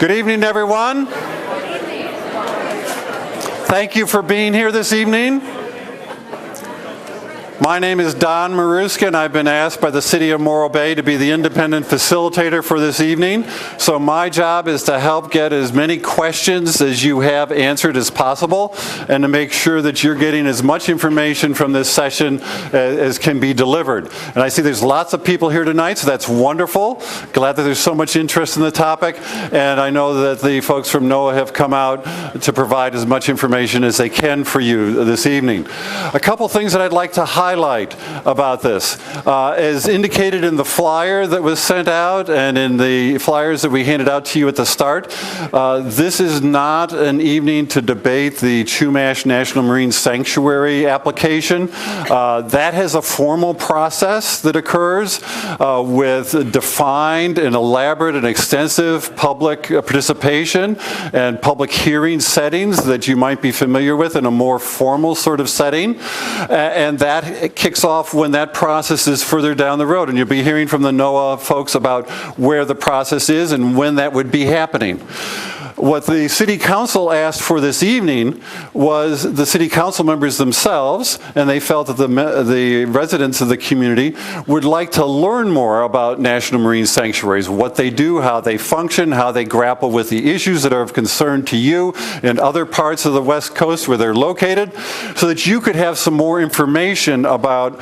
Good evening, everyone. Thank you for being here this evening. My name is Don Maruska, and I've been asked by the City of Morro Bay to be the independent facilitator for this evening. So my job is to help get as many questions as you have answered as possible, and to make sure that you're getting as much information from this session as can be delivered. And I see there's lots of people here tonight, so that's wonderful. Glad that there's so much interest in the topic, and I know that the folks from NOAA have come out to provide as much information as they can for you this evening. A couple things that I'd like to highlight about this. As indicated in the flyer that was sent out and in the flyers that we handed out to you at the start, this is not an evening to debate the Chumash National Marine Sanctuary application. That has a formal process that occurs with defined and elaborate and extensive public participation and public hearing settings that you might be familiar with in a more formal sort of setting. And that kicks off when that process is further down the road. And you'll be hearing from the NOAA folks about where the process is and when that would be happening. What the City Council asked for this evening was the City Council members themselves, and they felt that the residents of the community would like to learn more about National Marine Sanctuaries, what they do, how they function, how they grapple with the issues that are of concern to you in other parts of the West Coast where they're located, so that you could have some more information about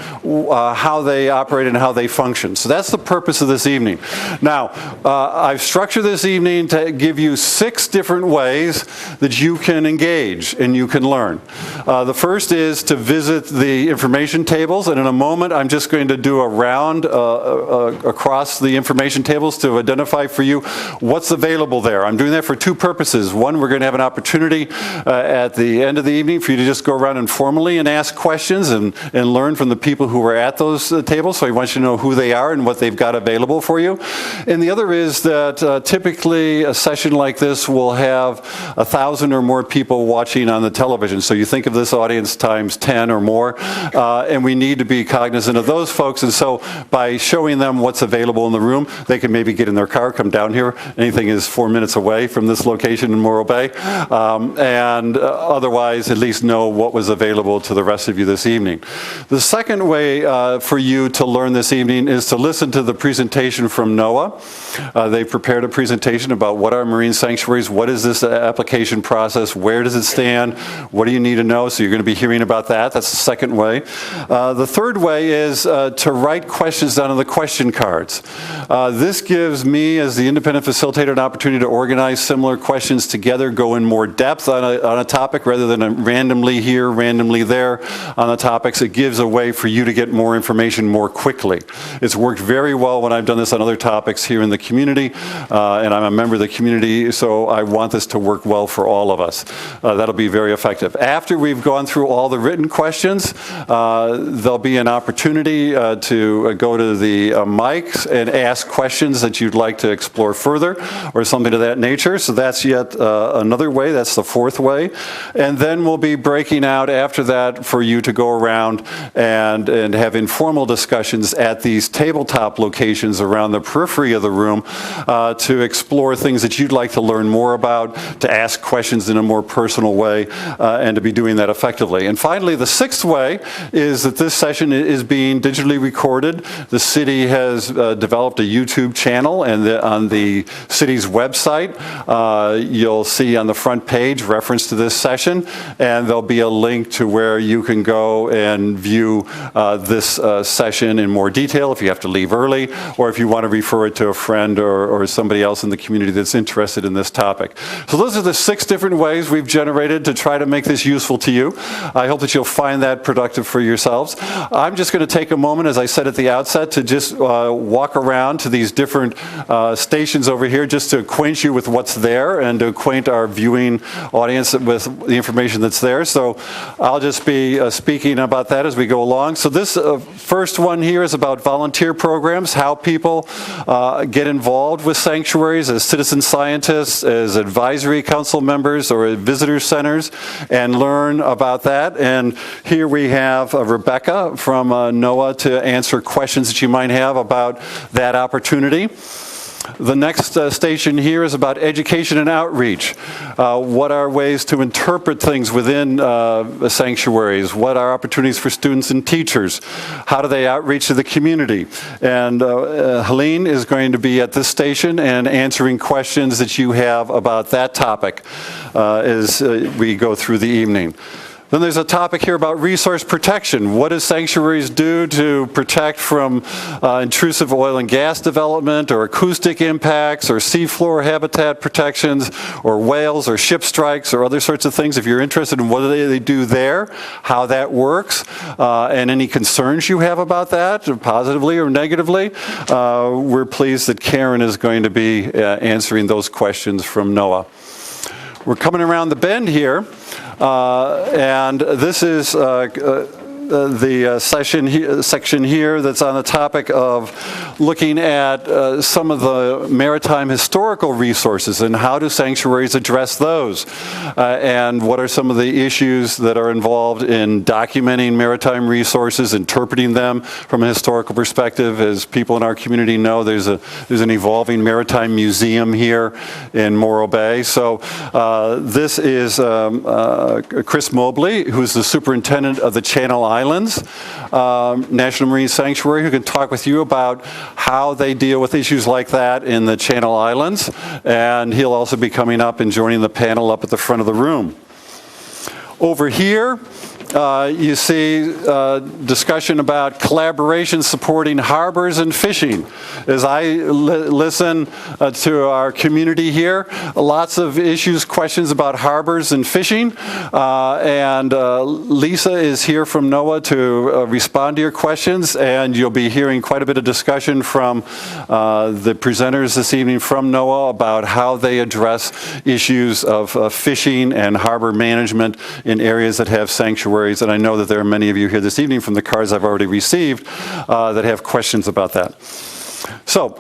how they operate and how they function. So that's the purpose of this evening. Now, I've structured this evening to give you 6 different ways that you can engage and you can learn. The first is to visit the information tables, and in a moment I'm just going to do a round across the information tables to identify for you what's available there. I'm doing that for 2 purposes. One, we're going to have an opportunity at the end of the evening for you to just go around informally and ask questions and learn from the people who are at those tables, so I want you to know who they are and what they've got available for you. And the other is that typically a session like this will have 1,000 or more people watching on the television. So you think of this audience times 10 or more, and we need to be cognizant of those folks. And so by showing them what's available in the room, they can maybe get in their car, come down here. Anything is 4 minutes away from this location in Morro Bay. And otherwise, at least know what was available to the rest of you this evening. The second way for you to learn this evening is to listen to the presentation from NOAA. They've prepared a presentation about what are marine sanctuaries, what is this application process, where does it stand, what do you need to know, so you're going to be hearing about that. That's the second way. The third way is to write questions down on the question cards. This gives me, as the independent facilitator, an opportunity to organize similar questions together, go in more depth on a topic rather than randomly here, randomly there on the topics. It gives a way for you to get more information more quickly. It's worked very well when I've done this on other topics here in the community, and I'm a member of the community, so I want this to work well for all of us. That'll be very effective. After we've gone through all the written questions, there'll be an opportunity to go to the mics and ask questions that you'd like to explore further or something of that nature. So that's yet another way. That's the fourth way. And then we'll be breaking out after that for you to go around and have informal discussions at these tabletop locations around the periphery of the room to explore things that you'd like to learn more about, to ask questions in a more personal way, and to be doing that effectively. And finally, the sixth way is that this session is being digitally recorded. The city has developed a YouTube channel, and on the city's website, you'll see on the front page reference to this session, and there'll be a link to where you can go and view this session in more detail if you have to leave early, or if you want to refer it to a friend or somebody else in the community that's interested in this topic. So those are the 6 different ways we've generated to try to make this useful to you. I hope that you'll find that productive for yourselves. I'm just going to take a moment, as I said at the outset, to just walk around to these different stations over here just to acquaint you with what's there and to acquaint our viewing audience with the information that's there. So I'll just be speaking about that as we go along. So this first one here is about volunteer programs, how people get involved with sanctuaries as citizen scientists, as advisory council members or at visitor centers, and learn about that. And here we have Rebecca from NOAA to answer questions that you might have about that opportunity. The next station here is about education and outreach. What are ways to interpret things within sanctuaries? What are opportunities for students and teachers? How do they outreach to the community? And Helene is going to be at this station and answering questions that you have about that topic as we go through the evening. Then there's a topic here about resource protection. What do sanctuaries do to protect from intrusive oil and gas development or acoustic impacts or seafloor habitat protections or whales or ship strikes or other sorts of things? If you're interested in what they do there, how that works, and any concerns you have about that, positively or negatively, we're pleased that Karen is going to be answering those questions from NOAA. We're coming around the bend here. And this is the section here that's on the topic of looking at some of the maritime historical resources and how do sanctuaries address those, and what are some of the issues that are involved in documenting maritime resources, interpreting them from a historical perspective. As people in our community know, there's an evolving maritime museum here in Morro Bay. So this is Chris Mobley, who's the superintendent of the Channel Islands National Marine Sanctuary, who can talk with you about how they deal with issues like that in the Channel Islands. And he'll also be coming up and joining the panel up at the front of the room. Over here, you see discussion about collaboration supporting harbors and fishing. As I listen to our community here, lots of issues, questions about harbors and fishing. And Lisa is here from NOAA to respond to your questions, and you'll be hearing quite a bit of discussion from the presenters this evening from NOAA about how they address issues of fishing and harbor management in areas that have sanctuaries. And I know that there are many of you here this evening from the cards I've already received that have questions about that. So,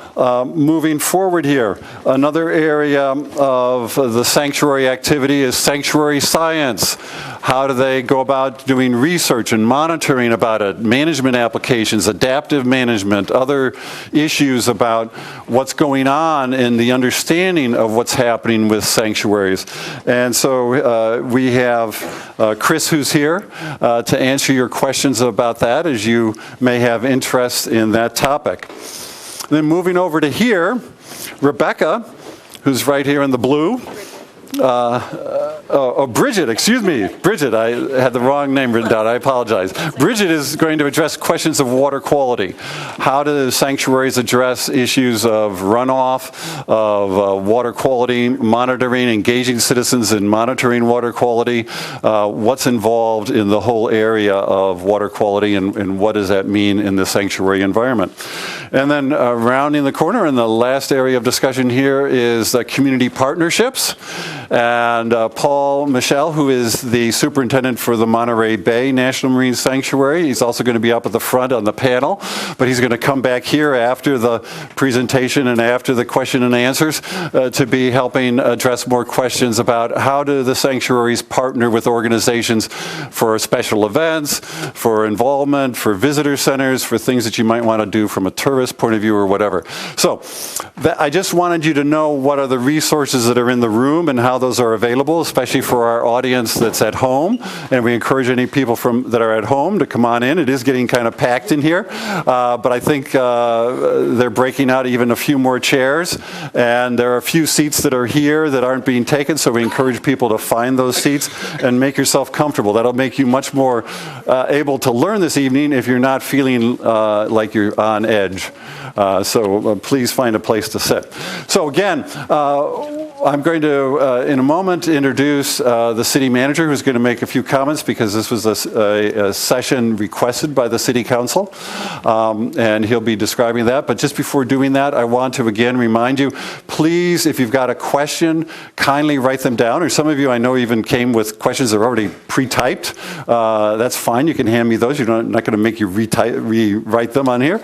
moving forward here, another area of the sanctuary activity is sanctuary science. How do they go about doing research and monitoring about it, management applications, adaptive management, other issues about what's going on in the understanding of what's happening with sanctuaries. And so we have Chris, who's here to answer your questions about that, as you may have interest in that topic. Then moving over to here, Rebecca, who's right here in the blue. Bridget, excuse me. Bridget, I had the wrong name written down. I apologize. Bridget is going to address questions of water quality. How do sanctuaries address issues of runoff, of water quality, monitoring, engaging citizens in monitoring water quality? What's involved in the whole area of water quality, and what does that mean in the sanctuary environment? And then rounding the corner, and the last area of discussion here is community partnerships. And Paul Michel, who is the superintendent for the Monterey Bay National Marine Sanctuary, he's also going to be up at the front on the panel, but he's going to come back here after the presentation and after the question and answers to be helping address more questions about how do the sanctuaries partner with organizations for special events, for involvement, for visitor centers, for things that you might want to do from a tourist point of view or whatever. So I just wanted you to know what are the resources that are in the room and how those are available, especially for our audience that's at home. And we encourage any people that are at home to come on in. It is getting kind of packed in here, but I think they're breaking out even a few more chairs. And there are a few seats that are here that aren't being taken, so we encourage people to find those seats and make yourself comfortable. That'll make you much more able to learn this evening if you're not feeling like you're on edge. So please find a place to sit. So again, I'm going to, in a moment, introduce the city manager, who's going to make a few comments because this was a session requested by the city council, and he'll be describing that. But just before doing that, I want to again remind you, please, if you've got a question, kindly write them down. Or some of you I know even came with questions that are already pre-typed. That's fine. You can hand me those. I'm not going to make you rewrite them on here.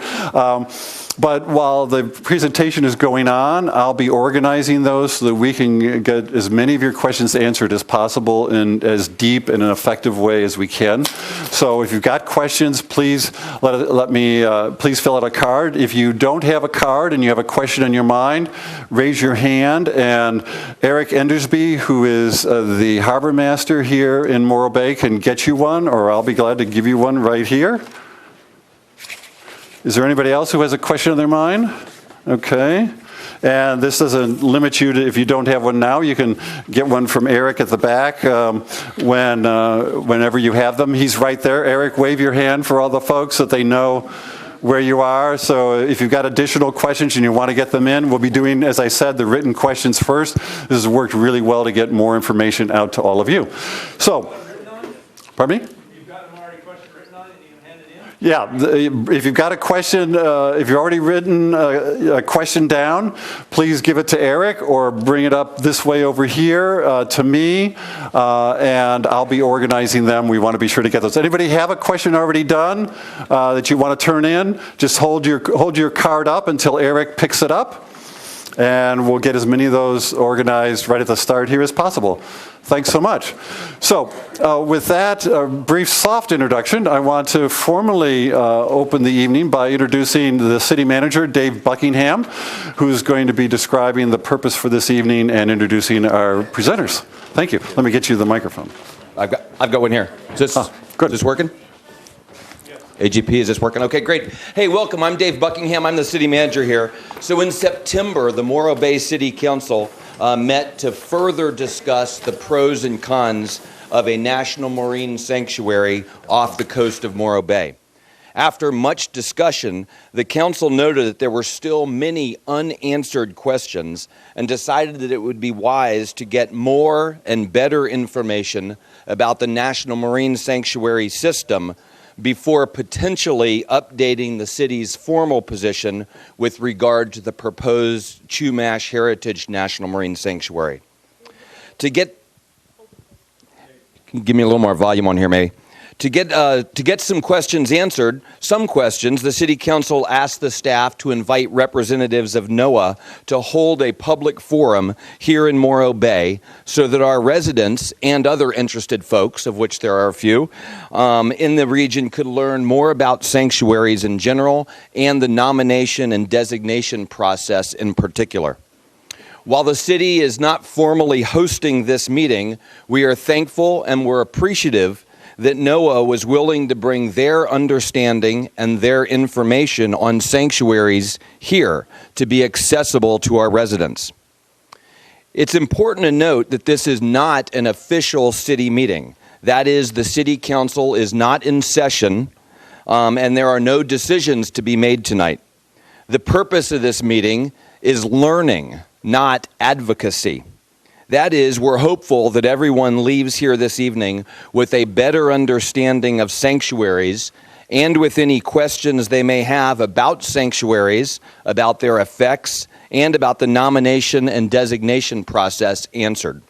But while the presentation is going on, I'll be organizing those so that we can get as many of your questions answered as possible in as deep and an effective way as we can. So if you've got questions, please please fill out a card. If you don't have a card and you have a question in your mind, raise your hand, and Eric Endersby, who is the harbor master here in Morro Bay, can get you one, or I'll be glad to give you one right here. Is there anybody else who has a question in their mind? Okay. And this doesn't limit you to, if you don't have one now, you can get one from Eric at the back whenever you have them. He's right there. Eric, wave your hand for all the folks so that they know where you are. So if you've got additional questions and you want to get them in, we'll be doing, as I said, the written questions first. This has worked really well to get more information out to all of you. So, pardon me? Yeah, if you've got a question, if you've already written a question down, please give it to Eric or bring it up this way over here to me, and I'll be organizing them. We want to be sure to get those. Anybody have a question already done that you want to turn in? Just hold your card up until Eric picks it up, and we'll get as many of those organized right at the start here as possible. Thanks so much. So with that brief soft introduction, I want to formally open the evening by introducing the city manager, Dave Buckingham, who's going to be describing the purpose for this evening and introducing our presenters. Thank you. Let me get you the microphone. I've got one here. Is this working? AGP, is this working? Okay, great. Hey, welcome. I'm Dave Buckingham. I'm the city manager here. So in September, the Morro Bay City Council met to further discuss the pros and cons of a national marine sanctuary off the coast of Morro Bay. After much discussion, the council noted that there were still many unanswered questions and decided that it would be wise to get more and better information about the National Marine Sanctuary system before potentially updating the city's formal position with regard to the proposed Chumash Heritage National Marine Sanctuary. Give me a little more volume on here, May. To get some questions answered, the City Council asked the staff to invite representatives of NOAA to hold a public forum here in Morro Bay so that our residents and other interested folks, of which there are a few, in the region could learn more about sanctuaries in general and the nomination and designation process in particular. While the city is not formally hosting this meeting, we are thankful and we're appreciative that NOAA was willing to bring their understanding and their information on sanctuaries here to be accessible to our residents. It's important to note that this is not an official city meeting. That is, the City Council is not in session, and there are no decisions to be made tonight. The purpose of this meeting is learning, not advocacy. That is, we're hopeful that everyone leaves here this evening with a better understanding of sanctuaries and with any questions they may have about sanctuaries, about their effects, and about the nomination and designation process answered.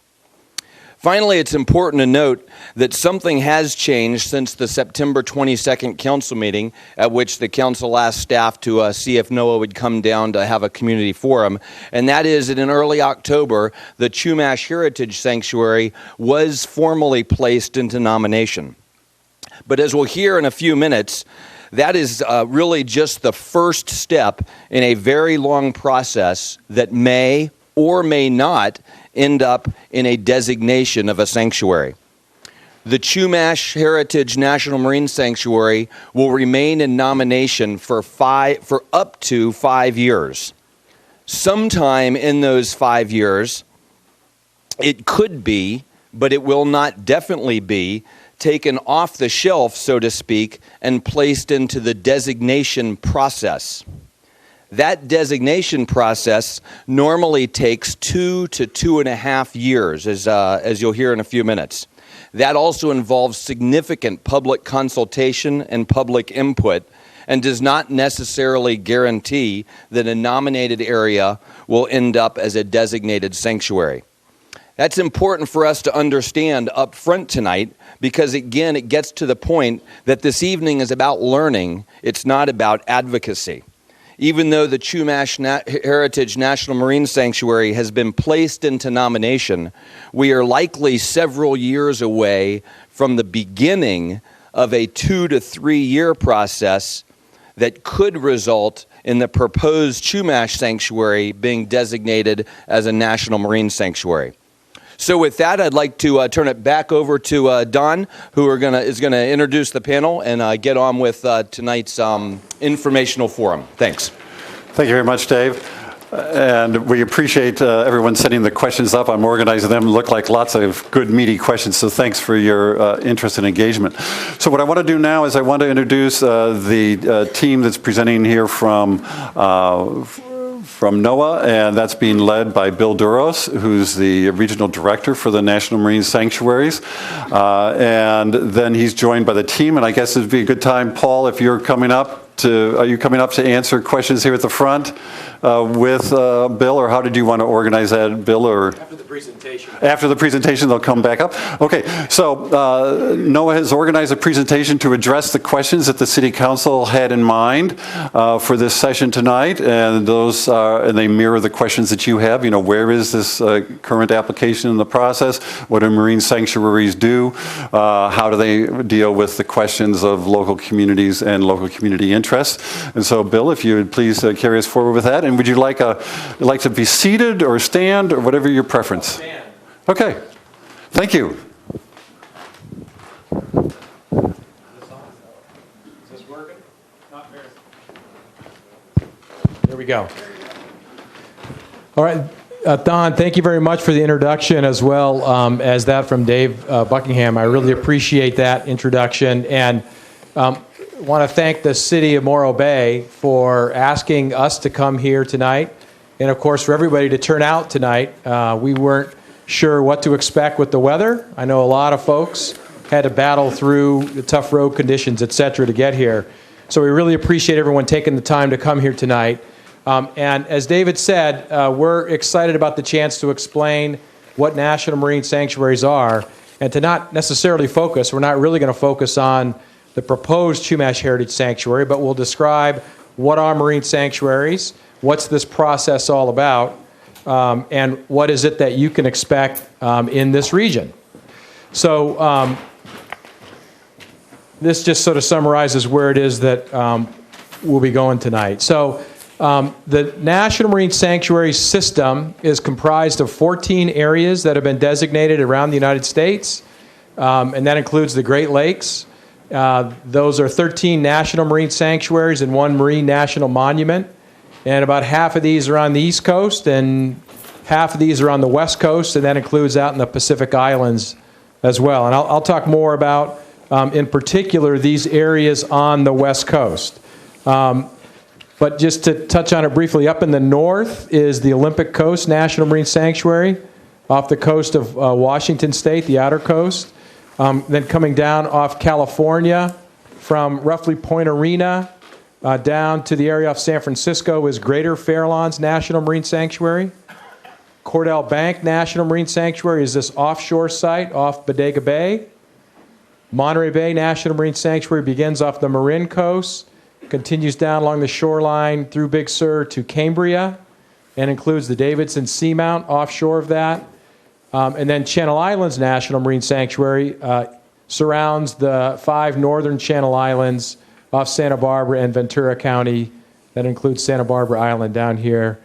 Finally, it's important to note that something has changed since the September 22nd council meeting at which the council asked staff to see if NOAA would come down to have a community forum, and that is that in early October, the Chumash Heritage Sanctuary was formally placed into nomination. But as we'll hear in a few minutes, that is really just the first step in a very long process that may or may not end up in a designation of a sanctuary. The Chumash Heritage National Marine Sanctuary will remain in nomination for up to 5 years. Sometime in those 5 years, it could be, but it will not definitely be, taken off the shelf, so to speak, and placed into the designation process. That designation process normally takes 2 to 2.5 years, as you'll hear in a few minutes. That also involves significant public consultation and public input and does not necessarily guarantee that a nominated area will end up as a designated sanctuary. That's important for us to understand up front tonight because, again, it gets to the point that this evening is about learning. It's not about advocacy. even though the Chumash Heritage National Marine Sanctuary has been placed into nomination, we are likely several years away from the beginning of a 2 to 3 year process that could result in the proposed Chumash Sanctuary being designated as a National Marine Sanctuary. So with that, I'd like to turn it back over to Don, who is going to introduce the panel and get on with tonight's informational forum. Thanks. Thank you very much, Dave. And we appreciate everyone setting the questions up. I'm organizing them. Look like lots of good, meaty questions, so thanks for your interest and engagement. So what I want to do now is I want to introduce the team that's presenting here from NOAA, and that's being led by Bill Duros, who's the regional director for the National Marine Sanctuaries. And then he's joined by the team, and I guess it'd be a good time, Paul, if you're coming up are you coming up to answer questions here at the front with Bill, or how did you want to organize that, Bill? Or after the presentation. After the presentation, they'll come back up. Okay, so NOAA has organized a presentation to address the questions that the City Council had in mind for this session tonight, and those and they mirror the questions that you have. You know, where is this current application in the process? What do marine sanctuaries do? How do they deal with the questions of local communities and local community interests? And so, Bill, if you would please carry us forward with that. And would you like to be seated or stand or whatever your preference? Stand. Okay. Thank you. Is this working? Not very. There we go. All right. Don, thank you very much for the introduction as well as that from Dave Buckingham. I really appreciate that introduction, and want to thank the City of Morro Bay for asking us to come here tonight, and of course for everybody to turn out tonight. We weren't sure what to expect with the weather. I know a lot of folks had to battle through the tough road conditions, etc., to get here. So we really appreciate everyone taking the time to come here tonight. And as David said, we're excited about the chance to explain what National Marine Sanctuaries are, and to not necessarily focus. We're not really going to focus on the proposed Chumash Heritage Sanctuary, but we'll describe what are marine sanctuaries, what's this process all about, and what is it that you can expect in this region. So this just sort of summarizes where it is that we'll be going tonight. So the National Marine Sanctuary System is comprised of 14 areas that have been designated around the United States, and that includes the Great Lakes. Those are 13 national marine sanctuaries and 1 marine national monument. And about half of these are on the East Coast and half of these are on the West Coast, and that includes out in the Pacific Islands as well. And I'll talk more about, in particular, these areas on the West Coast. But just to touch on it briefly, up in the north is the Olympic Coast National Marine Sanctuary off the coast of Washington State, the outer coast. Then coming down off California from roughly Point Arena down to the area off San Francisco is Greater Farallones National Marine Sanctuary. Cordell Bank National Marine Sanctuary is this offshore site off Bodega Bay. Monterey Bay National Marine Sanctuary begins off the Marin coast, continues down along the shoreline through Big Sur to Cambria, and includes the Davidson Seamount offshore of that. And then Channel Islands National Marine Sanctuary surrounds the 5 northern Channel Islands off Santa Barbara and Ventura County. That includes Santa Barbara Island down here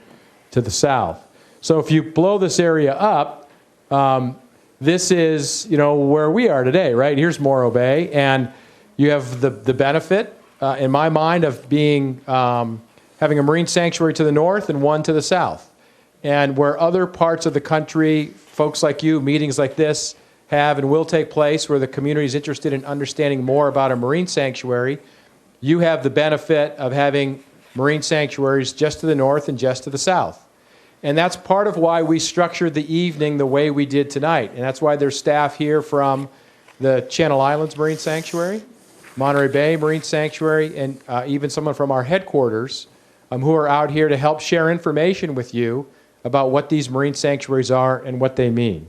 to the south. So if you blow this area up, this is, where we are today, right? Here's Morro Bay, and you have the benefit, in my mind, of being having a marine sanctuary to the north and one to the south. And where other parts of the country, folks like you, meetings like this have and will take place where the community is interested in understanding more about a marine sanctuary, you have the benefit of having marine sanctuaries just to the north and just to the south. And that's part of why we structured the evening the way we did tonight. And that's why there's staff here from the Channel Islands Marine Sanctuary, Monterey Bay Marine Sanctuary, and even someone from our headquarters who are out here to help share information with you about what these marine sanctuaries are and what they mean.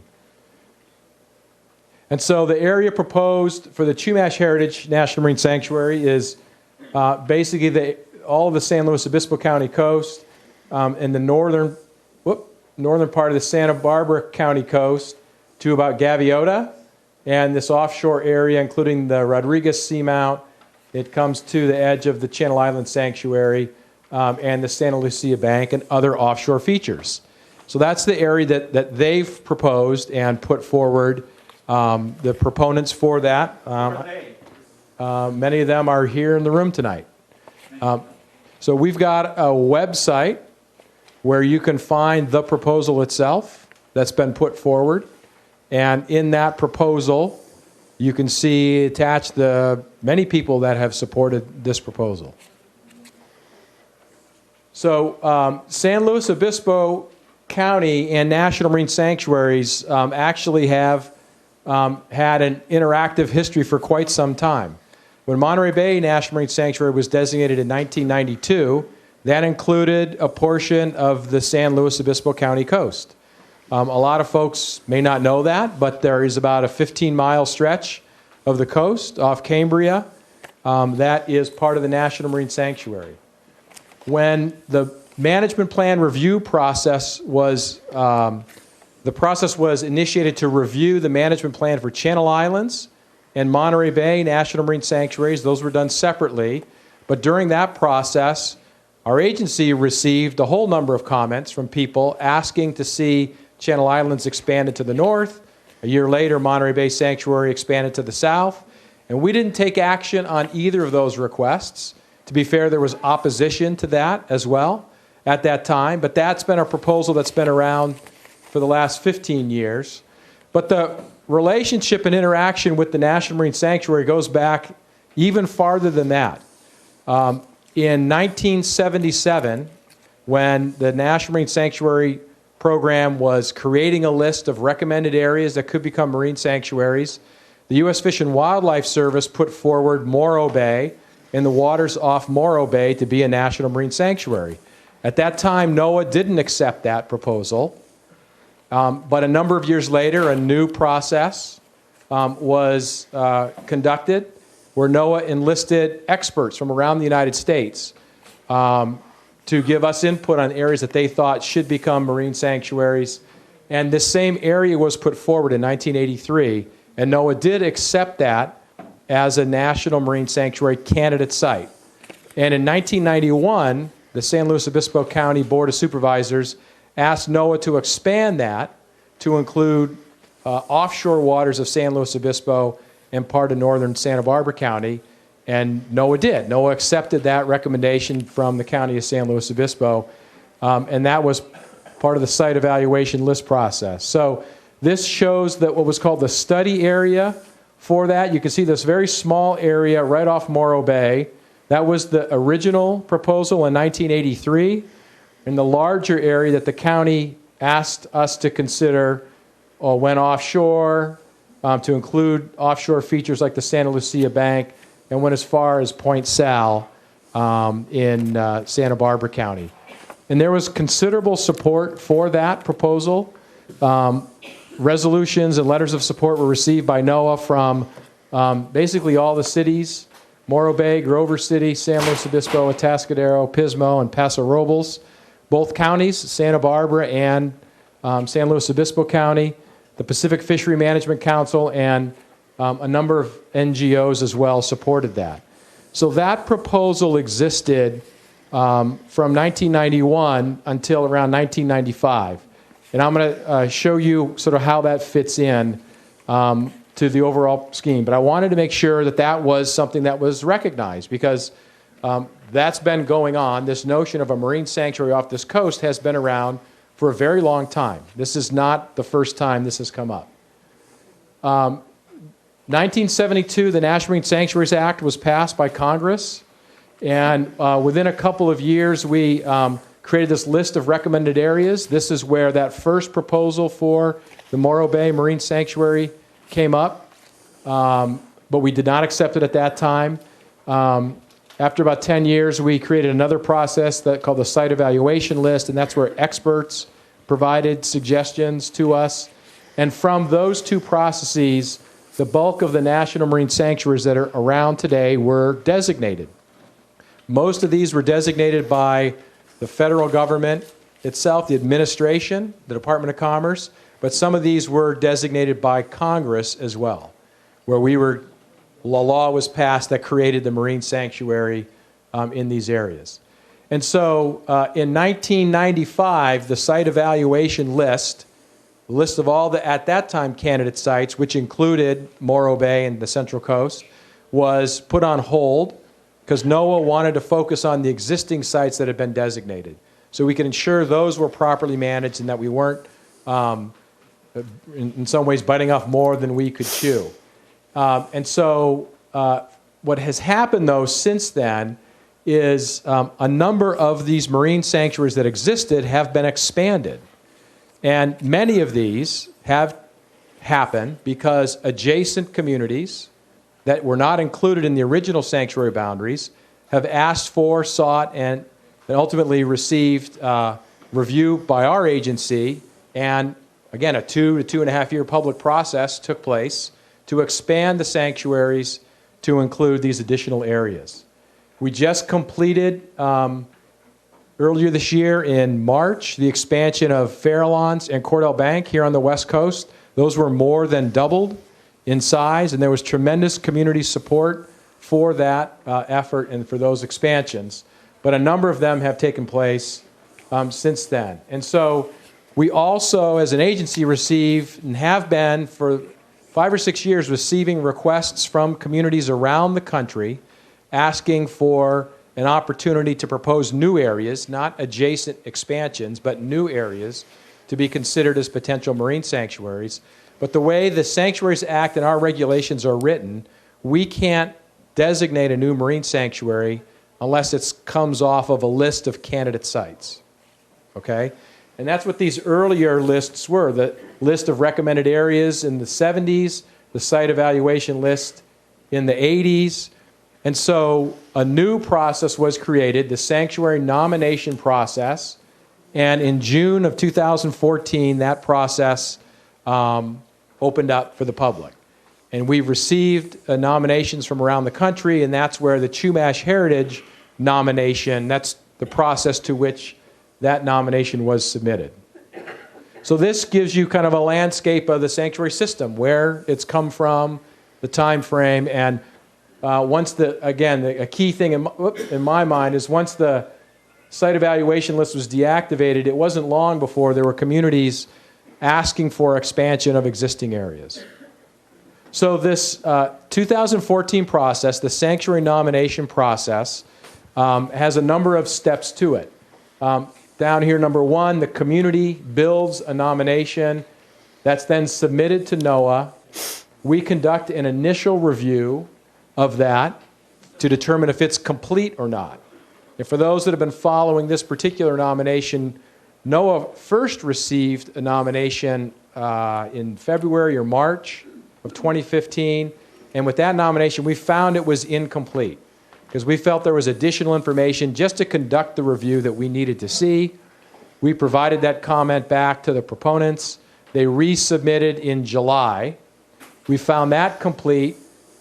And so the area proposed for the Chumash Heritage National Marine Sanctuary is basically all of the San Luis Obispo County coast, in the northern part of the Santa Barbara County coast to about Gaviota, and this offshore area, including the Rodriguez Seamount. It comes to the edge of the Channel Island Sanctuary and the Santa Lucia Bank and other offshore features. So that's the area that they've proposed and put forward. The proponents for that, many of them are here in the room tonight. So we've got a website where you can find the proposal itself that's been put forward. And in that proposal, you can see attached the many people that have supported this proposal. So San Luis Obispo County and National Marine Sanctuaries actually have had an interactive history for quite some time. When Monterey Bay National Marine Sanctuary was designated in 1992, that included a portion of the San Luis Obispo County coast. A lot of folks may not know that, but there is about a 15-mile stretch of the coast off Cambria that is part of the National Marine Sanctuary. When the management plan review process was, the process was initiated to review the management plan for Channel Islands and Monterey Bay National Marine Sanctuaries. Those were done separately, but during that process, our agency received a whole number of comments from people asking to see Channel Islands expanded to the north. A year later, Monterey Bay Sanctuary expanded to the south. And we didn't take action on either of those requests. To be fair, there was opposition to that as well at that time. But that's been a proposal that's been around for the last 15 years. But the relationship and interaction with the National Marine Sanctuary goes back even farther than that. In 1977, when the National Marine Sanctuary program was creating a list of recommended areas that could become marine sanctuaries, the U.S. Fish and Wildlife Service put forward Morro Bay and the waters off Morro Bay to be a national marine sanctuary. At that time, NOAA didn't accept that proposal, but a number of years later, a new process was conducted where NOAA enlisted experts from around the United States to give us input on areas that they thought should become marine sanctuaries. And this same area was put forward in 1983, and NOAA did accept that as a national marine sanctuary candidate site. And in 1991, the San Luis Obispo County Board of Supervisors asked NOAA to expand that to include offshore waters of San Luis Obispo and part of northern Santa Barbara County. And NOAA did. NOAA accepted that recommendation from the County of San Luis Obispo, and that was part of the site evaluation list process. So this shows that what was called the study area for that. You can see this very small area right off Morro Bay. That was the original proposal in 1983. And the larger area that the county asked us to consider went offshore to include offshore features like the Santa Lucia Bank, and went as far as Point Sal in Santa Barbara County. And there was considerable support for that proposal. Resolutions and letters of support were received by NOAA from basically all the cities: Morro Bay, Grover City, San Luis Obispo, Atascadero, Pismo, and Paso Robles. Both counties, Santa Barbara and San Luis Obispo County, the Pacific Fishery Management Council, and a number of NGOs as well supported that. So that proposal existed from 1991 until around 1995. And I'm going to show you sort of how that fits in to the overall scheme. But I wanted to make sure that that was something that was recognized, because that's been going on. This notion of a marine sanctuary off this coast has been around for a very long time. This is not the first time this has come up. 1972, the National Marine Sanctuaries Act was passed by Congress, and within a couple of years, we created this list of recommended areas. This is where that first proposal for the Morro Bay Marine Sanctuary came up, but we did not accept it at that time. After about 10 years, we created another process called the Site Evaluation List, and that's where experts provided suggestions to us. And from those two processes, the bulk of the national marine sanctuaries that are around today were designated. Most of these were designated by the federal government itself, the administration, the Department of Commerce, but some of these were designated by Congress as well, where law was passed that created the marine sanctuary in these areas. And so in 1995, the site evaluation list of all the, at that time, candidate sites, which included Morro Bay and the Central Coast, was put on hold because NOAA wanted to focus on the existing sites that had been designated, so we could ensure those were properly managed and that we weren't, in some ways, biting off more than we could chew. And so what has happened, though, since then is a number of these marine sanctuaries that existed have been expanded. And many of these have happened because adjacent communities that were not included in the original sanctuary boundaries have asked for, sought, and ultimately received review by our agency. And again, a 2 to 2.5 year public process took place to expand the sanctuaries to include these additional areas. We just completed earlier this year in March the expansion of Farallones and Cordell Bank here on the West Coast. Those were more than doubled in size, and there was tremendous community support for that effort and for those expansions. But a number of them have taken place since then. And so we also, as an agency, receive and have been for 5 or 6 years receiving requests from communities around the country asking for an opportunity to propose new areas, not adjacent expansions, but new areas to be considered as potential marine sanctuaries. But the way the Sanctuaries Act and our regulations are written, we can't designate a new marine sanctuary unless it comes off of a list of candidate sites. Okay? And that's what these earlier lists were, the list of recommended areas in the 70s, the site evaluation list in the 80s. And so a new process was created, the sanctuary nomination process, and in June of 2014, that process opened up for the public. And we've received nominations from around the country, and that's where the Chumash Heritage nomination, that's the process to which that nomination was submitted. So this gives you kind of a landscape of the sanctuary system, where it's come from, the time frame, and once a key thing in my mind is once the site evaluation list was deactivated, it wasn't long before there were communities asking for expansion of existing areas. So this 2014 process, the sanctuary nomination process, has a number of steps to it. Down here, number 1, the community builds a nomination that's then submitted to NOAA. We conduct an initial review of that to determine if it's complete or not. And for those that have been following this particular nomination, NOAA first received a nomination in February or March of 2015, and with that nomination, we found it was incomplete because we felt there was additional information just to conduct the review that we needed to see. We provided that comment back to the proponents. They resubmitted in July. We found that complete,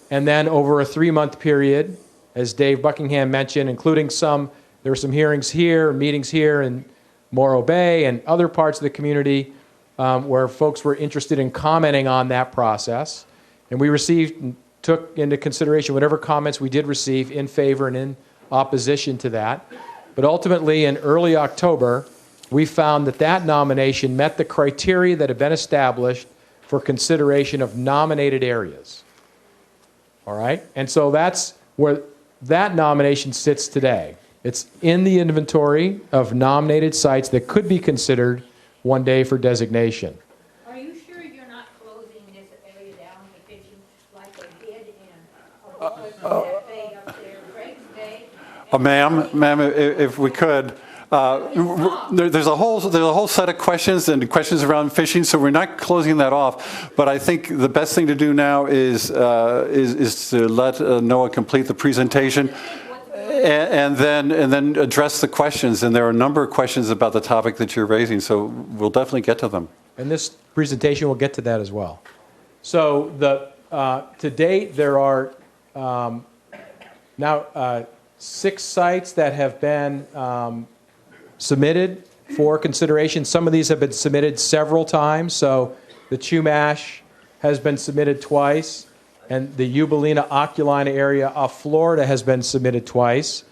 and then over a 3-month period, as Dave Buckingham mentioned, including there were some hearings here, meetings here in Morro Bay and other parts of the community where folks were interested in commenting on that process. And we received and took into consideration whatever comments we did receive in favor and in opposition to that. But ultimately, in early October, we found that that nomination met the criteria that had been established for consideration of nominated areas. All right? And so that's where that nomination sits today. It's in the inventory of nominated sites that could be considered one day for designation. Are you sure you're not closing this area down to fishing like they did in that bay up there, Drake's Bay? Ma'am, if we could, there's a whole set of questions and questions around fishing, so we're not closing that off. But I think the best thing to do now is to let NOAA complete the presentation. And then address the questions, and there are a number of questions about the topic that you're raising, so we'll definitely get to them. And this presentation will get to that as well. So to date, there are now 6 sites that have been submitted for consideration. Some of these have been submitted several times. So the Chumash has been submitted twice, and the Eubelina-Oculina area off Florida has been submitted twice.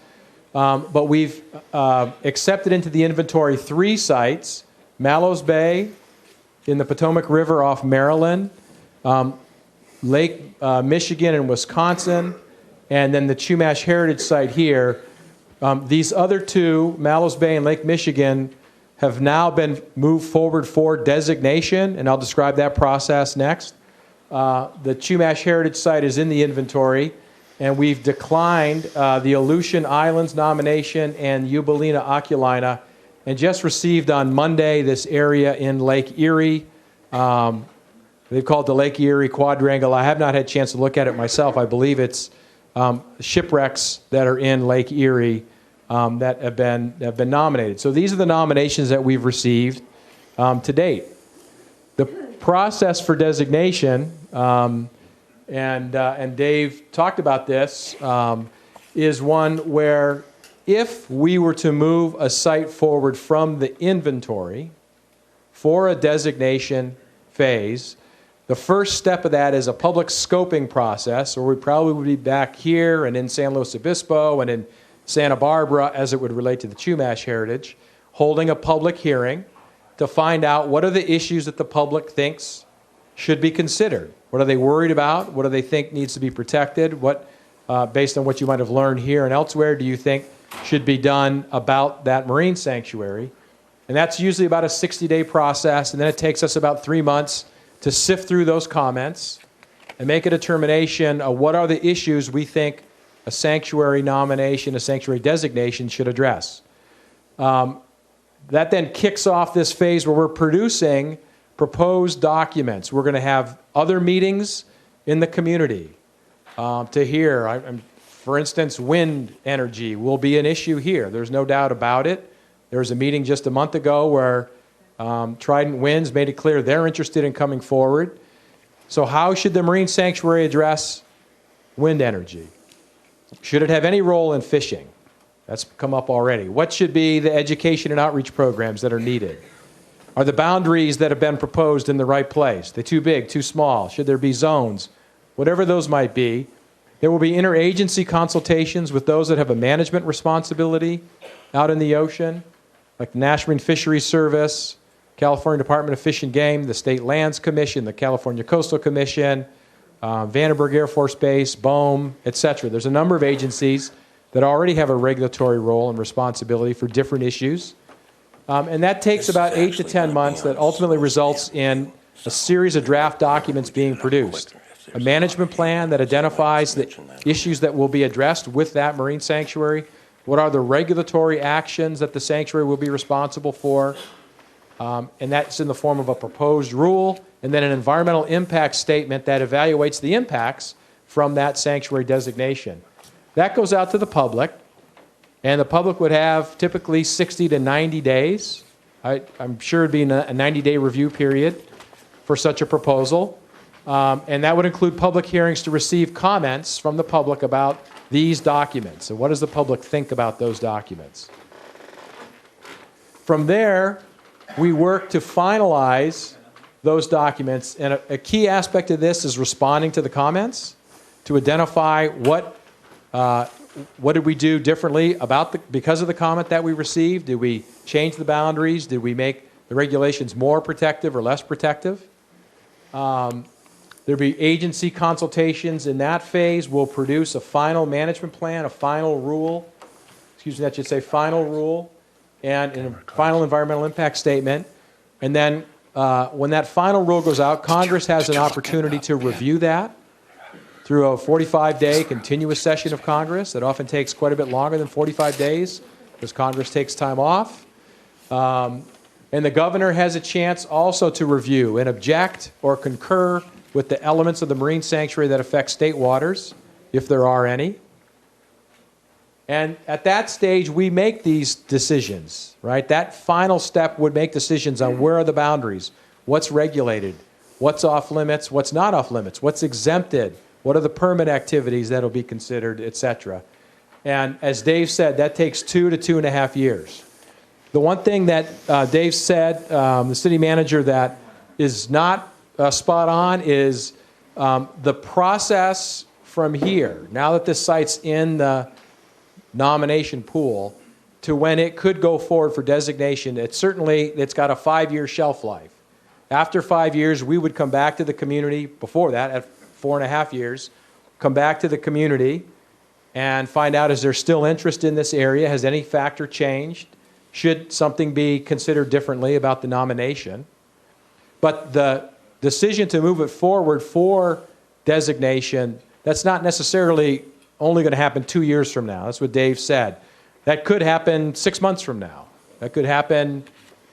But we've accepted into the inventory 3 sites: Mallows Bay in the Potomac River off Maryland, Lake Michigan and Wisconsin, and then the Chumash Heritage Site here. These other 2, Mallows Bay and Lake Michigan, have now been moved forward for designation, and I'll describe that process next. The Chumash Heritage Site is in the inventory, and we've declined the Aleutian Islands nomination and Eubelina-Oculina, and just received on Monday this area in Lake Erie. They've called the Lake Erie Quadrangle. I have not had a chance to look at it myself. I believe it's shipwrecks that are in Lake Erie that have been nominated. So these are the nominations that we've received to date. The process for designation, and Dave talked about this, is one where if we were to move a site forward from the inventory for a designation phase, the first step of that is a public scoping process, where we probably would be back here and in San Luis Obispo and in Santa Barbara, as it would relate to the Chumash Heritage, holding a public hearing to find out what are the issues that the public thinks should be considered. What are they worried about? What do they think needs to be protected? What, based on what you might have learned here and elsewhere, do you think should be done about that marine sanctuary? And that's usually about a 60-day process, and then it takes us about 3 months to sift through those comments and make a determination of what are the issues we think a sanctuary nomination, a sanctuary designation should address. That then kicks off this phase where we're producing proposed documents. We're going to have other meetings in the community to hear. For instance, wind energy will be an issue here. There's no doubt about it. There was a meeting just a month ago where Trident Winds made it clear they're interested in coming forward. So how should the marine sanctuary address wind energy? Should it have any role in fishing? That's come up already. What should be the education and outreach programs that are needed? Are the boundaries that have been proposed in the right place? They're too big, too small? Should there be zones? Whatever those might be. There will be interagency consultations with those that have a management responsibility out in the ocean, like the National Marine Fisheries Service, California Department of Fish and Game, the State Lands Commission, the California Coastal Commission, Vandenberg Air Force Base, BOEM, etc. There's a number of agencies that already have a regulatory role and responsibility for different issues. And that takes about 8 to 10 months. That ultimately results in a series of draft documents being produced. A management plan that identifies the issues that will be addressed with that marine sanctuary. What are the regulatory actions that the sanctuary will be responsible for? And that's in the form of a proposed rule, and then an environmental impact statement that evaluates the impacts from that sanctuary designation. That goes out to the public, and the public would have typically 60 to 90 days. I'm sure it'd be a 90-day review period for such a proposal. And that would include public hearings to receive comments from the public about these documents. And what does the public think about those documents? From there, we work to finalize those documents. And a key aspect of this is responding to the comments to identify what did we do differently because of the comment that we received? Did we change the boundaries? Did we make the regulations more protective or less protective? There'll be agency consultations in that phase. We'll produce a final management plan, a final rule, that should say final rule, and a final environmental impact statement. And then when that final rule goes out, Congress has an opportunity to review that through a 45-day continuous session of Congress. That often takes quite a bit longer than 45 days because Congress takes time off. And the governor has a chance also to review and object or concur with the elements of the marine sanctuary that affect state waters, if there are any. And at that stage, we make these decisions, right? That final step would make decisions on where are the boundaries, what's regulated, what's off limits, what's not off limits, what's exempted, what are the permit activities that will be considered, et cetera. And as Dave said, that takes 2 to 2.5 years. The one thing that Dave said, the city manager, that is not spot on is the process from here, now that this site's in the nomination pool, to when it could go forward for designation, it's got a 5-year shelf life. After 5 years, we would come back to the community. Before that, at 4.5 years, come back to the community and find out, is there still interest in this area? Has any factor changed? Should something be considered differently about the nomination? But the decision to move it forward for designation, that's not necessarily only going to happen 2 years from now. That's what Dave said. That could happen 6 months from now. That could happen,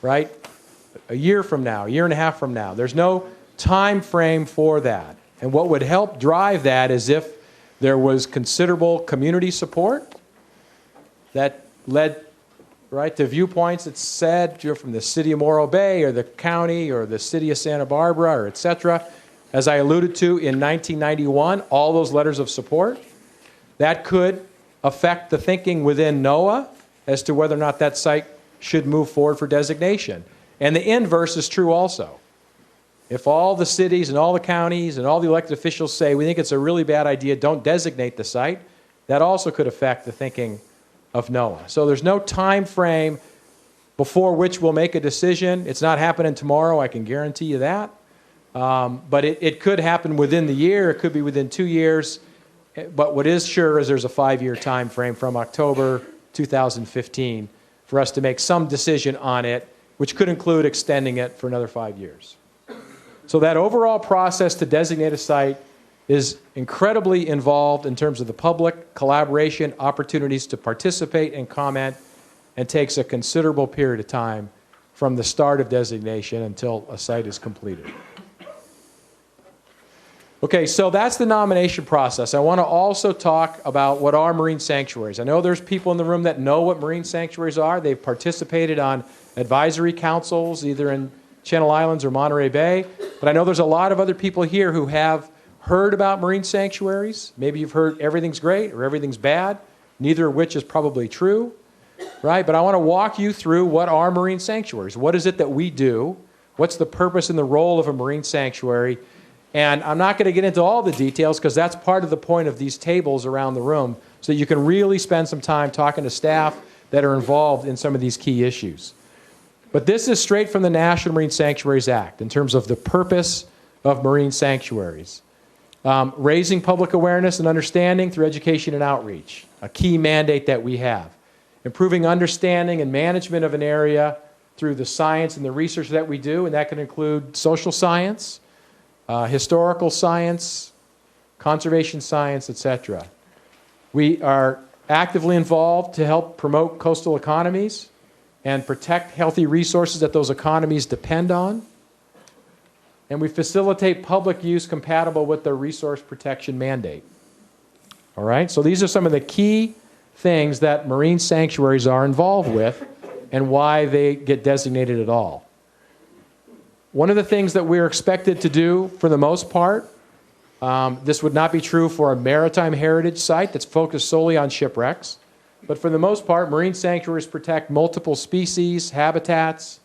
right, a year from now, a year and a half from now. There's no time frame for that. And what would help drive that is if there was considerable community support that led, right, to viewpoints that said you're from the city of Morro Bay or the county or the city of Santa Barbara or et cetera. As I alluded to in 1991, all those letters of support, that could affect the thinking within NOAA as to whether or not that site should move forward for designation. And the inverse is true also. If all the cities and all the counties and all the elected officials say, we think it's a really bad idea, don't designate the site, that also could affect the thinking of NOAA. So there's no time frame before which we'll make a decision. It's not happening tomorrow, I can guarantee you that. But it could happen within the year, it could be within 2 years. But what is sure is there's a 5-year time frame from October 2015 for us to make some decision on it, which could include extending it for another 5 years. So that overall process to designate a site is incredibly involved in terms of the public collaboration, opportunities to participate and comment, and takes a considerable period of time from the start of designation until a site is completed. Okay, so that's the nomination process. I want to also talk about what are marine sanctuaries. I know there's people in the room that know what marine sanctuaries are. They've participated on advisory councils, either in Channel Islands or Monterey Bay. But I know there's a lot of other people here who have heard about marine sanctuaries. Maybe you've heard everything's great or everything's bad, neither of which is probably true, right? But I want to walk you through what are marine sanctuaries. What is it that we do? What's the purpose and the role of a marine sanctuary? And I'm not going to get into all the details because that's part of the point of these tables around the room, so you can really spend some time talking to staff that are involved in some of these key issues. But this is straight from the National Marine Sanctuaries Act in terms of the purpose of marine sanctuaries. Raising public awareness and understanding through education and outreach, a key mandate that we have. Improving understanding and management of an area through the science and the research that we do, and that can include social science, historical science, conservation science, etc. We are actively involved to help promote coastal economies and protect healthy resources that those economies depend on. And we facilitate public use compatible with the resource protection mandate. All right, so these are some of the key things that marine sanctuaries are involved with and why they get designated at all. One of the things that we're expected to do for the most part, this would not be true for a maritime heritage site that's focused solely on shipwrecks, but for the most part, marine sanctuaries protect multiple species, habitats,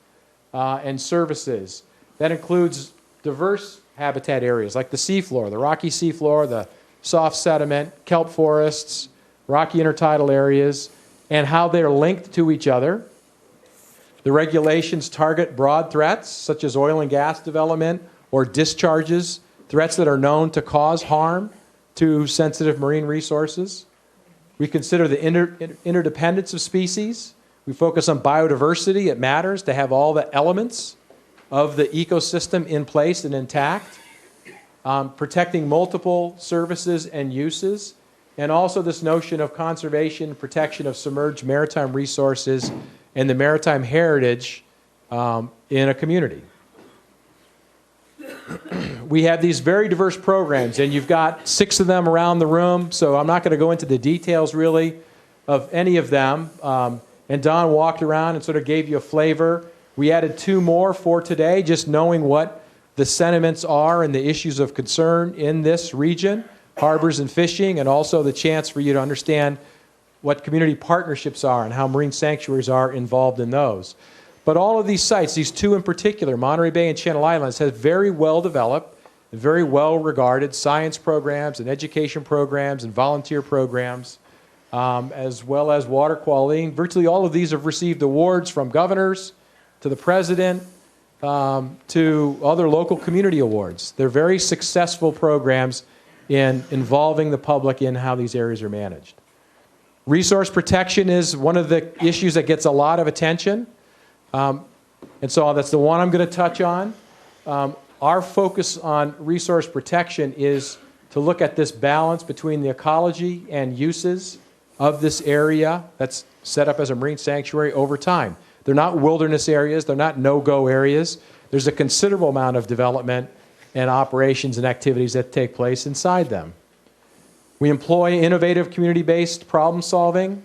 and services. That includes diverse habitat areas like the seafloor, the rocky seafloor, the soft sediment, kelp forests, rocky intertidal areas, and how they're linked to each other. The regulations target broad threats such as oil and gas development or discharges, threats that are known to cause harm to sensitive marine resources. We consider the interdependence of species. We focus on biodiversity. It matters to have all the elements of the ecosystem in place and intact. Protecting multiple services and uses, and also this notion of conservation, protection of submerged maritime resources and the maritime heritage in a community. We have these very diverse programs, and you've got 6 of them around the room, so I'm not going to go into the details really of any of them. And Don walked around and sort of gave you a flavor. We added 2 more for today, just knowing what the sentiments are and the issues of concern in this region, harbors and fishing, and also the chance for you to understand what community partnerships are and how marine sanctuaries are involved in those. But all of these sites, these two in particular, Monterey Bay and Channel Islands, have very well developed, very well regarded science programs and education programs and volunteer programs, as well as water quality. And virtually all of these have received awards from governors to the president to other local community awards. They're very successful programs in involving the public in how these areas are managed. Resource protection is one of the issues that gets a lot of attention. And so that's the one I'm going to touch on. Our focus on resource protection is to look at this balance between the ecology and uses of this area that's set up as a marine sanctuary over time. They're not wilderness areas. They're not no-go areas. There's a considerable amount of development and operations and activities that take place inside them. We employ innovative community-based problem solving,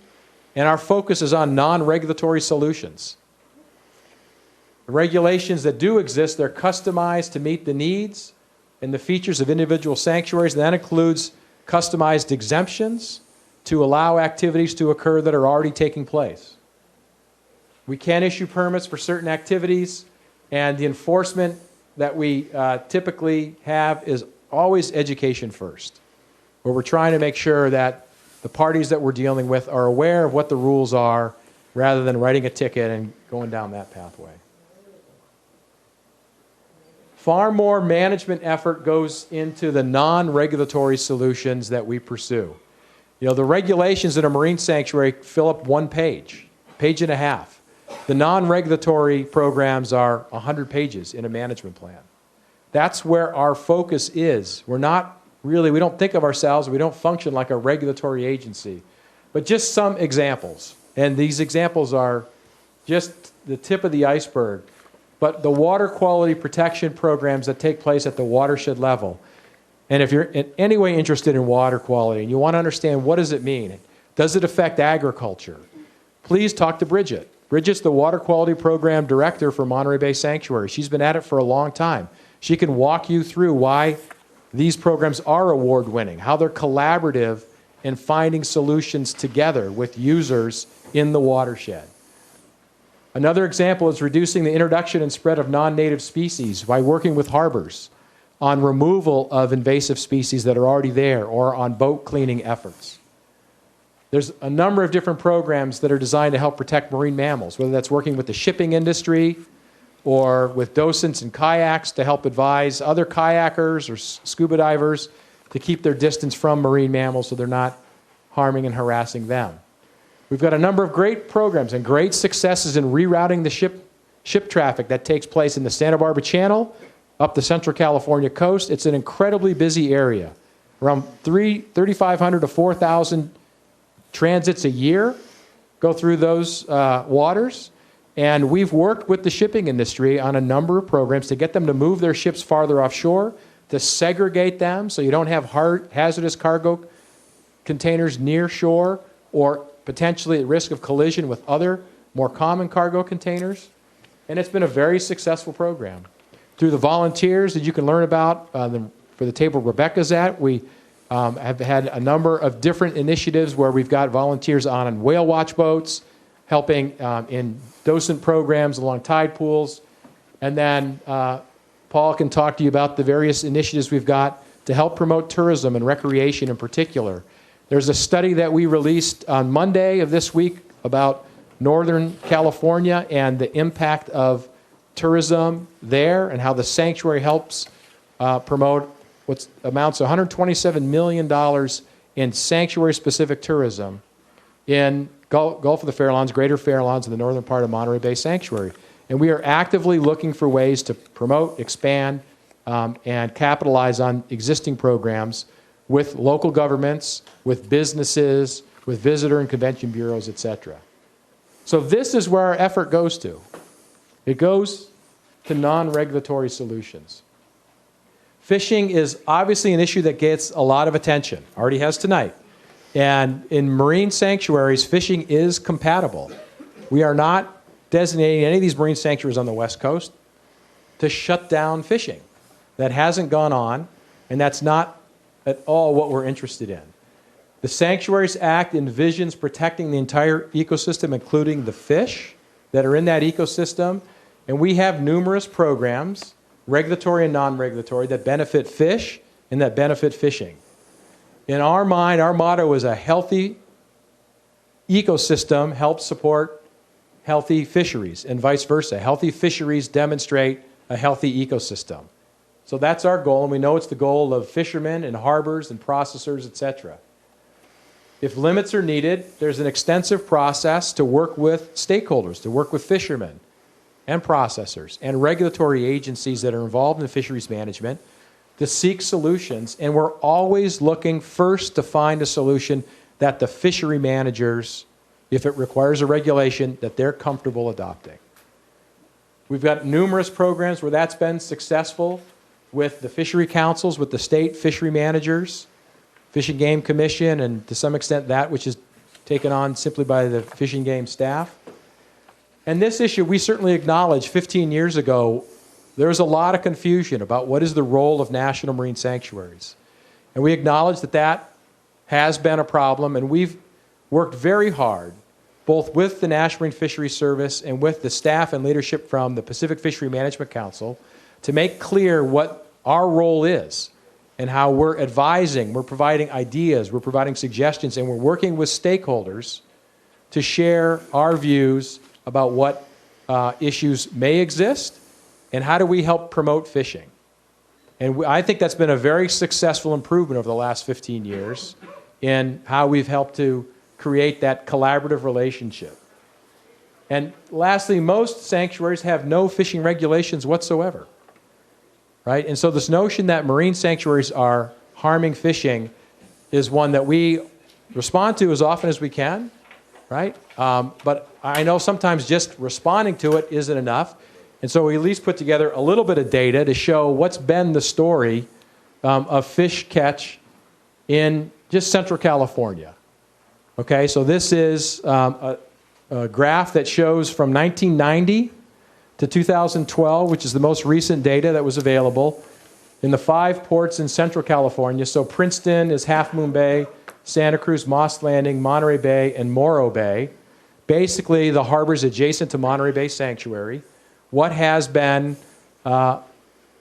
and our focus is on non-regulatory solutions. The regulations that do exist, they're customized to meet the needs and the features of individual sanctuaries, and that includes customized exemptions to allow activities to occur that are already taking place. We can issue permits for certain activities, and the enforcement that we typically have is always education first, where we're trying to make sure that the parties that we're dealing with are aware of what the rules are rather than writing a ticket and going down that pathway. Far more management effort goes into the non-regulatory solutions that we pursue. You know, the regulations in a marine sanctuary fill up one page, page and a half. The non-regulatory programs are 100 pages in a management plan. That's where our focus is. We don't think of ourselves, we don't function like a regulatory agency. But just some examples, and these examples are just the tip of the iceberg. But the water quality protection programs that take place at the watershed level, and if you're in any way interested in water quality and you want to understand what does it mean, does it affect agriculture, please talk to Bridget. Bridget's the water quality program director for Monterey Bay Sanctuary. She's been at it for a long time. She can walk you through why these programs are award-winning, how they're collaborative in finding solutions together with users in the watershed. Another example is reducing the introduction and spread of non-native species by working with harbors on removal of invasive species that are already there or on boat cleaning efforts. There's a number of different programs that are designed to help protect marine mammals, whether that's working with the shipping industry or with docents and kayaks to help advise other kayakers or scuba divers to keep their distance from marine mammals so they're not harming and harassing them. We've got a number of great programs and great successes in rerouting the ship traffic that takes place in the Santa Barbara Channel up the Central California coast. It's an incredibly busy area. Around 3,500 to 4,000 transits a year go through those waters. And we've worked with the shipping industry on a number of programs to get them to move their ships farther offshore, to segregate them so you don't have hazardous cargo containers near shore or potentially at risk of collision with other more common cargo containers. And it's been a very successful program. Through the volunteers that you can learn about for the table Rebecca's at, we have had a number of different initiatives where we've got volunteers on whale watch boats, helping in docent programs along tide pools. And then Paul can talk to you about the various initiatives we've got to help promote tourism and recreation in particular. There's a study that we released on Monday of this week about Northern California and the impact of tourism there and how the sanctuary helps promote what amounts to $127 million in sanctuary-specific tourism in Gulf of the Farallones, Greater Farallones, and the northern part of Monterey Bay Sanctuary. And we are actively looking for ways to promote, expand, and capitalize on existing programs with local governments, with businesses, with visitor and convention bureaus, etc. So this is where our effort goes to. It goes to non-regulatory solutions. Fishing is obviously an issue that gets a lot of attention, already has tonight. And in marine sanctuaries, fishing is compatible. We are not designating any of these marine sanctuaries on the West Coast to shut down fishing. That hasn't gone on, and that's not at all what we're interested in. The Sanctuaries Act envisions protecting the entire ecosystem, including the fish that are in that ecosystem. And we have numerous programs, regulatory and non-regulatory, that benefit fish and that benefit fishing. In our mind, our motto is a healthy ecosystem helps support healthy fisheries, and vice versa. Healthy fisheries demonstrate a healthy ecosystem. So that's our goal, and we know it's the goal of fishermen and harbors and processors, etc. If limits are needed, there's an extensive process to work with stakeholders, to work with fishermen and processors and regulatory agencies that are involved in fisheries management to seek solutions. And we're always looking first to find a solution that the fishery managers, if it requires a regulation, that they're comfortable adopting. We've got numerous programs where that's been successful with the fishery councils, with the state fishery managers, Fish and Game Commission, and to some extent that which is taken on simply by the Fish and Game staff. And this issue, we certainly acknowledge 15 years ago, there was a lot of confusion about what is the role of national marine sanctuaries. And we acknowledge that that has been a problem, and we've worked very hard, both with the National Marine Fisheries Service and with the staff and leadership from the Pacific Fishery Management Council, to make clear what our role is and how we're advising, we're providing ideas, we're providing suggestions, and we're working with stakeholders to share our views about what issues may exist and how do we help promote fishing. And I think that's been a very successful improvement over the last 15 years in how we've helped to create that collaborative relationship. And lastly, most sanctuaries have no fishing regulations whatsoever, right? And so this notion that marine sanctuaries are harming fishing is one that we respond to as often as we can, right? But I know sometimes just responding to it isn't enough. And so we at least put together a little bit of data to show what's been the story of fish catch in just Central California. Okay, so this is a graph that shows from 1990 to 2012, which is the most recent data that was available, in the 5 ports in Central California. So Princeton is Half Moon Bay, Santa Cruz, Moss Landing, Monterey Bay, and Morro Bay. Basically, the harbors adjacent to Monterey Bay Sanctuary. What has been what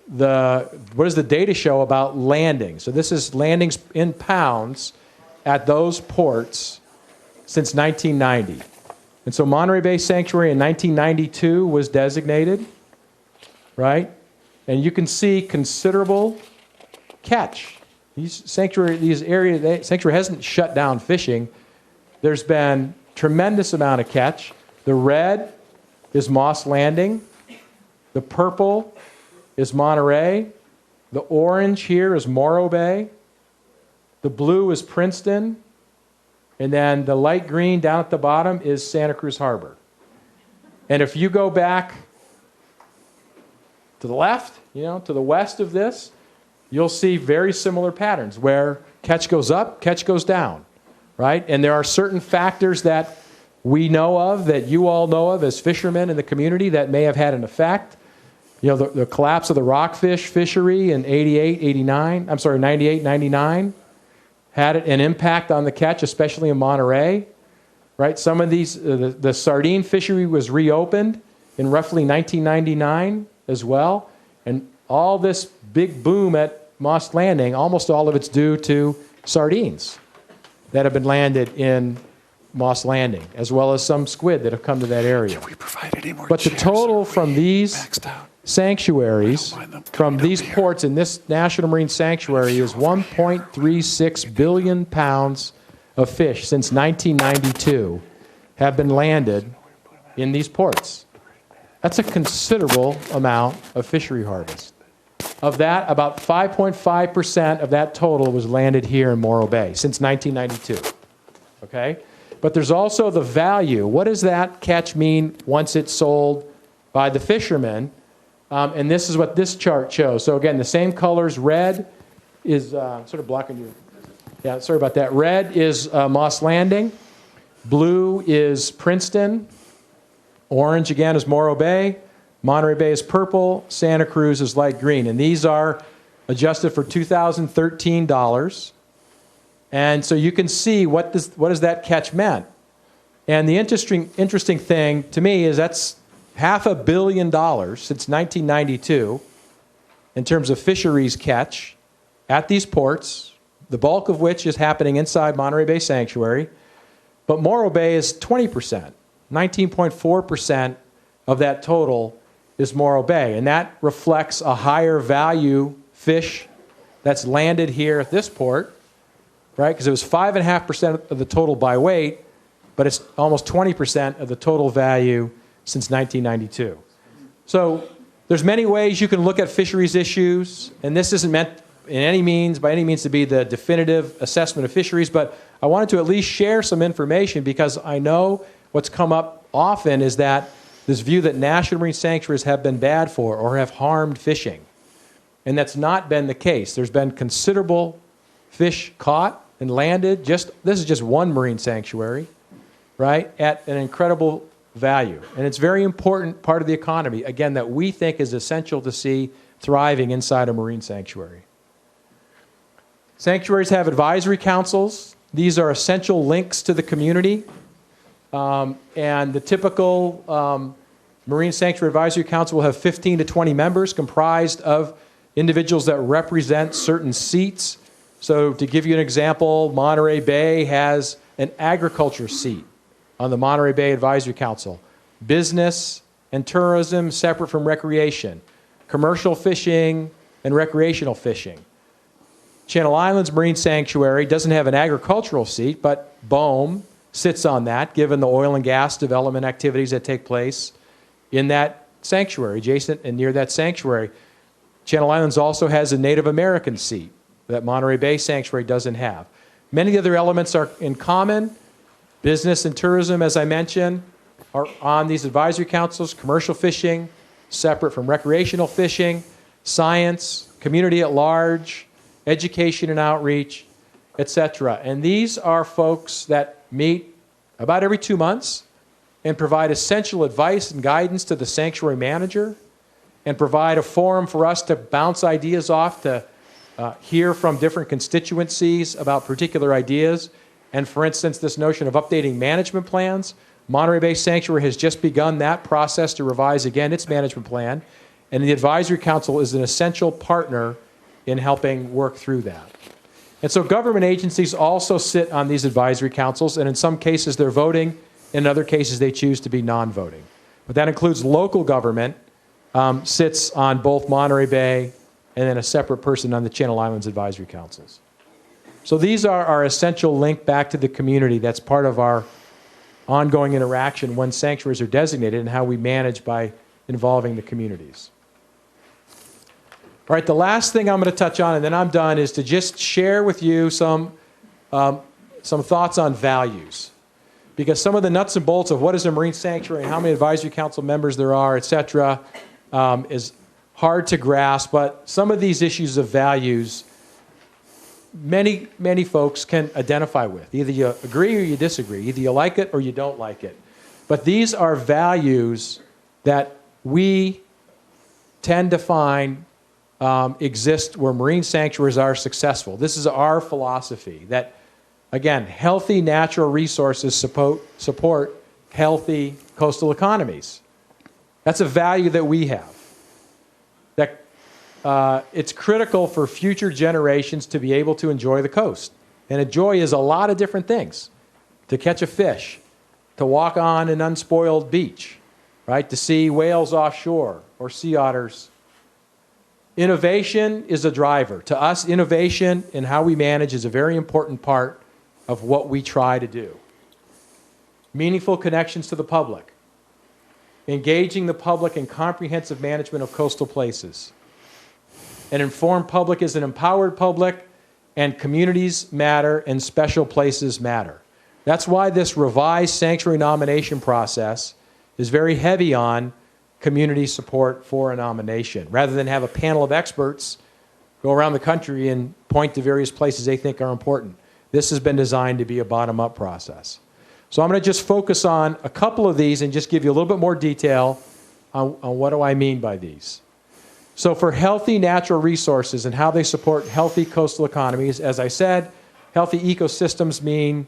does the data show about landing? So this is landings in pounds at those ports since 1990. And so Monterey Bay Sanctuary in 1992 was designated, right? And you can see considerable catch. Sanctuary hasn't shut down fishing. There's been tremendous amount of catch. The red is Moss Landing. The purple is Monterey. The orange here is Morro Bay. The blue is Princeton. And then the light green down at the bottom is Santa Cruz Harbor. And if you go back to the left, to the west of this, you'll see very similar patterns where catch goes up, catch goes down, right? And there are certain factors that we know of, that you all know of as fishermen in the community that may have had an effect. The collapse of the rockfish fishery in 98, 99 had an impact on the catch, especially in Monterey, right? Some of these, the sardine fishery was reopened in roughly 1999 as well. And all this big boom at Moss Landing, almost all of it's due to sardines that have been landed in Moss Landing, as well as some squid that have come to that area. Can we provide any more But the chairs? total from these sanctuaries, from these ports in this National Marine Sanctuary, is 1.36 billion pounds of fish since 1992 have been landed in these ports. That's a considerable amount of fishery harvest. Of that, about 5.5% of that total was landed here in Morro Bay since 1992. Okay? But there's also the value. What does that catch mean once it's sold by the fishermen? And this is what this chart shows. So again, the same colors. Red is sort of blocking you. Yeah, sorry about that. Red is Moss Landing. Blue is Princeton. Orange, again, is Morro Bay. Monterey Bay is purple. Santa Cruz is light green. And these are adjusted for 2013 dollars. And so you can see what does that catch meant. And the interesting thing to me is that's $500 million since 1992 in terms of fisheries catch at these ports, the bulk of which is happening inside Monterey Bay Sanctuary. But Morro Bay is 20%. 19.4% of that total is Morro Bay. And that reflects a higher value fish that's landed here at this port, right? Because it was 5.5% of the total by weight, but it's almost 20% of the total value since 1992. So there's many ways you can look at fisheries issues, and this isn't meant by any means to be the definitive assessment of fisheries, but I wanted to at least share some information because I know what's come up often is that this view that national marine sanctuaries have been bad for or have harmed fishing. And that's not been the case. There's been considerable fish caught and landed. This is just one marine sanctuary, right, at an incredible value. And it's a very important part of the economy, again, that we think is essential to see thriving inside a marine sanctuary. Sanctuaries have advisory councils. These are essential links to the community. And the typical Marine Sanctuary Advisory Council will have 15 to 20 members comprised of individuals that represent certain seats. So to give you an example, Monterey Bay has an agriculture seat on the Monterey Bay Advisory Council. Business and tourism separate from recreation. Commercial fishing and recreational fishing. Channel Islands Marine Sanctuary doesn't have an agricultural seat, but BOEM sits on that, given the oil and gas development activities that take place in that sanctuary, adjacent and near that sanctuary. Channel Islands also has a Native American seat that Monterey Bay Sanctuary doesn't have. Many of the other elements are in common. Business and tourism, as I mentioned, are on these advisory councils. Commercial fishing, separate from recreational fishing. Science, community at large, education and outreach, etc. And these are folks that meet about every 2 months and provide essential advice and guidance to the sanctuary manager and provide a forum for us to bounce ideas off, to hear from different constituencies about particular ideas. And for instance, this notion of updating management plans, Monterey Bay Sanctuary has just begun that process to revise again its management plan. And the Advisory Council is an essential partner in helping work through that. And so government agencies also sit on these advisory councils, and in some cases they're voting, in other cases they choose to be non-voting. But that includes local government, sits on both Monterey Bay and then a separate person on the Channel Islands Advisory Councils. So these are our essential link back to the community that's part of our ongoing interaction when sanctuaries are designated and how we manage by involving the communities. All right, the last thing I'm going to touch on, and then I'm done, is to just share with you some thoughts on values. Because some of the nuts and bolts of what is a marine sanctuary and how many advisory council members there are, et cetera, is hard to grasp. But some of these issues of values, many folks can identify with. Either you agree or you disagree. Either you like it or you don't like it. But these are values that we tend to find exist where marine sanctuaries are successful. This is our philosophy that, again, healthy natural resources support healthy coastal economies. That's a value that we have. That it's critical for future generations to be able to enjoy the coast. And enjoy is a lot of different things. To catch a fish, to walk on an unspoiled beach, right? To see whales offshore or sea otters. Innovation is a driver. To us, innovation in how we manage is a very important part of what we try to do. Meaningful connections to the public. Engaging the public in comprehensive management of coastal places. An informed public is an empowered public, and communities matter and special places matter. That's why this revised sanctuary nomination process is very heavy on community support for a nomination, rather than have a panel of experts go around the country and point to various places they think are important. This has been designed to be a bottom-up process. So I'm going to just focus on a couple of these and just give you a little bit more detail on what do I mean by these. So for healthy natural resources and how they support healthy coastal economies, as I said, healthy ecosystems mean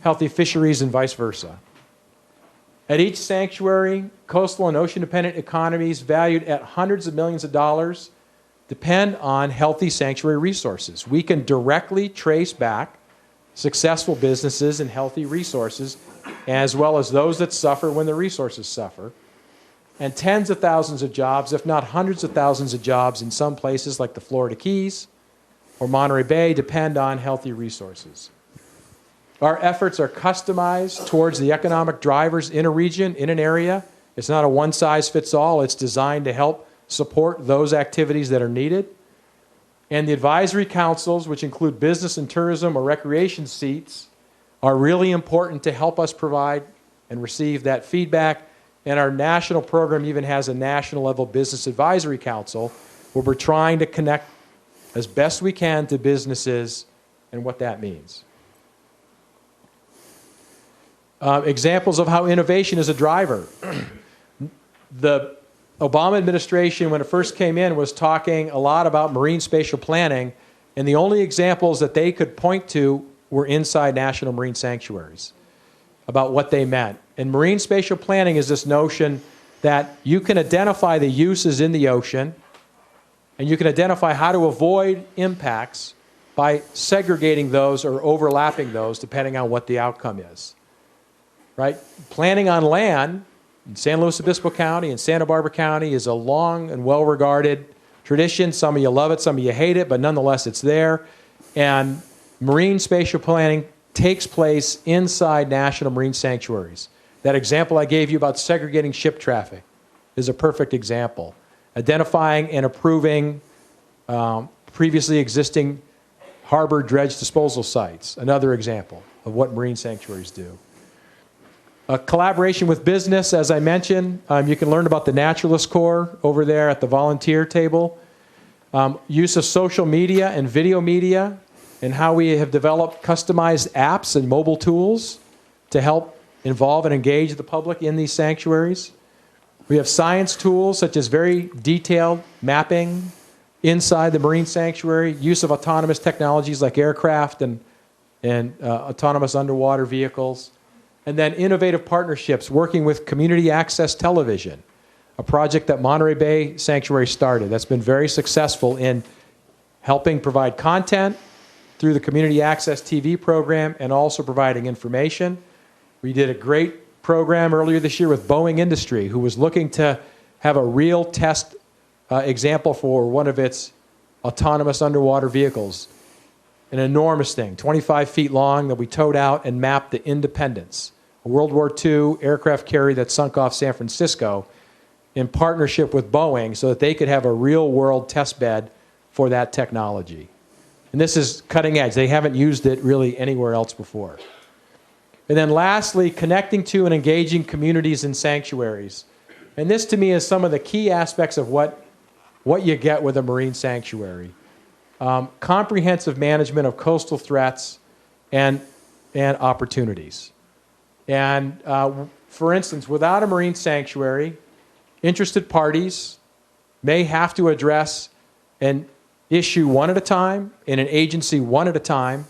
healthy fisheries and vice versa. At each sanctuary, coastal and ocean-dependent economies valued at hundreds of millions of dollars depend on healthy sanctuary resources. We can directly trace back successful businesses and healthy resources, as well as those that suffer when the resources suffer. And tens of thousands of jobs, if not hundreds of thousands of jobs in some places like the Florida Keys or Monterey Bay, depend on healthy resources. Our efforts are customized towards the economic drivers in a region, in an area. It's not a one-size-fits-all. It's designed to help support those activities that are needed. And the advisory councils, which include business and tourism or recreation seats, are really important to help us provide and receive that feedback. And our national program even has a national level business advisory council where we're trying to connect as best we can to businesses and what that means. Examples of how innovation is a driver. The Obama administration, when it first came in, was talking a lot about marine spatial planning, and the only examples that they could point to were inside national marine sanctuaries about what they meant. And marine spatial planning is this notion that you can identify the uses in the ocean, and you can identify how to avoid impacts by segregating those or overlapping those depending on what the outcome is. Right? Planning on land in San Luis Obispo County and Santa Barbara County is a long and well-regarded tradition. Some of you love it, some of you hate it, but nonetheless it's there. And marine spatial planning takes place inside national marine sanctuaries. That example I gave you about segregating ship traffic is a perfect example. Identifying and approving previously existing harbor dredge disposal sites, another example of what marine sanctuaries do. Collaboration with business, as I mentioned, you can learn about the Naturalist Corps over there at the volunteer table. Use of social media and video media, and how we have developed customized apps and mobile tools to help involve and engage the public in these sanctuaries. We have science tools such as very detailed mapping inside the marine sanctuary, use of autonomous technologies like aircraft and autonomous underwater vehicles. And then innovative partnerships, working with Community Access Television, a project that Monterey Bay Sanctuary started that's been very successful in helping provide content through the Community Access TV program and also providing information. We did a great program earlier this year with Boeing Industry, who was looking to have a real test example for one of its autonomous underwater vehicles. An enormous thing, 25 feet long, that we towed out and mapped the Independence, a World War II aircraft carrier that sunk off San Francisco, in partnership with Boeing so that they could have a real-world test bed for that technology. And this is cutting edge. They haven't used it really anywhere else before. And then lastly, connecting to and engaging communities and sanctuaries. And this to me is some of the key aspects of what you get with a marine sanctuary. Comprehensive management of coastal threats and opportunities. And for instance, without a marine sanctuary, interested parties may have to address an issue one at a time, in an agency one at a time,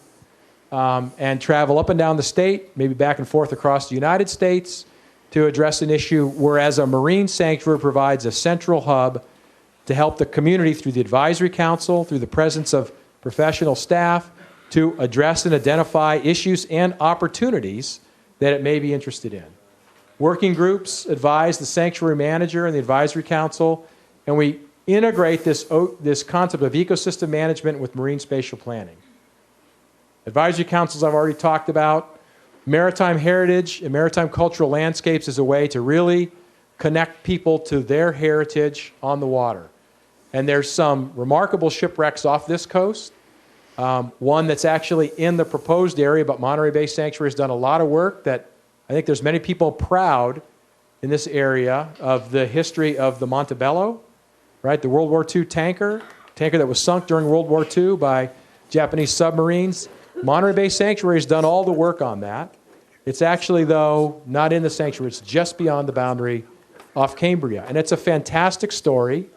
and travel up and down the state, maybe back and forth across the United States to address an issue, whereas a marine sanctuary provides a central hub to help the community through the advisory council, through the presence of professional staff, to address and identify issues and opportunities that it may be interested in. Working groups advise the sanctuary manager and the advisory council, and we integrate this concept of ecosystem management with marine spatial planning. Advisory councils I've already talked about. Maritime heritage and maritime cultural landscapes is a way to really connect people to their heritage on the water. And there's some remarkable shipwrecks off this coast. One that's actually in the proposed area, but Monterey Bay Sanctuary has done a lot of work that I think there's many people proud in this area of the history of the Montebello, right? The World War II tanker that was sunk during World War II by Japanese submarines. Monterey Bay Sanctuary has done all the work on that. It's actually, though, not in the sanctuary. It's just beyond the boundary off Cambria. And it's a fantastic story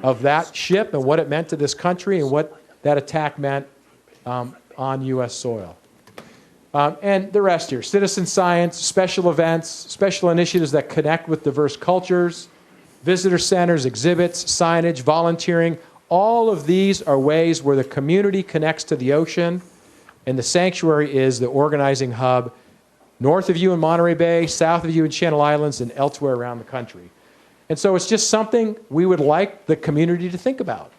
of that ship and what it meant to this country and what that attack meant on U.S. soil. And the rest here, citizen science, special events, special initiatives that connect with diverse cultures, visitor centers, exhibits, signage, volunteering. All of these are ways where the community connects to the ocean, and the sanctuary is the organizing hub north of you in Monterey Bay, south of you in Channel Islands, and elsewhere around the country. And so it's just something we would like the community to think about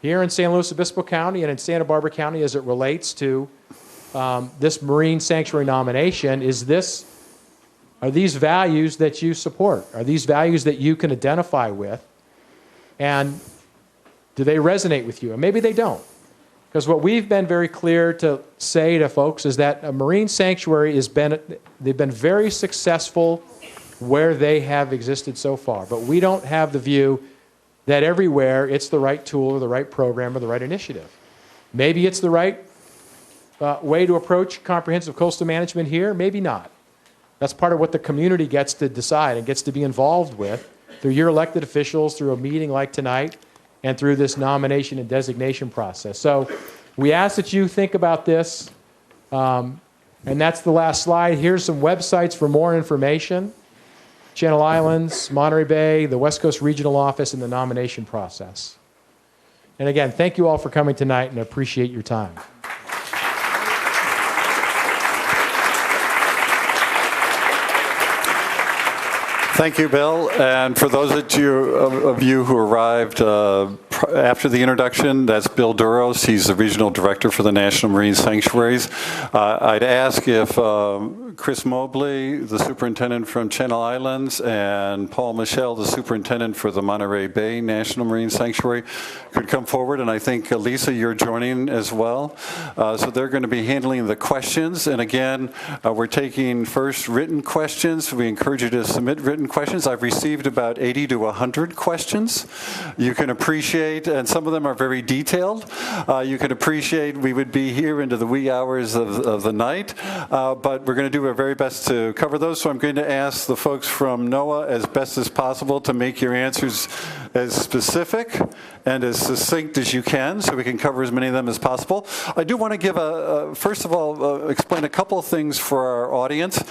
here in San Luis Obispo County and in Santa Barbara County as it relates to this marine sanctuary nomination. Are these values that you support? Are these values that you can identify with? And do they resonate with you? And maybe they don't. Because what we've been very clear to say to folks is that a marine sanctuary they've been very successful where they have existed so far. But we don't have the view that everywhere it's the right tool or the right program or the right initiative. Maybe it's the right way to approach comprehensive coastal management here, maybe not. That's part of what the community gets to decide and gets to be involved with through your elected officials, through a meeting like tonight, and through this nomination and designation process. So we ask that you think about this. And that's the last slide. Here's some websites for more information. Channel Islands, Monterey Bay, the West Coast Regional Office, and the nomination process. And again, thank you all for coming tonight, and I appreciate your time. Thank you, Bill. And for those of you who arrived after the introduction, that's Bill Duros. He's the Regional Director for the National Marine Sanctuaries. I'd ask if Chris Mobley, the Superintendent from Channel Islands, and Paul Michel, the Superintendent for the Monterey Bay National Marine Sanctuary, could come forward. And I think, Lisa, you're joining as well. So they're going to be handling the questions. And again, we're taking first written questions. We encourage you to submit written questions. I've received about 80 to 100 questions. You can appreciate, and some of them are very detailed. You can appreciate we would be here into the wee hours of the night, but we're going to do our very best to cover those. So I'm going to ask the folks from NOAA as best as possible to make your answers as specific and as succinct as you can, so we can cover as many of them as possible. I do want to give first of all, explain a couple of things for our audience.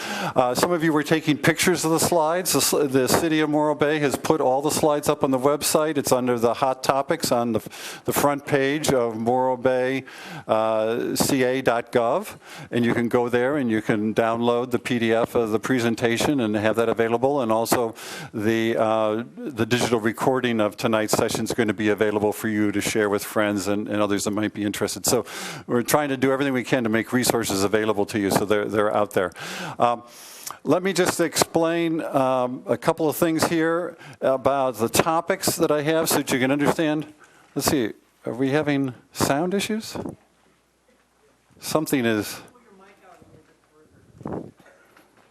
Some of you were taking pictures of the slides. The City of Morro Bay has put all the slides up on the website. It's under the hot topics on the front page of morrobay.ca.gov, and you can go there and you can download the PDF of the presentation and have that available. And also the digital recording of tonight's session is going to be available for you to share with friends and others that might be interested. So we're trying to do everything we can to make resources available to you, so they're out there. Let me just explain a couple of things here about the topics that I have so that you can understand. Let's see, are we having sound issues? Something is...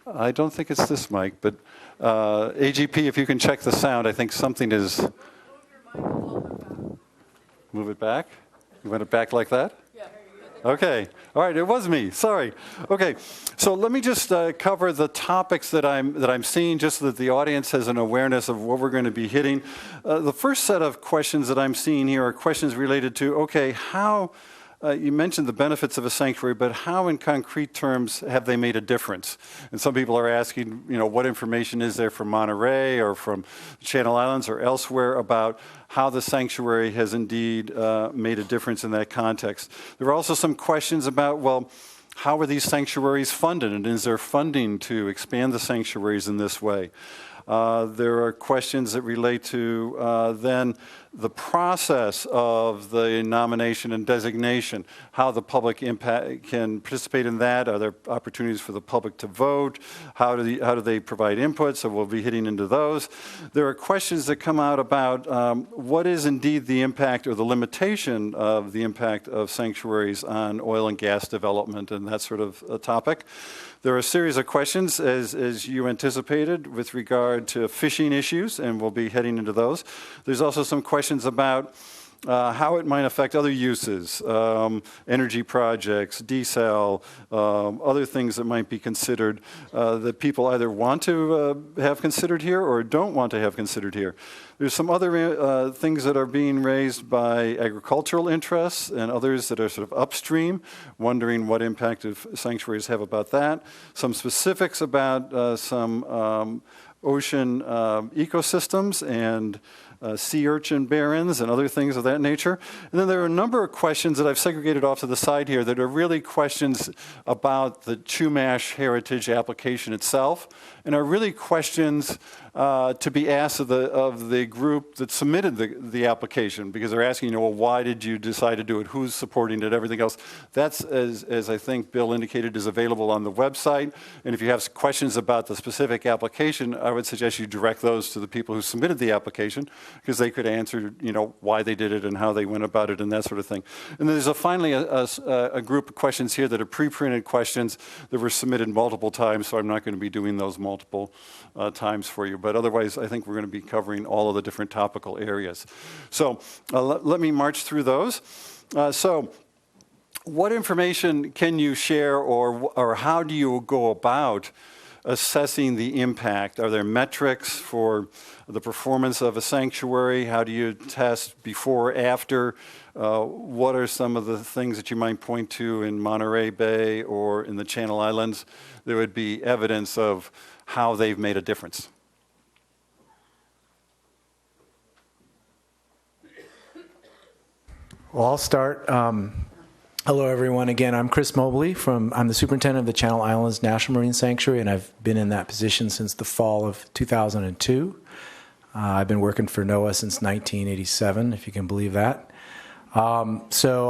I don't think it's this mic, but AGP, if you can check the sound, I think something is... Move it back? You want it back like that? Yeah. Okay. All right. It was me. Sorry. Okay. So let me just cover the topics that I'm seeing, just so that the audience has an awareness of what we're going to be hitting. The first set of questions that I'm seeing here are questions related to, okay, how... you mentioned the benefits of a sanctuary, but how in concrete terms have they made a difference? And some people are asking, what information is there from Monterey or from Channel Islands or elsewhere about how the sanctuary has indeed made a difference in that context. There are also some questions about, well, how are these sanctuaries funded, and is there funding to expand the sanctuaries in this way? There are questions that relate to then the process of the nomination and designation, how the public can participate in that. Are there opportunities for the public to vote? How do they provide input? So we'll be hitting into those. There are questions that come out about what is indeed the impact or the limitation of the impact of sanctuaries on oil and gas development and that sort of a topic. There are a series of questions, as you anticipated, with regard to fishing issues, and we'll be heading into those. There's also some questions about how it might affect other uses, energy projects, desal, other things that might be considered that people either want to have considered here or don't want to have considered here. There's some other things that are being raised by agricultural interests and others that are sort of upstream, wondering what impact sanctuaries have about that. Some specifics about some ocean ecosystems and sea urchin barrens and other things of that nature. And then there are a number of questions that I've segregated off to the side here that are really questions about the Chumash heritage application itself, and are really questions to be asked of the group that submitted the application, because they're asking, well, why did you decide to do it? Who's supporting it? Everything else. That's, as I think Bill indicated, is available on the website. And if you have questions about the specific application, I would suggest you direct those to the people who submitted the application, because they could answer, why they did it and how they went about it and that sort of thing. And there's finally a group of questions here that are pre-printed questions that were submitted multiple times, so I'm not going to be doing those multiple times for you. But otherwise, I think we're going to be covering all of the different topical areas. So let me march through those. So what information can you share, or how do you go about assessing the impact? Are there metrics for the performance of a sanctuary? How do you test before, after? What are some of the things that you might point to in Monterey Bay or in the Channel Islands that would be evidence of how they've made a difference? Well, I'll start. Hello, everyone. Again, I'm Chris Mobley. I'm the superintendent of the Channel Islands National Marine Sanctuary, and I've been in that position since the fall of 2002. I've been working for NOAA since 1987, if you can believe that. So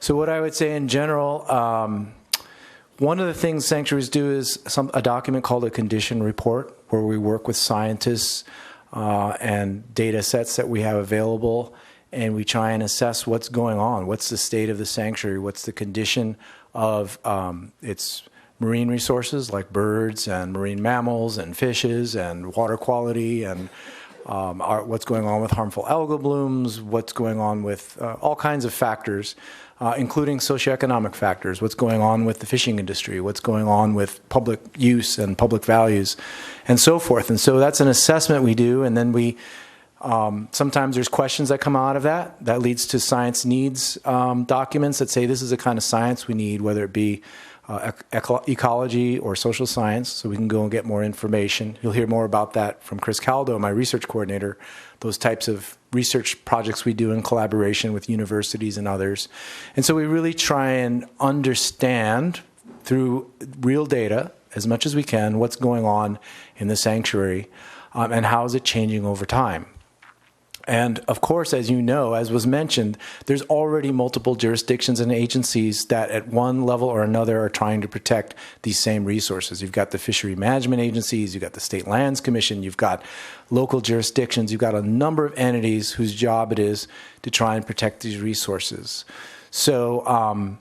what I would say in general, one of the things sanctuaries do is a document called a condition report, where we work with scientists and data sets that we have available, and we try and assess what's going on. What's the state of the sanctuary? What's the condition of its marine resources, like birds and marine mammals and fishes and water quality, and what's going on with harmful algal blooms, what's going on with all kinds of factors, including socioeconomic factors, what's going on with the fishing industry, what's going on with public use and public values, and so forth. And so that's an assessment we do, and then we sometimes there's questions that come out of that. That leads to science needs documents that say this is the kind of science we need, whether it be ecology or social science, so we can go and get more information. You'll hear more about that from Chris Caldo, my research coordinator, those types of research projects we do in collaboration with universities and others. And so we really try and understand through real data, as much as we can, what's going on in the sanctuary and how is it changing over time. And of course, as you know, as was mentioned, there's already multiple jurisdictions and agencies that at one level or another are trying to protect these same resources. You've got the fishery management agencies, you've got the State Lands Commission, you've got local jurisdictions, you've got a number of entities whose job it is to try and protect these resources. So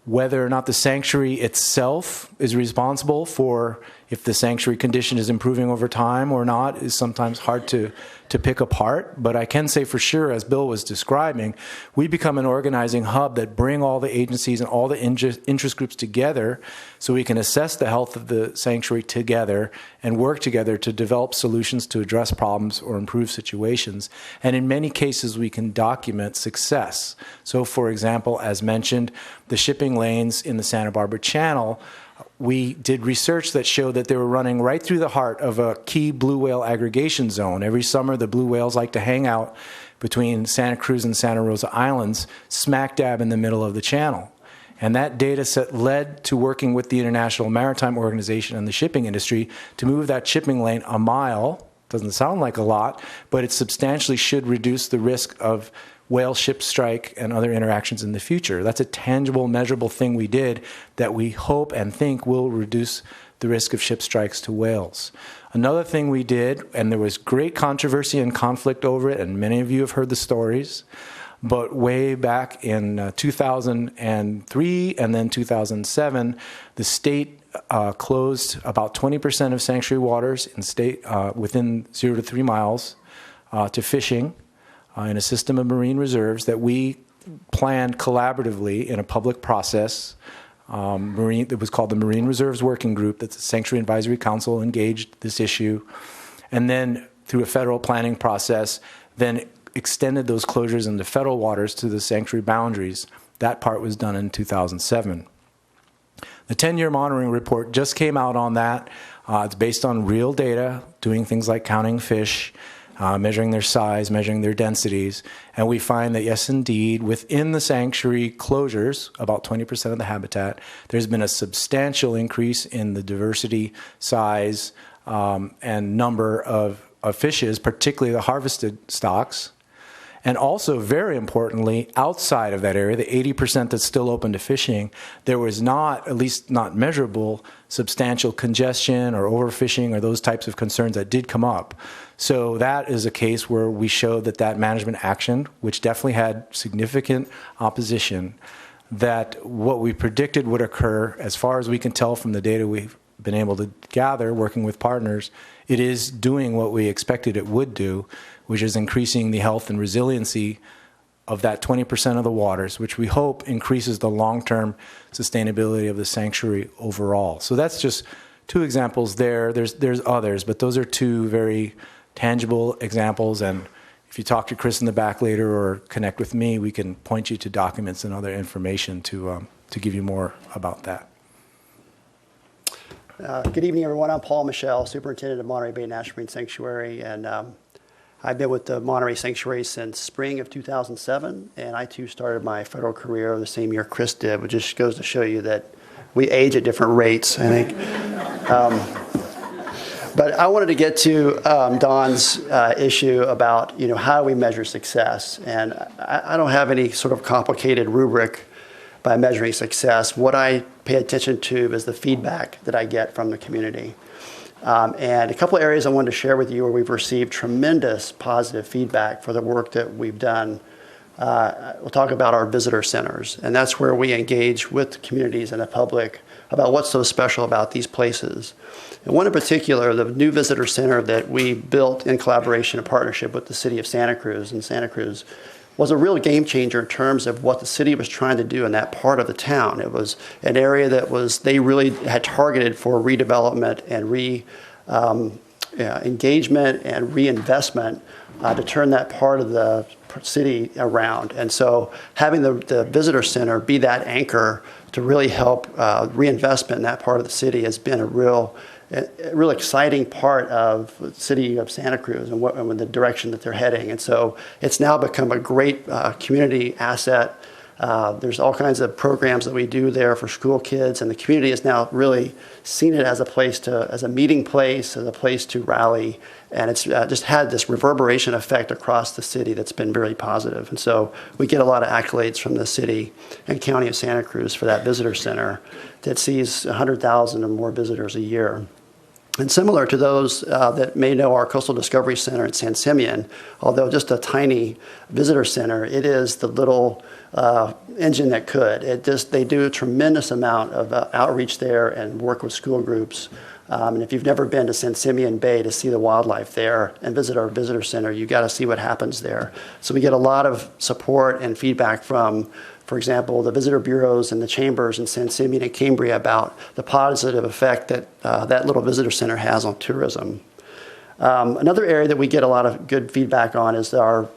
whether or not the sanctuary itself is responsible for if the sanctuary condition is improving over time or not is sometimes hard to pick apart. But I can say for sure, as Bill was describing, we become an organizing hub that bring all the agencies and all the interest groups together so we can assess the health of the sanctuary together and work together to develop solutions to address problems or improve situations. And in many cases, we can document success. So for example, as mentioned, the shipping lanes in the Santa Barbara Channel, we did research that showed that they were running right through the heart of a key blue whale aggregation zone. Every summer, the blue whales like to hang out between Santa Cruz and Santa Rosa Islands, smack dab in the middle of the channel. And that data set led to working with the International Maritime Organization and the shipping industry to move that shipping lane a mile. Doesn't sound like a lot, but it substantially should reduce the risk of whale ship strike and other interactions in the future. That's a tangible, measurable thing we did that we hope and think will reduce the risk of ship strikes to whales. Another thing we did, and there was great controversy and conflict over it, and many of you have heard the stories, but way back in 2003 and then 2007, the state closed about 20% of sanctuary waters in state within 0 to 3 miles to fishing. in a system of marine reserves that we planned collaboratively in a public process. It was called the Marine Reserves Working Group. That's the Sanctuary Advisory Council engaged this issue. And then through a federal planning process, then extended those closures into federal waters to the sanctuary boundaries. That part was done in 2007. The 10-year monitoring report just came out on that. It's based on real data, doing things like counting fish, measuring their size, measuring their densities. And we find that, yes, indeed, within the sanctuary closures, about 20% of the habitat, there's been a substantial increase in the diversity, size, and number of fishes, particularly the harvested stocks. And also, very importantly, outside of that area, the 80% that's still open to fishing, there was not, at least not measurable, substantial congestion or overfishing or those types of concerns that did come up. So that is a case where we showed that management action, which definitely had significant opposition, that what we predicted would occur, as far as we can tell from the data we've been able to gather working with partners, it is doing what we expected it would do, which is increasing the health and resiliency of that 20% of the waters, which we hope increases the long-term sustainability of the sanctuary overall. So that's just two examples there. There's others, but those are two very tangible examples. And if you talk to Chris in the back later or connect with me, we can point you to documents and other information to give you more about that. Good evening, everyone. I'm Paul Michel, Superintendent of Monterey Bay National Marine Sanctuary, and I've been with the Monterey Sanctuary since spring of 2007, and I too started my federal career the same year Chris did, which just goes to show you that we age at different rates, I think. But I wanted to get to Don's issue about, how do we measure success? And I don't have any sort of complicated rubric by measuring success. What I pay attention to is the feedback that I get from the community. And a couple of areas I wanted to share with you where we've received tremendous positive feedback for the work that we've done. We'll talk about our visitor centers, and that's where we engage with communities and the public about what's so special about these places. And one in particular, the new visitor center that we built in collaboration and partnership with the city of Santa Cruz, was a real game changer in terms of what the city was trying to do in that part of the town. It was an area that they really had targeted for redevelopment and engagement and reinvestment to turn that part of the city around. And so having the visitor center be that anchor to really help reinvestment in that part of the city has been a real exciting part of the city of Santa Cruz and the direction that they're heading. And so it's now become a great community asset. There's all kinds of programs that we do there for school kids, and the community has now really seen it as a meeting place, as a place to rally. And it's just had this reverberation effect across the city that's been very positive. And so we get a lot of accolades from the city and county of Santa Cruz for that visitor center that sees 100,000 or more visitors a year. And similar to those that may know our Coastal Discovery Center in San Simeon, although just a tiny visitor center, it is the little engine that could. They do a tremendous amount of outreach there and work with school groups. And if you've never been to San Simeon Bay to see the wildlife there and visit our visitor center, you got to see what happens there. So we get a lot of support and feedback from, for example, the visitor bureaus and the chambers in San Simeon and Cambria about the positive effect that that little visitor center has on tourism. Another area that we get a lot of good feedback on is our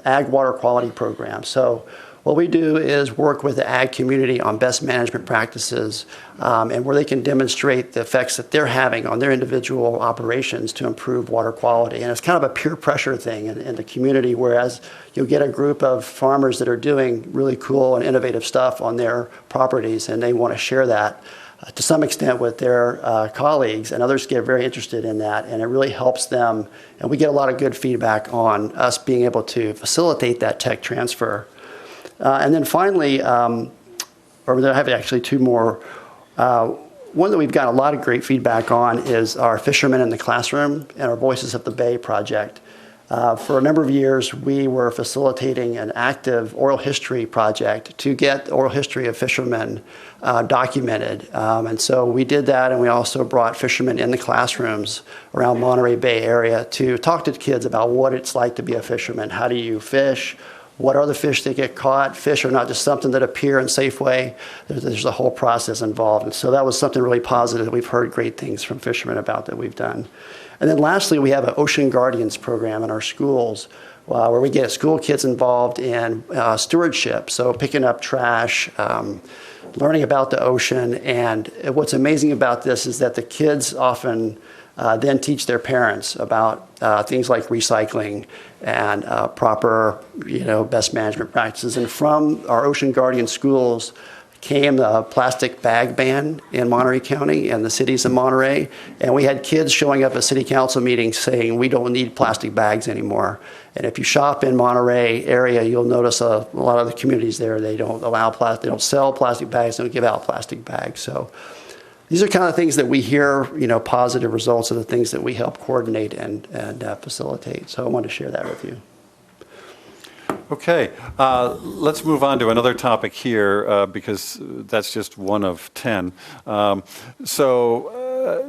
ag water quality program. So what we do is work with the ag community on best management practices and where they can demonstrate the effects that they're having on their individual operations to improve water quality. And it's kind of a peer pressure thing in the community, whereas you'll get a group of farmers that are doing really cool and innovative stuff on their properties, and they want to share that to some extent with their colleagues, and others get very interested in that, and it really helps them. And we get a lot of good feedback on us being able to facilitate that tech transfer. And then finally, or I have actually two more. One that we've got a lot of great feedback on is our Fishermen in the Classroom and our Voices of the Bay project. For a number of years, we were facilitating an active oral history project to get the oral history of fishermen documented. And so we did that, and we also brought fishermen in the classrooms around Monterey Bay area to talk to kids about what it's like to be a fisherman. How do you fish? What are the fish that get caught? Fish are not just something that appear in Safeway. There's a whole process involved. And so that was something really positive that we've heard great things from fishermen about that we've done. And then lastly, we have an Ocean Guardians program in our schools where we get school kids involved in stewardship, so picking up trash, learning about the ocean. And what's amazing about this is that the kids often then teach their parents about things like recycling and proper, best management practices. And from our Ocean Guardian schools came the plastic bag ban in Monterey County and the cities of Monterey. And we had kids showing up at city council meetings saying, we don't need plastic bags anymore. And if you shop in Monterey area, you'll notice a lot of the communities there, they don't allow plastic, they don't sell plastic bags, they don't give out plastic bags. So these are kind of things that we hear, positive results of the things that we help coordinate and facilitate. So I wanted to share that with you. Okay, let's move on to another topic here because that's just one of 10.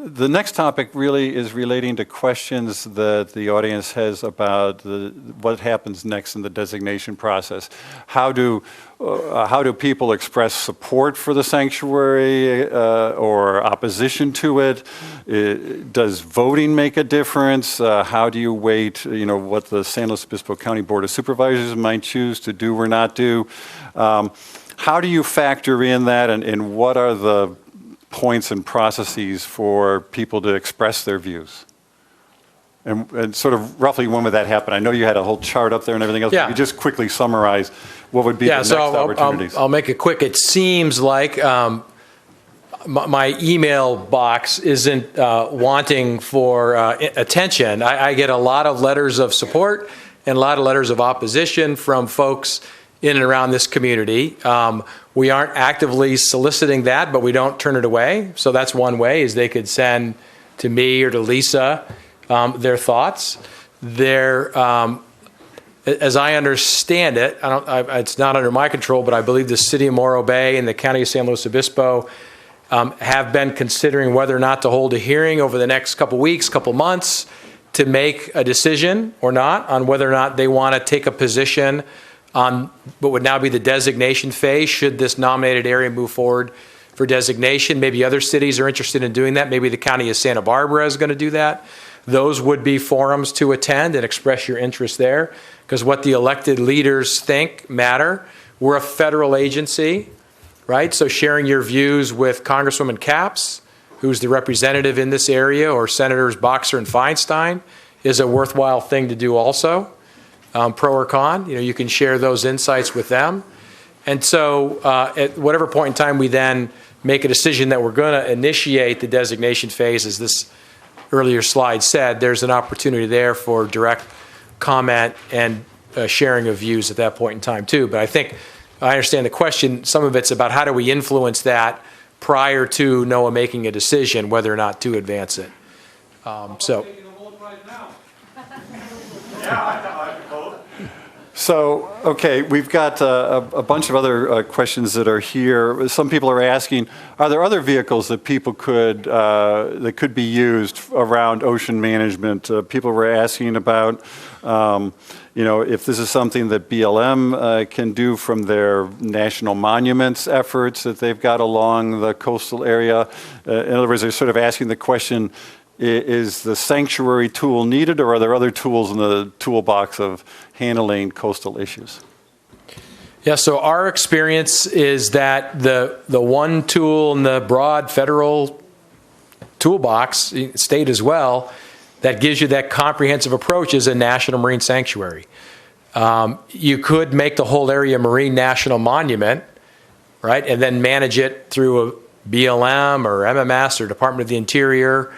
The next topic really is relating to questions that the audience has about what happens next in the designation process. How do people express support for the sanctuary or opposition to it? Does voting make a difference? How do you weight, what the San Luis Obispo County Board of Supervisors might choose to do or not do? How do you factor in that, and what are the points and processes for people to express their views? And sort of roughly when would that happen? I know you had a whole chart up there and everything else. Yeah. But you just quickly summarize what would be the next opportunities. I'll make it quick. It seems like my email box isn't wanting for attention. I get a lot of letters of support and a lot of letters of opposition from folks in and around this community. We aren't actively soliciting that, but we don't turn it away. So that's one way, is they could send to me or to Lisa their thoughts. As I understand it, it's not under my control, but I believe the city of Morro Bay and the county of San Luis Obispo have been considering whether or not to hold a hearing over the next couple weeks, couple months, to make a decision or not on whether or not they want to take a position on what would now be the designation phase, should this nominated area move forward for designation. Maybe other cities are interested in doing that. Maybe the county of Santa Barbara is going to do that. Those would be forums to attend and express your interest there, because what the elected leaders think matter. We're a federal agency, right? So sharing your views with Congresswoman Capps, who's the representative in this area, or Senators Boxer and Feinstein, is a worthwhile thing to do also. Pro or con, you can share those insights with them. And so at whatever point in time we then make a decision that we're going to initiate the designation phase, as this earlier slide said, there's an opportunity there for direct comment and sharing of views at that point in time too. But I think I understand the question. Some of it's about how do we influence that prior to NOAA making a decision whether or not to advance it. So, okay, we've got a bunch of other questions that are here. Some people are asking, are there other vehicles that people that could be used around ocean management? People were asking about, if this is something that BLM can do from their national monuments efforts that they've got along the coastal area. In other words, they're sort of asking the question, is the sanctuary tool needed, or are there other tools in the toolbox of handling coastal issues? Yeah, so our experience is that the one tool in the broad federal toolbox, state as well, that gives you that comprehensive approach is a national marine sanctuary. You could make the whole area a marine national monument, right, and then manage it through a BLM or MMS or Department of the Interior,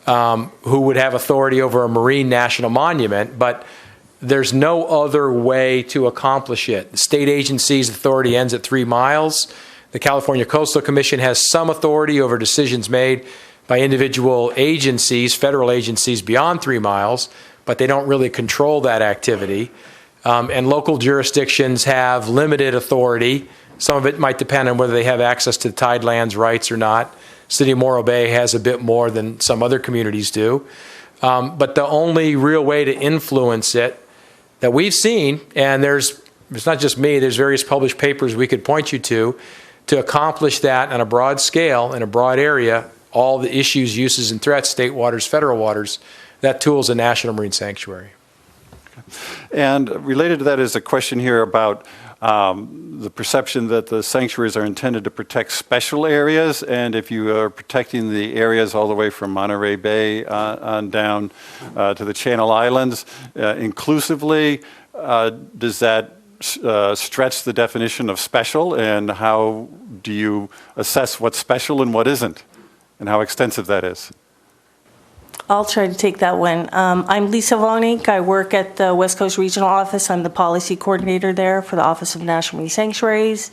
who would have authority over a marine national monument, but there's no other way to accomplish it. The state agency's authority ends at 3 miles. The California Coastal Commission has some authority over decisions made by individual agencies, federal agencies beyond 3 miles, but they don't really control that activity. And local jurisdictions have limited authority. Some of it might depend on whether they have access to tidelands rights or not. City of Morro Bay has a bit more than some other communities do. But the only real way to influence it that we've seen, and it's not just me, there's various published papers we could point you to accomplish that on a broad scale, in a broad area, all the issues, uses, and threats, state waters, federal waters, that tool is a National Marine Sanctuary. And related to that is a question here about the perception that the sanctuaries are intended to protect special areas, and if you are protecting the areas all the way from Monterey Bay on down to the Channel Islands inclusively, does that stretch the definition of special, and how do you assess what's special and what isn't, and how extensive that is? I'll try to take that one. I'm Lisa Vonik. I work at the West Coast Regional Office. I'm the policy coordinator there for the Office of National Marine Sanctuaries.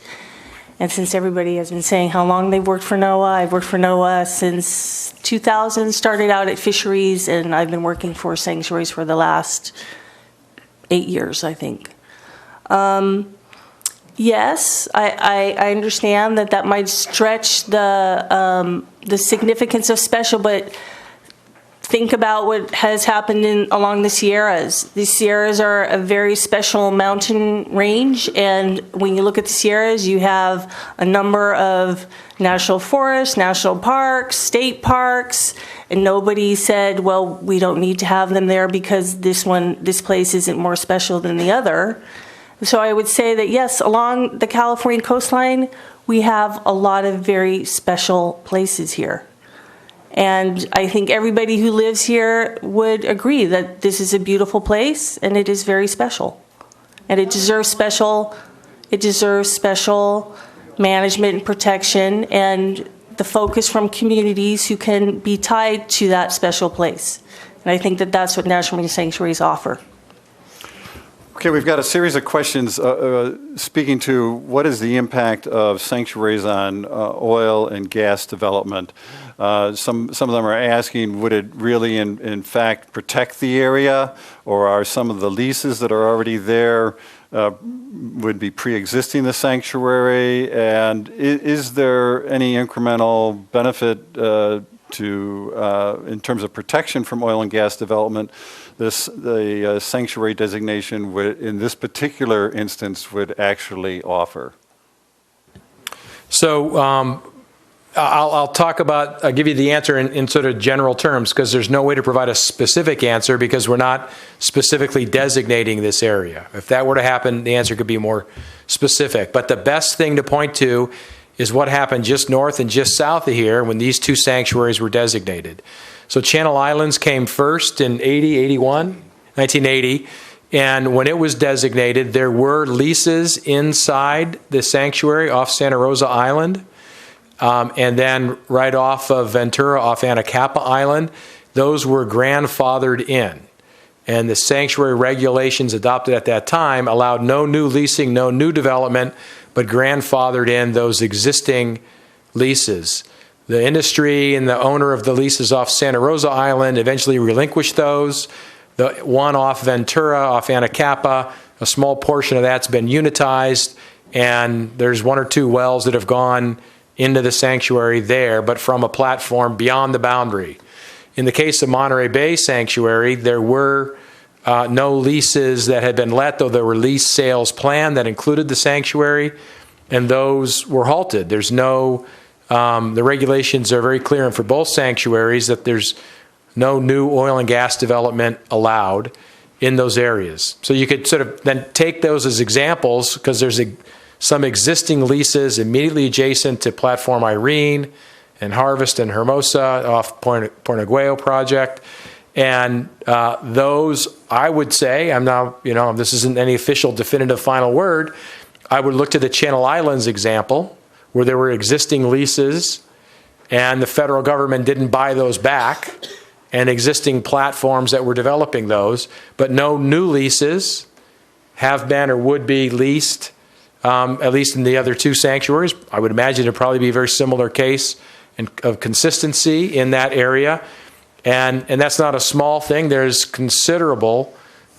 And since everybody has been saying how long they've worked for NOAA, I've worked for NOAA since 2000, started out at fisheries, and I've been working for sanctuaries for the last 8 years, I think. Yes, I understand that might stretch the significance of special, but think about what has happened along the Sierras. The Sierras are a very special mountain range, and when you look at the Sierras, you have a number of national forests, national parks, state parks, and nobody said, well, we don't need to have them there because this place isn't more special than the other. So I would say that yes, along the California coastline, we have a lot of very special places here. And I think everybody who lives here would agree that this is a beautiful place and it is very special. And it deserves special management and protection and the focus from communities who can be tied to that special place. And I think that that's what National Marine Sanctuaries offer. Okay, we've got a series of questions speaking to what is the impact of sanctuaries on oil and gas development. Some of them are asking, would it really in fact protect the area, or are some of the leases that are already there would be pre-existing the sanctuary, and is there any incremental benefit in terms of protection from oil and gas development? The sanctuary designation in this particular instance would actually offer? So I'll give you the answer in sort of general terms, because there's no way to provide a specific answer because we're not specifically designating this area. If that were to happen, the answer could be more specific. But the best thing to point to is what happened just north and just south of here when these two sanctuaries were designated. So Channel Islands came first in 1980, and when it was designated, there were leases inside the sanctuary off Santa Rosa Island, and then right off of Ventura, off Anacapa Island. Those were grandfathered in, and the sanctuary regulations adopted at that time allowed no new leasing, no new development, but grandfathered in those existing leases. The industry and the owner of the leases off Santa Rosa Island eventually relinquished those. The one off Ventura, off Anacapa, a small portion of that's been unitized, and there's one or two wells that have gone into the sanctuary there, but from a platform beyond the boundary. In the case of Monterey Bay Sanctuary, there were no leases that had been let, though there were lease sales planned that included the sanctuary, and those were halted. There's no the regulations are very clear, and for both sanctuaries, that there's no new oil and gas development allowed in those areas. So you could sort of then take those as examples, because there's some existing leases immediately adjacent to Platform Irene and Harvest and Hermosa off Pornegueo project. And those, I would say, I'm now, this isn't any official definitive final word, I would look to the Channel Islands example, where there were existing leases and the federal government didn't buy those back, and existing platforms that were developing those, but no new leases have been or would be leased, at least in the other two sanctuaries. I would imagine it'd probably be a very similar case of consistency in that area. And that's not a small thing. There's considerable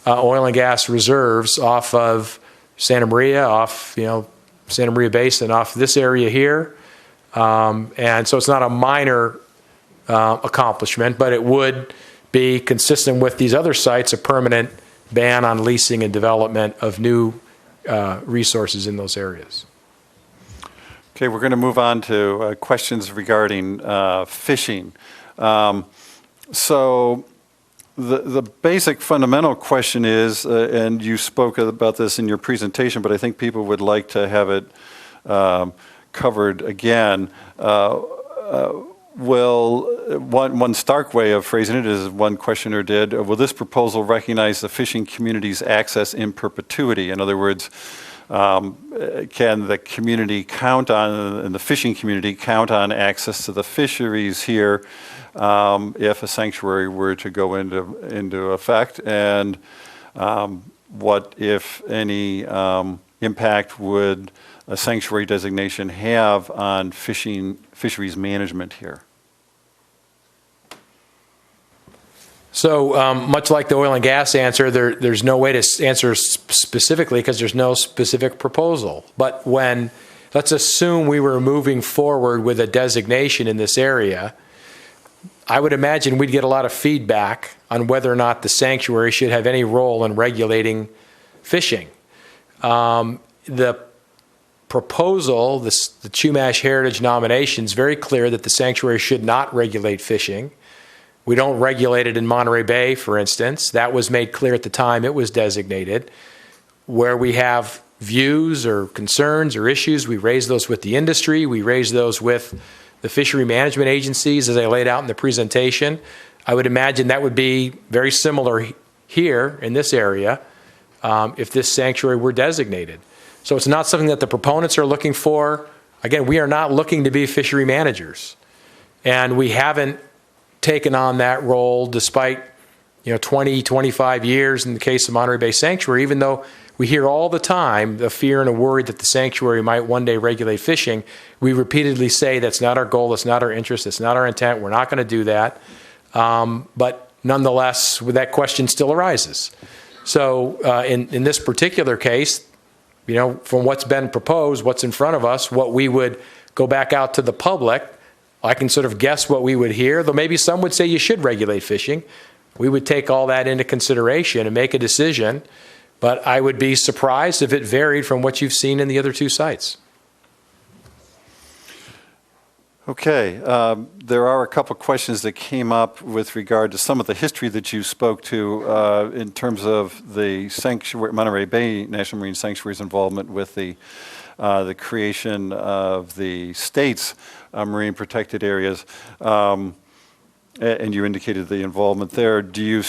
oil and gas reserves off of Santa Maria, off, Santa Maria Basin, off this area here. And so it's not a minor accomplishment, but it would be consistent with these other sites, a permanent ban on leasing and development of new resources in those areas. Okay, we're going to move on to questions regarding fishing. So the basic fundamental question is, and you spoke about this in your presentation, but I think people would like to have it covered again. One stark way of phrasing it is, one questioner did, will this proposal recognize the fishing community's access in perpetuity? In other words, can the community count on, and the fishing community count on access to the fisheries here if a sanctuary were to go into effect? And what, if any, impact would a sanctuary designation have on fisheries management here? So much like the oil and gas answer, there's no way to answer specifically because there's no specific proposal. But let's assume we were moving forward with a designation in this area, I would imagine we'd get a lot of feedback on whether or not the sanctuary should have any role in regulating fishing. The proposal, the Chumash Heritage nomination, is very clear that the sanctuary should not regulate fishing. We don't regulate it in Monterey Bay, for instance. That was made clear at the time it was designated. Where we have views or concerns or issues, we raise those with the industry. We raise those with the fishery management agencies, as I laid out in the presentation. I would imagine that would be very similar here in this area if this sanctuary were designated. So it's not something that the proponents are looking for. Again, we are not looking to be fishery managers. And we haven't taken on that role despite 20, 25 years in the case of Monterey Bay Sanctuary, even though we hear all the time the fear and a worry that the sanctuary might one day regulate fishing. We repeatedly say that's not our goal, that's not our interest, that's not our intent, we're not going to do that. But nonetheless, that question still arises. So in this particular case, from what's been proposed, what's in front of us, what we would go back out to the public, I can sort of guess what we would hear, though maybe some would say you should regulate fishing. We would take all that into consideration and make a decision, but I would be surprised if it varied from what you've seen in the other two sites. Okay, there are a couple questions that came up with regard to some of the history that you spoke to in terms of the Monterey Bay National Marine Sanctuary's involvement with the creation of the state's marine protected areas, and you indicated the involvement there. Do you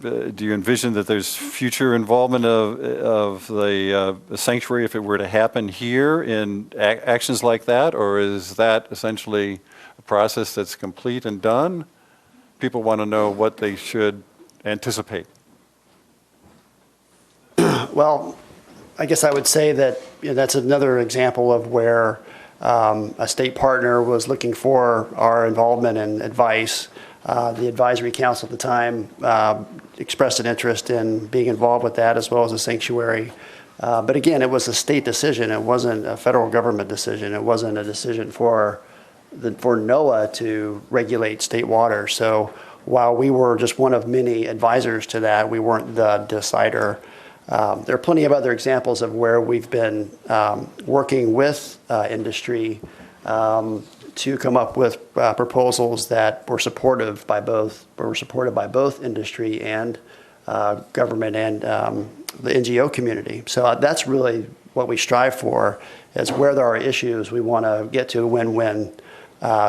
envision that there's future involvement of the sanctuary if it were to happen here in actions like that, or is that essentially a process that's complete and done? People want to know what they should anticipate. Well, I guess I would say that that's another example of where a state partner was looking for our involvement and advice. The advisory council at the time expressed an interest in being involved with that, as well as the sanctuary. But again, it was a state decision. It wasn't a federal government decision. It wasn't a decision for NOAA to regulate state water. So while we were just one of many advisors to that, we weren't the decider. There are plenty of other examples of where we've been working with industry to come up with proposals that were supported by both industry and government and the NGO community. So that's really what we strive for, is where there are issues, we want to get to win-win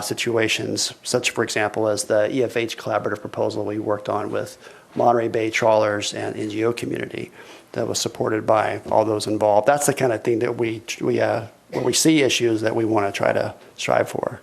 situations, such, for example, as the EFH collaborative proposal we worked on with Monterey Bay trawlers and NGO community that was supported by all those involved. That's the kind of thing that when we see issues that we want to try to strive for.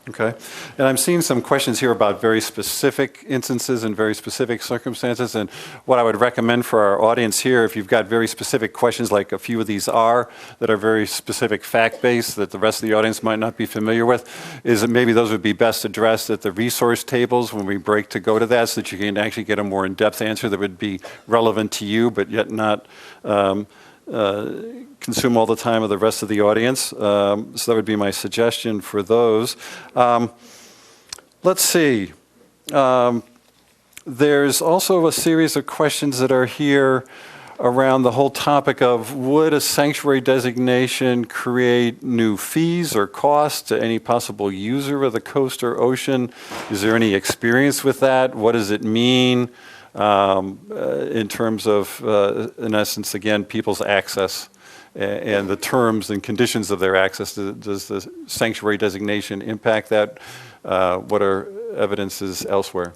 Okay. And I'm seeing some questions here about very specific instances and very specific circumstances. And what I would recommend for our audience here, if you've got very specific questions, like a few of these are, that are very specific fact-based that the rest of the audience might not be familiar with, is that maybe those would be best addressed at the resource tables when we break to go to that, so that you can actually get a more in-depth answer that would be relevant to you, but yet not consume all the time of the rest of the audience. So that would be my suggestion for those. Let's see. There's also a series of questions that are here around the whole topic of, would a sanctuary designation create new fees or costs to any possible user of the coast or ocean? Is there any experience with that? What does it mean in terms of, in essence, again, people's access and the terms and conditions of their access? Does the sanctuary designation impact that? What are evidences elsewhere?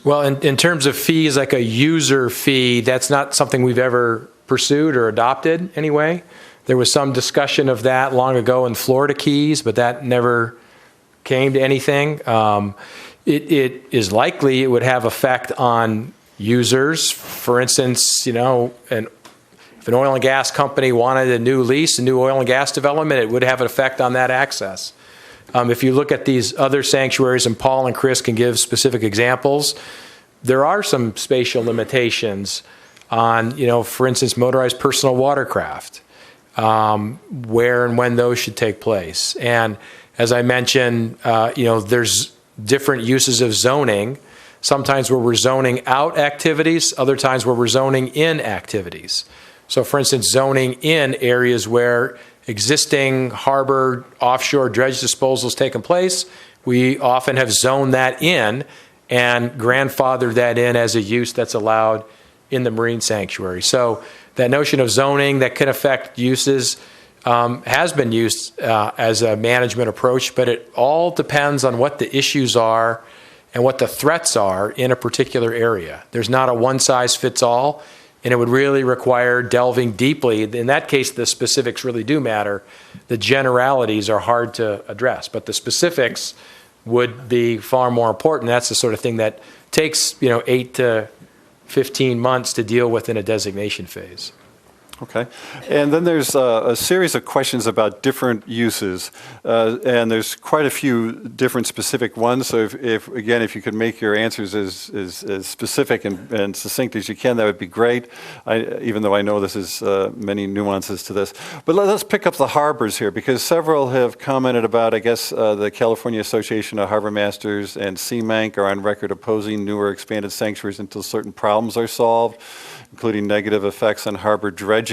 Well, in terms of fees, like a user fee, that's not something we've ever pursued or adopted anyway. There was some discussion of that long ago in Florida Keys, but that never came to anything. It is likely it would have effect on users. For instance, if an oil and gas company wanted a new lease, a new oil and gas development, it would have an effect on that access. If you look at these other sanctuaries, and Paul and Chris can give specific examples, there are some spatial limitations on, for instance, motorized personal watercraft, where and when those should take place. And as I mentioned, there's different uses of zoning, sometimes where we're zoning out activities, other times where we're zoning in activities. So for instance, zoning in areas where existing harbor offshore dredge disposals taking place, we often have zoned that in and grandfathered that in as a use that's allowed in the marine sanctuary. So that notion of zoning that can affect uses has been used as a management approach, but it all depends on what the issues are and what the threats are in a particular area. There's not a one-size-fits-all, and it would really require delving deeply. In that case, the specifics really do matter. The generalities are hard to address, but the specifics would be far more important. That's the sort of thing that takes 8 to 15 months to deal with in a designation phase. Okay. And then there's a series of questions about different uses, and there's quite a few different specific ones. So if you could make your answers as specific and succinct as you can, that would be great, even though I know this is many nuances to this. But let's pick up the harbors here, because several have commented about, I guess, the California Association of Harbor Masters and CMANC are on record opposing newer expanded sanctuaries until certain problems are solved, including negative effects on harbor dredging.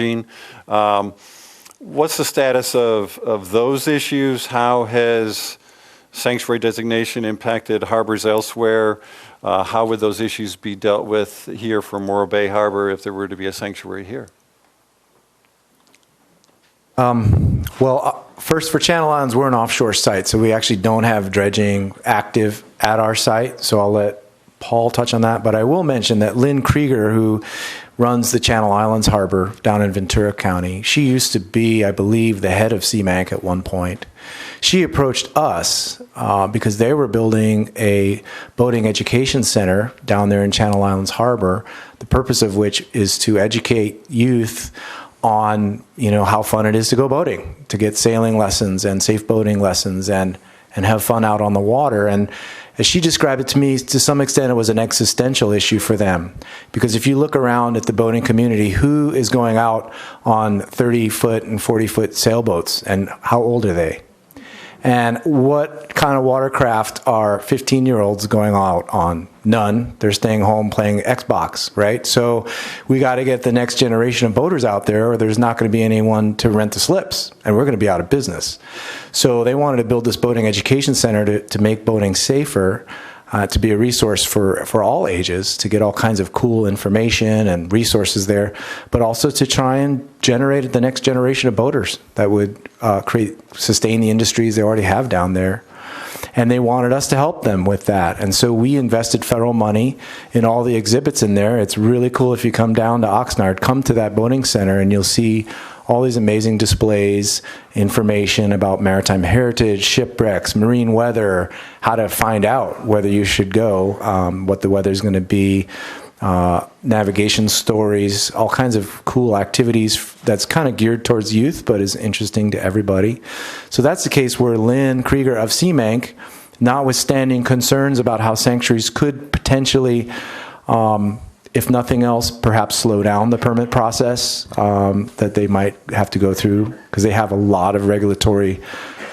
What's the status of those issues? How has sanctuary designation impacted harbors elsewhere? How would those issues be dealt with here for Morro Bay Harbor if there were to be a sanctuary here? First, for Channel Islands, we're an offshore site, so we actually don't have dredging active at our site. So I'll let Paul touch on that, but I will mention that Lynn Krieger, who runs the Channel Islands Harbor down in Ventura County, she used to be, I believe, the head of CMANC at one point. She approached us because they were building a boating education center down there in Channel Islands Harbor, the purpose of which is to educate youth on, how fun it is to go boating, to get sailing lessons and safe boating lessons and have fun out on the water. And as she described it to me, to some extent, it was an existential issue for them. Because if you look around at the boating community, who is going out on 30-foot and 40-foot sailboats, and how old are they? And what kind of watercraft are 15-year-olds going out on? None. They're staying home playing Xbox, right? So we got to get the next generation of boaters out there, or there's not going to be anyone to rent the slips, and we're going to be out of business. So they wanted to build this boating education center to make boating safer, to be a resource for all ages, to get all kinds of cool information and resources there, but also to try and generate the next generation of boaters that would sustain the industries they already have down there. And they wanted us to help them with that. And so we invested federal money in all the exhibits in there. It's really cool if you come down to Oxnard, come to that boating center, and you'll see all these amazing displays, information about maritime heritage, shipwrecks, marine weather, how to find out whether you should go, what the weather is going to be, navigation stories, all kinds of cool activities that's kind of geared towards youth, but is interesting to everybody. So that's the case where Lynn Krieger of CMANC, notwithstanding concerns about how sanctuaries could potentially, if nothing else, perhaps slow down the permit process that they might have to go through, because they have a lot of regulatory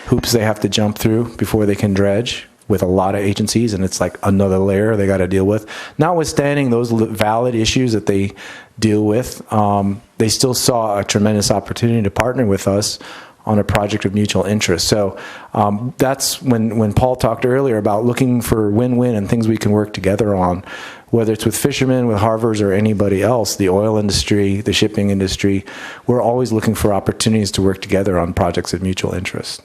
hoops they have to jump through before they can dredge with a lot of agencies, and it's like another layer they got to deal with. Notwithstanding those valid issues that they deal with, they still saw a tremendous opportunity to partner with us on a project of mutual interest. So that's when Paul talked earlier about looking for win-win and things we can work together on, whether it's with fishermen, with harbors, or anybody else, the oil industry, the shipping industry. We're always looking for opportunities to work together on projects of mutual interest.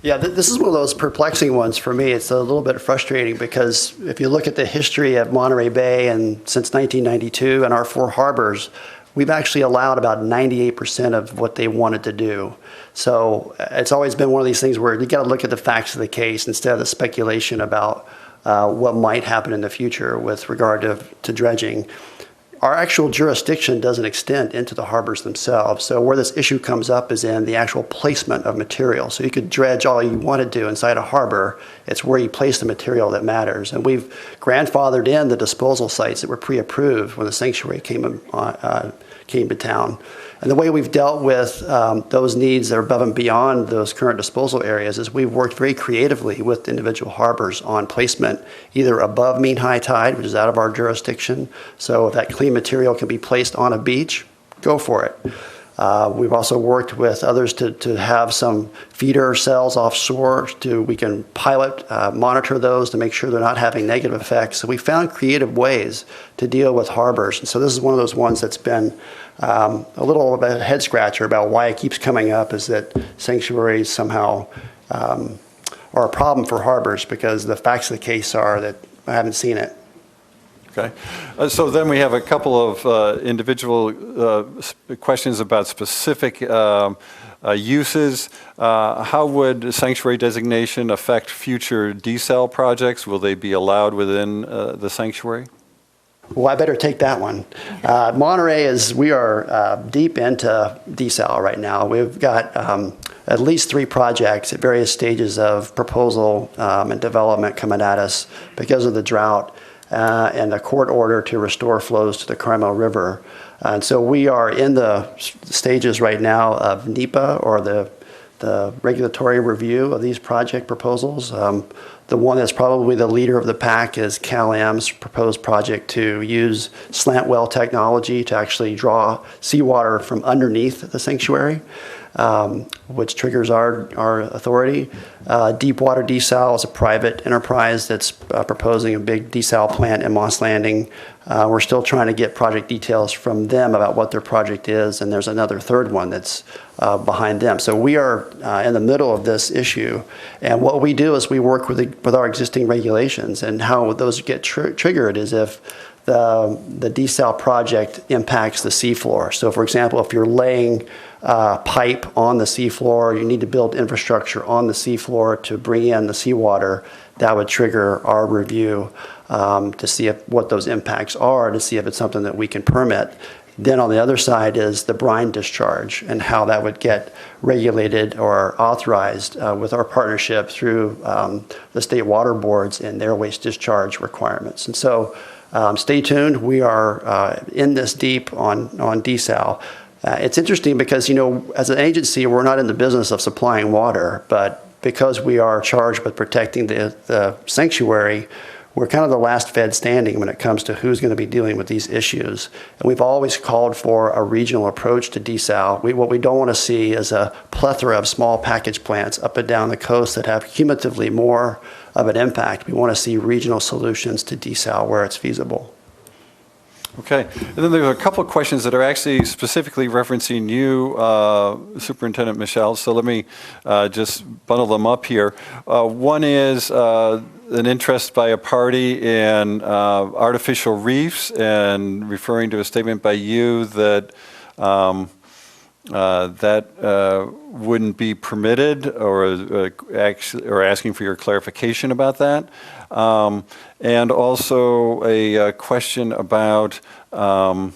Yeah, this is one of those perplexing ones for me. It's a little bit frustrating because if you look at the history of Monterey Bay and since 1992 and our 4 harbors, we've actually allowed about 98% of what they wanted to do. So it's always been one of these things where you got to look at the facts of the case instead of the speculation about what might happen in the future with regard to dredging. Our actual jurisdiction doesn't extend into the harbors themselves. So where this issue comes up is in the actual placement of material. So you could dredge all you want to do inside a harbor. It's where you place the material that matters. And we've grandfathered in the disposal sites that were pre-approved when the sanctuary came to town. And the way we've dealt with those needs that are above and beyond those current disposal areas is we've worked very creatively with individual harbors on placement, either above mean high tide, which is out of our jurisdiction. So if that clean material can be placed on a beach, go for it. We've also worked with others to have some feeder cells offshore we can pilot, monitor those to make sure they're not having negative effects. So we found creative ways to deal with harbors. And so this is one of those ones that's been a little of a head scratcher about why it keeps coming up, is that sanctuaries somehow are a problem for harbors, because the facts of the case are that I haven't seen it. Okay. So then we have a couple of individual questions about specific uses. How would sanctuary designation affect future desal projects? Will they be allowed within the sanctuary? Well, I better take that one. Monterey we are deep into desal right now. We've got at least 3 projects at various stages of proposal and development coming at us because of the drought and a court order to restore flows to the Carmel River. And so we are in the stages right now of NEPA, or the regulatory review of these project proposals. The one that's probably the leader of the pack is Cal-Am's proposed project to use slant well technology to actually draw seawater from underneath the sanctuary, which triggers our authority. Deepwater Desal is a private enterprise that's proposing a big desal plant in Moss Landing. We're still trying to get project details from them about what their project is, and there's another third one that's behind them. So we are in the middle of this issue, and what we do is we work with our existing regulations, and how those get triggered is if the desal project impacts the seafloor. So for example, if you're laying pipe on the seafloor, you need to build infrastructure on the seafloor to bring in the seawater, that would trigger our review to see what those impacts are, to see if it's something that we can permit. Then on the other side is the brine discharge and how that would get regulated or authorized with our partnership through the state water boards and their waste discharge requirements. And so stay tuned. We are in this deep on desal. It's interesting because, as an agency, we're not in the business of supplying water, but because we are charged with protecting the sanctuary, we're kind of the last Fed standing when it comes to who's going to be dealing with these issues. And we've always called for a regional approach to desal. What we don't want to see is a plethora of small package plants up and down the coast that have cumulatively more of an impact. We want to see regional solutions to desal where it's feasible. Okay, and then there are a couple of questions that are actually specifically referencing you, Superintendent Michelle, so let me just bundle them up here. One is an interest by a party in artificial reefs, and referring to a statement by you that that wouldn't be permitted, or asking for your clarification about that. And also a question about, well,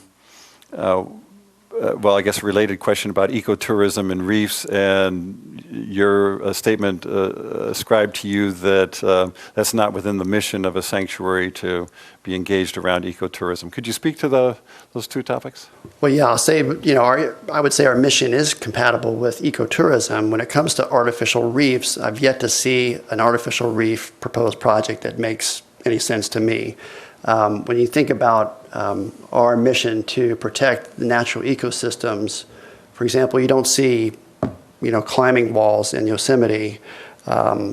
I guess a related question about ecotourism and reefs, and your statement ascribed to you that that's not within the mission of a sanctuary to be engaged around ecotourism. Could you speak to those two topics? Well, yeah, I'll say, I would say our mission is compatible with ecotourism. When it comes to artificial reefs, I've yet to see an artificial reef proposed project that makes any sense to me. When you think about our mission to protect the natural ecosystems, for example, you don't see, climbing walls in Yosemite.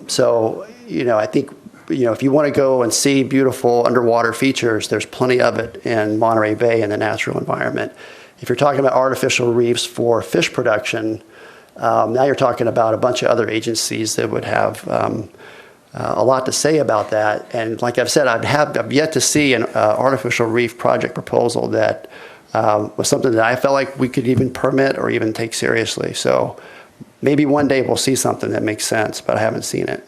So, I think, if you want to go and see beautiful underwater features, there's plenty of it in Monterey Bay in the natural environment. If you're talking about artificial reefs for fish production, now you're talking about a bunch of other agencies that would have a lot to say about that. And like I've said, I've yet to see an artificial reef project proposal that was something that I felt like we could even permit or even take seriously. So maybe one day we'll see something that makes sense, but I haven't seen it.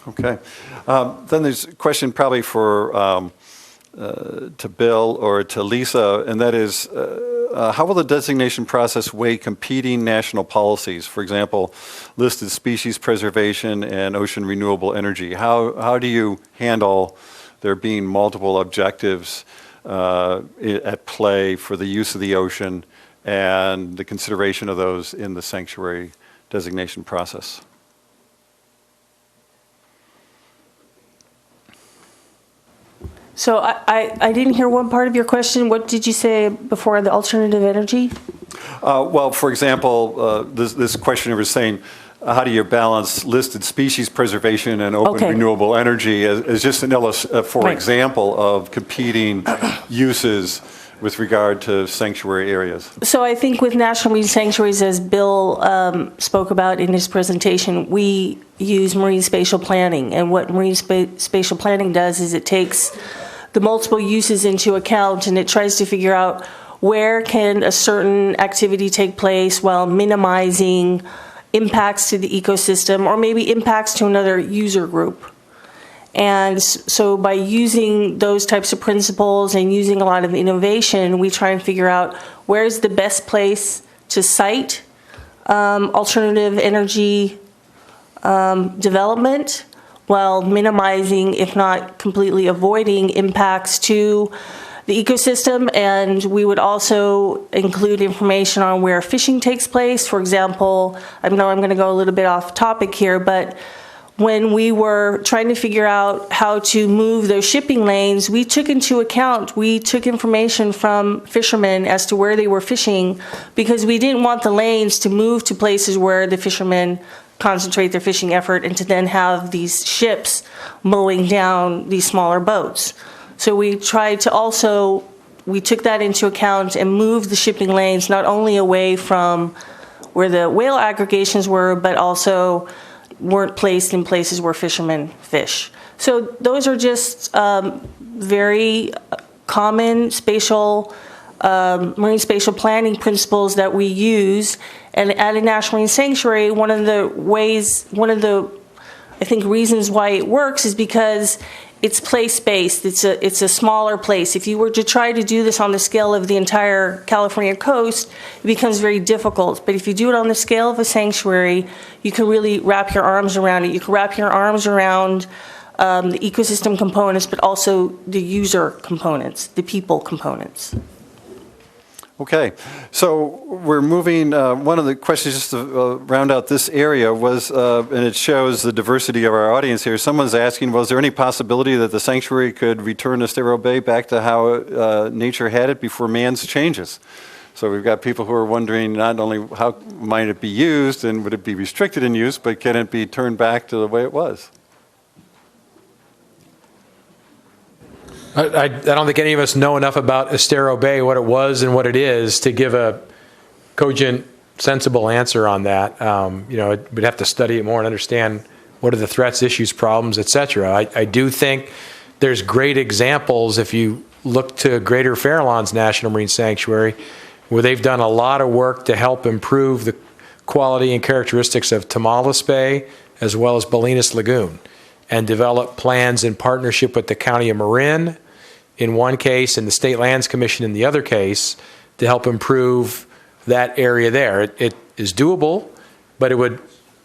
Okay. Then there's a question probably for to Bill or to Lisa, and that is, how will the designation process weigh competing national policies? For example, listed species preservation and ocean renewable energy. How do you handle there being multiple objectives at play for the use of the ocean and the consideration of those in the sanctuary designation process? So I didn't hear one part of your question. What did you say before the alternative energy? Well, for example, this questioner was saying, how do you balance listed species preservation and open renewable energy as just an example of competing uses with regard to sanctuary areas? So I think with national marine sanctuaries, as Bill spoke about in his presentation, we use marine spatial planning. And what marine spatial planning does is it takes the multiple uses into account, and it tries to figure out where can a certain activity take place while minimizing impacts to the ecosystem or maybe impacts to another user group. And so by using those types of principles and using a lot of innovation, we try and figure out where's the best place to site alternative energy development while minimizing, if not completely avoiding, impacts to the ecosystem. And we would also include information on where fishing takes place. For example, I know I'm going to go a little bit off topic here, but when we were trying to figure out how to move those shipping lanes, we took information from fishermen as to where they were fishing, because we didn't want the lanes to move to places where the fishermen concentrate their fishing effort and to then have these ships mowing down these smaller boats. So we took that into account and moved the shipping lanes not only away from where the whale aggregations were, but also weren't placed in places where fishermen fish. So those are just very common marine spatial planning principles that we use. And at a national marine sanctuary, one of the I think reasons why it works is because it's place-based. It's a smaller place. If you were to try to do this on the scale of the entire California coast, it becomes very difficult. But if you do it on the scale of a sanctuary, you can really wrap your arms around it. You can wrap your arms around the ecosystem components, but also the user components, the people components. Okay, so we're moving, one of the questions just to round out this area was, and it shows the diversity of our audience here, someone's asking, was there any possibility that the sanctuary could return Estero Bay back to how nature had it before man's changes? So we've got people who are wondering not only how might it be used and would it be restricted in use, but can it be turned back to the way it was? I don't think any of us know enough about Estero Bay, what it was and what it is, to give a cogent, sensible answer on that. We'd have to study it more and understand what are the threats, issues, problems, et cetera. I do think there's great examples if you look to Greater Farallones National Marine Sanctuary, where they've done a lot of work to help improve the quality and characteristics of Tamales Bay as well as Bolinas Lagoon, and develop plans in partnership with the County of Marin in one case and the State Lands Commission in the other case to help improve that area there. It is doable, but it would,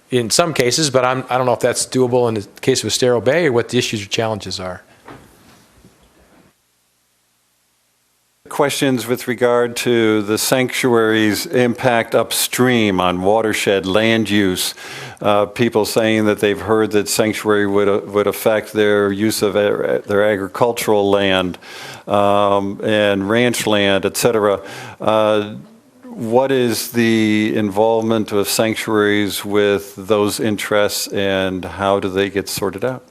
in some cases, but I don't know if that's doable in the case of Estero Bay or what the issues or challenges are. Questions with regard to the sanctuary's impact upstream on watershed land use. People saying that they've heard that sanctuary would affect their use of their agricultural land and ranch land, et cetera. What is the involvement of sanctuaries with those interests, and how do they get sorted out?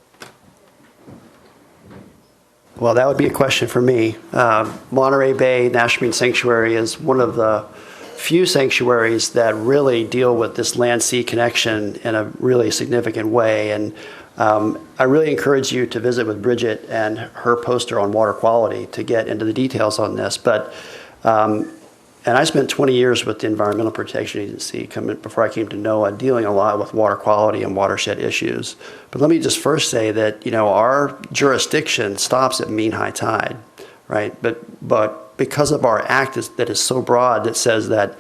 Well, that would be a question for me. Monterey Bay National Marine Sanctuary is one of the few sanctuaries that really deal with this land-sea connection in a really significant way. And I really encourage you to visit with Bridget and her poster on water quality to get into the details on this. But and I spent 20 years with the Environmental Protection Agency before I came to NOAA, dealing a lot with water quality and watershed issues. But let me just first say that, you know, our jurisdiction stops at mean high tide, right? But because of our act that is so broad that says that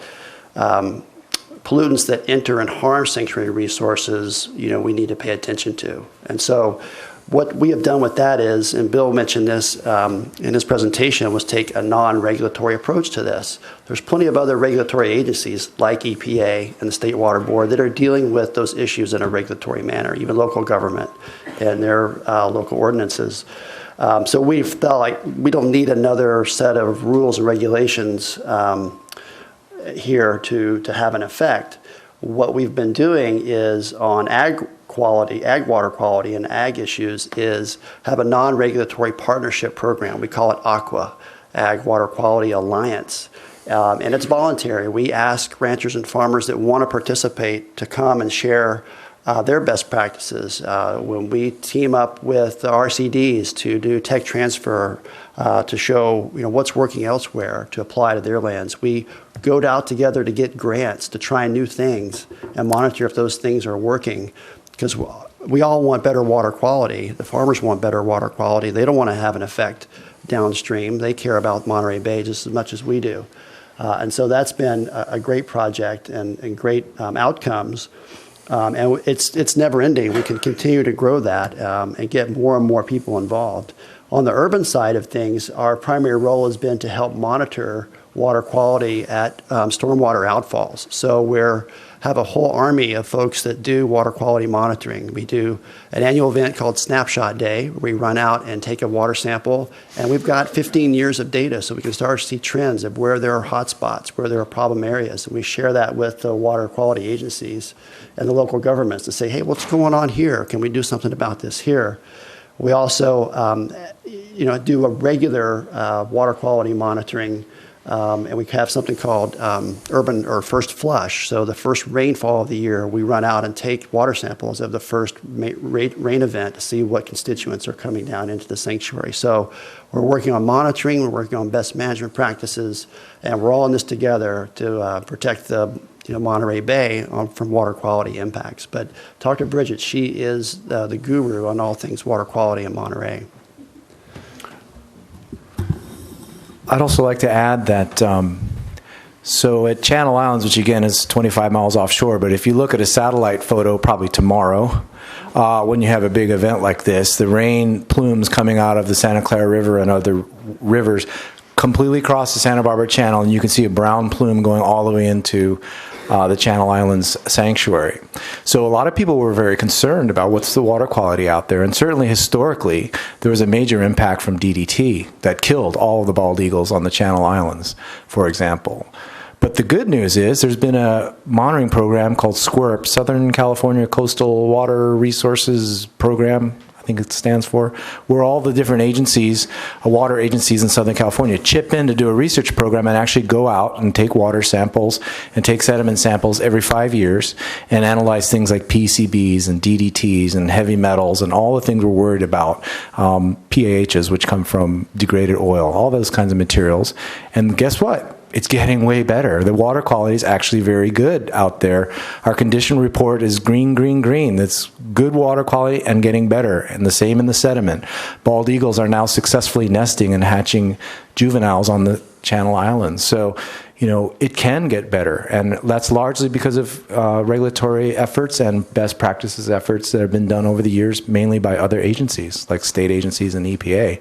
pollutants that enter and harm sanctuary resources, you know, we need to pay attention to. And so what we have done with that is, and Bill mentioned this in his presentation, was take a non-regulatory approach to this. There's plenty of other regulatory agencies like EPA and the State Water Board that are dealing with those issues in a regulatory manner, even local government and their local ordinances. So we felt like we don't need another set of rules and regulations here to have an effect. What we've been doing is on ag water quality and ag issues is have a non-regulatory partnership program. We call it AQUA, Ag Water Quality Alliance. And it's voluntary. We ask ranchers and farmers that want to participate to come and share their best practices. When we team up with the RCDs to do tech transfer to show, you know, what's working elsewhere to apply to their lands, we go out together to get grants to try new things and monitor if those things are working. Because we all want better water quality. The farmers want better water quality. They don't want to have an effect downstream. They care about Monterey Bay just as much as we do. And so that's been a great project and great outcomes. And it's never ending. We can continue to grow that and get more and more people involved. On the urban side of things, our primary role has been to help monitor water quality at stormwater outfalls. So we're have a whole army of folks that do water quality monitoring. We do an annual event called Snapshot Day, where we run out and take a water sample, and we've got 15 years of data, so we can start to see trends of where there are hot spots, where there are problem areas, and we share that with the water quality agencies and the local governments to say, hey, what's going on here? Can we do something about this here? We also do a regular water quality monitoring, and we have something called urban or first flush. So the first rainfall of the year, we run out and take water samples of the first rain event to see what constituents are coming down into the sanctuary. So we're working on monitoring, we're working on best management practices, and we're all in this together to protect the Monterey Bay from water quality impacts. But talk to Bridget. She is the guru on all things water quality in Monterey. I'd also like to add that, so at Channel Islands, which again is 25 miles offshore, but if you look at a satellite photo probably tomorrow, when you have a big event like this, the rain plumes coming out of the Santa Clara River and other rivers completely cross the Santa Barbara Channel, and you can see a brown plume going all the way into the Channel Islands Sanctuary. So a lot of people were very concerned about what's the water quality out there, and certainly historically there was a major impact from DDT that killed all of the bald eagles on the Channel Islands, for example. But the good news is there's been a monitoring program called SQUIRP, Southern California Coastal Water Resources Program, I think it stands for, where all the different agencies, water agencies in Southern California, chip in to do a research program and actually go out and take water samples and take sediment samples every 5 years and analyze things like PCBs and DDTs and heavy metals and all the things we're worried about, PAHs, which come from degraded oil, all those kinds of materials. And guess what? it's getting way better. The water quality is actually very good out there. Our condition report is green, green, green. That's good water quality and getting better. And the same in the sediment. Bald eagles are now successfully nesting and hatching juveniles on the Channel Islands. So, it can get better. And that's largely because of regulatory efforts and best practices efforts that have been done over the years, mainly by other agencies, like state agencies and EPA.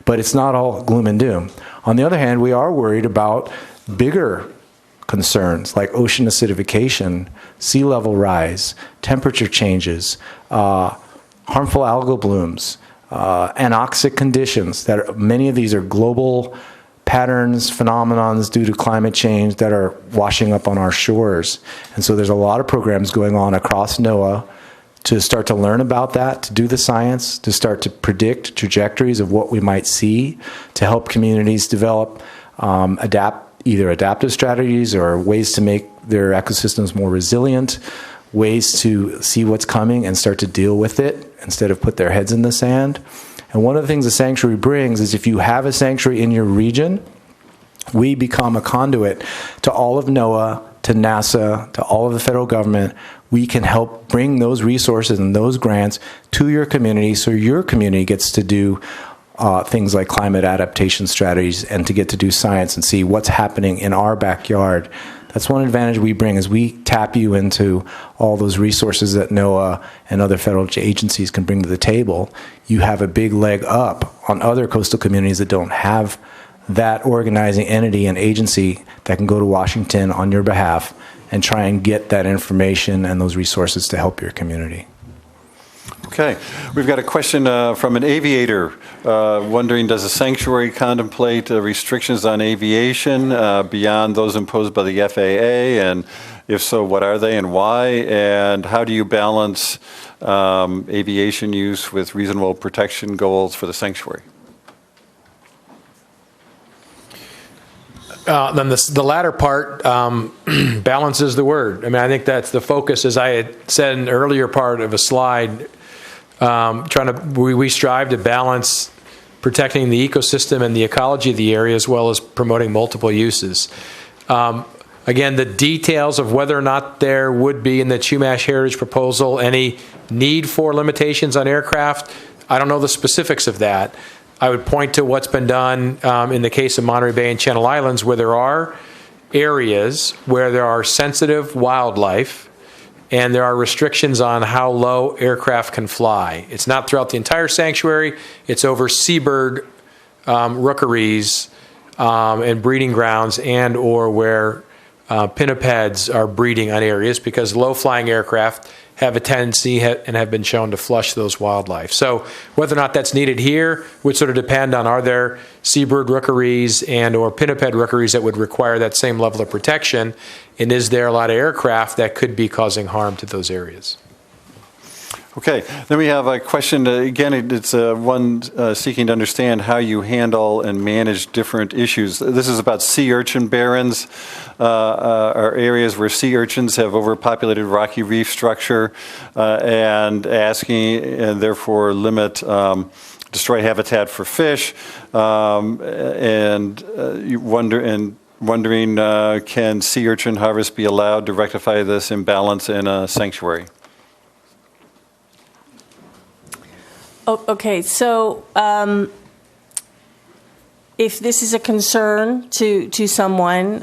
But it's not all gloom and doom. On the other hand, we are worried about bigger concerns like ocean acidification, sea level rise, temperature changes, harmful algal blooms, anoxic conditions. Many of these are global patterns, phenomenons due to climate change that are washing up on our shores. And so there's a lot of programs going on across NOAA to start to learn about that, to do the science, to start to predict trajectories of what we might see, to help communities develop either adaptive strategies or ways to make their ecosystems more resilient, ways to see what's coming and start to deal with it instead of put their heads in the sand. And one of the things the sanctuary brings is if you have a sanctuary in your region, we become a conduit to all of NOAA, to NASA, to all of the federal government. We can help bring those resources and those grants to your community so your community gets to do things like climate adaptation strategies and to get to do science and see what's happening in our backyard. That's one advantage we bring is we tap you into all those resources that NOAA and other federal agencies can bring to the table. You have a big leg up on other coastal communities that don't have that organizing entity and agency that can go to Washington on your behalf and try and get that information and those resources to help your community. Okay, we've got a question from an aviator wondering, does the sanctuary contemplate restrictions on aviation beyond those imposed by the FAA? And if so, what are they and why? And how do you balance aviation use with reasonable protection goals for the sanctuary? Then the latter part balances the word. I mean, I think that's the focus, as I had said in an earlier part of a slide. We strive to balance protecting the ecosystem and the ecology of the area as well as promoting multiple uses. Again, the details of whether or not there would be in the Chumash Heritage proposal any need for limitations on aircraft, I don't know the specifics of that. I would point to what's been done in the case of Monterey Bay and Channel Islands, where there are areas where there are sensitive wildlife and there are restrictions on how low aircraft can fly. It's not throughout the entire sanctuary. It's over seabird rookeries and breeding grounds and or where pinnipeds are breeding on areas because low-flying aircraft have a tendency and have been shown to flush those wildlife. So whether or not that's needed here would sort of depend on are there seabird rookeries and or pinniped rookeries that would require that same level of protection, and is there a lot of aircraft that could be causing harm to those areas? Okay, then we have a question. Again, it's one seeking to understand how you handle and manage different issues. This is about sea urchin barrens, or areas where sea urchins have overpopulated rocky reef structure, and asking, and therefore limit, destroy habitat for fish, wondering, can sea urchin harvest be allowed to rectify this imbalance in a sanctuary? Oh, okay, so if this is a concern to someone,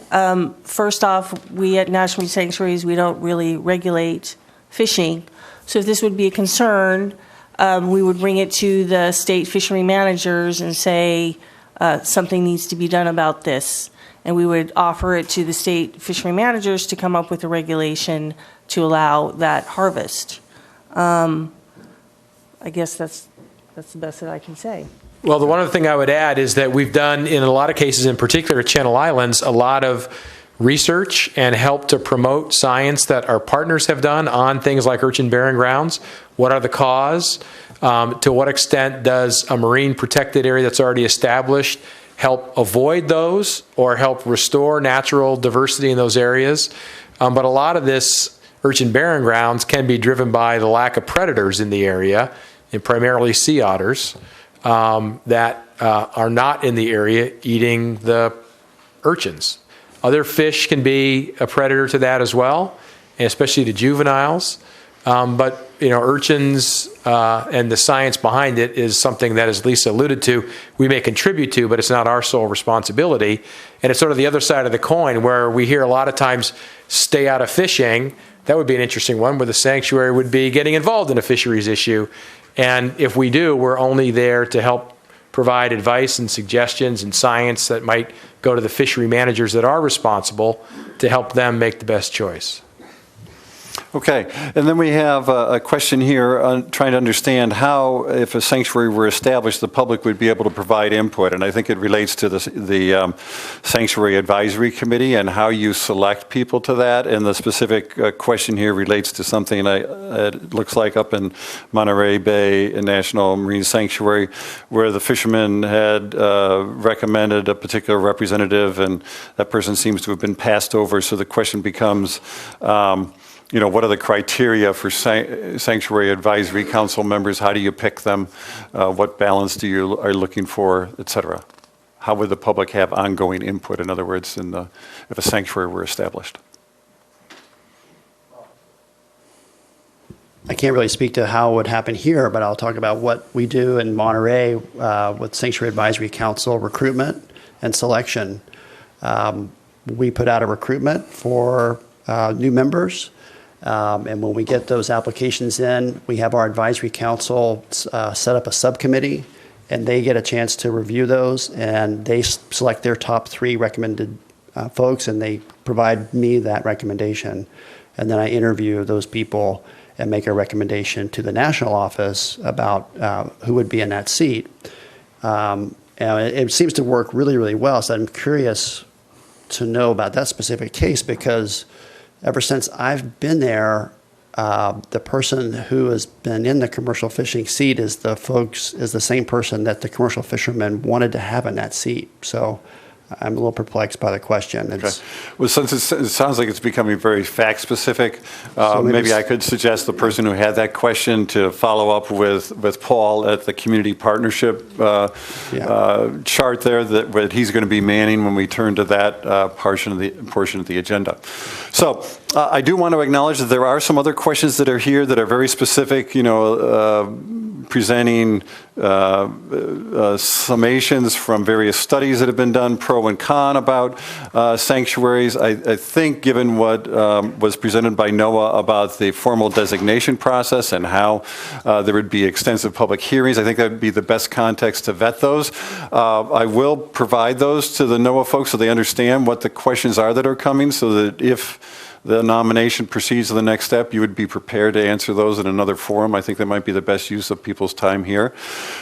first off, we at National Marine Sanctuaries, we don't really regulate fishing. So if this would be a concern, we would bring it to the state fishery managers and say something needs to be done about this. And we would offer it to the state fishery managers to come up with a regulation to allow that harvest. I guess that's the best that I can say. Well, the one other thing I would add is that we've done, in a lot of cases, in particular Channel Islands, a lot of research and help to promote science that our partners have done on things like urchin bearing grounds. What are the cause? To what extent does a marine protected area that's already established help avoid those or help restore natural diversity in those areas? But a lot of this urchin bearing grounds can be driven by the lack of predators in the area, and primarily sea otters, that are not in the area eating the urchins. Other fish can be a predator to that as well, and especially to juveniles. But urchins and the science behind it is something that, as Lisa alluded to, we may contribute to, but it's not our sole responsibility. And it's sort of the other side of the coin, where we hear a lot of times, stay out of fishing. That would be an interesting one, where the sanctuary would be getting involved in a fisheries issue. And if we do, we're only there to help provide advice and suggestions and science that might go to the fishery managers that are responsible to help them make the best choice. Okay, and then we have a question here trying to understand how, if a sanctuary were established, the public would be able to provide input. And I think it relates to the Sanctuary Advisory Committee and how you select people to that. And the specific question here relates to something it looks like up in Monterey Bay National Marine Sanctuary, where the fishermen had recommended a particular representative, and that person seems to have been passed over. So the question becomes, what are the criteria for Sanctuary Advisory Council members? How do you pick them? What balance are you looking for, et cetera? How would the public have ongoing input, in other words, if a sanctuary were established? I can't really speak to how it would happen here, but I'll talk about what we do in Monterey with Sanctuary Advisory Council recruitment and selection. We put out a recruitment for new members. And when we get those applications in, we have our advisory council set up a subcommittee, and they get a chance to review those, and they select their top 3 recommended folks, and they provide me that recommendation. And then I interview those people and make a recommendation to the national office about who would be in that seat. And it seems to work really, really well. So I'm curious to know about that specific case, because ever since I've been there, the person who has been in the commercial fishing seat is the same person that the commercial fishermen wanted to have in that seat. So I'm a little perplexed by the question. Okay. Well, since it sounds like it's becoming very fact-specific, maybe I could suggest the person who had that question to follow up with Paul at the community partnership chart there that he's going to be manning when we turn to that portion of the agenda. So I do want to acknowledge that there are some other questions that are here that are very specific, presenting summations from various studies that have been done, pro and con about sanctuaries. I think, given what was presented by NOAA about the formal designation process and how there would be extensive public hearings, I think that would be the best context to vet those. I will provide those to the NOAA folks so they understand what the questions are that are coming, so that if the nomination proceeds to the next step, you would be prepared to answer those in another forum. I think that might be the best use of people's time here.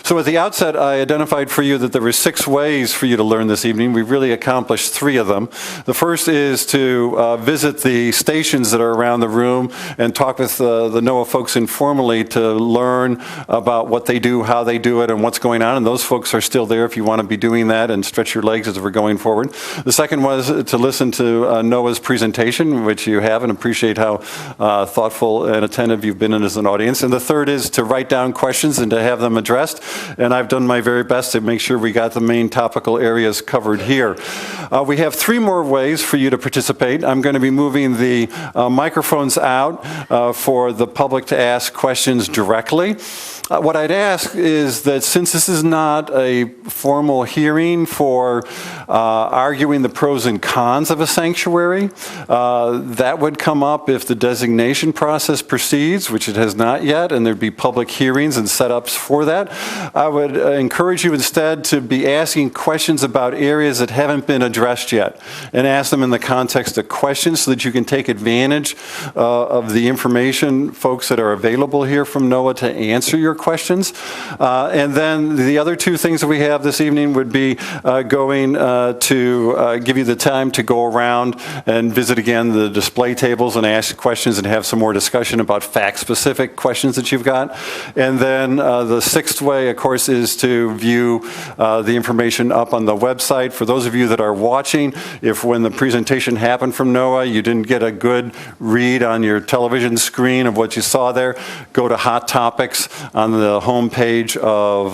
So at the outset, I identified for you that there were 6 ways for you to learn this evening. We've really accomplished 3 of them. The first is to visit the stations that are around the room and talk with the NOAA folks informally to learn about what they do, how they do it, and what's going on. And those folks are still there if you want to be doing that and stretch your legs as we're going forward. The second was to listen to NOAA's presentation, which you have, and appreciate how thoughtful and attentive you've been as an audience. And the third is to write down questions and to have them addressed. And I've done my very best to make sure we got the main topical areas covered here. We have 3 more ways for you to participate. I'm going to be moving the microphones out for the public to ask questions directly. What I'd ask is that, since this is not a formal hearing for arguing the pros and cons of a sanctuary, that would come up if the designation process proceeds, which it has not yet, and there'd be public hearings and setups for that. I would encourage you instead to be asking questions about areas that haven't been addressed yet, and ask them in the context of questions so that you can take advantage of the information, folks, that are available here from NOAA to answer your questions. And then the other 2 things that we have this evening would be going to give you the time to go around and visit again the display tables and ask questions and have some more discussion about fact-specific questions that you've got. And then the sixth way, of course, is to view the information up on the website. For those of you that are watching, if when the presentation happened from NOAA, you didn't get a good read on your television screen of what you saw there, go to Hot Topics on the homepage of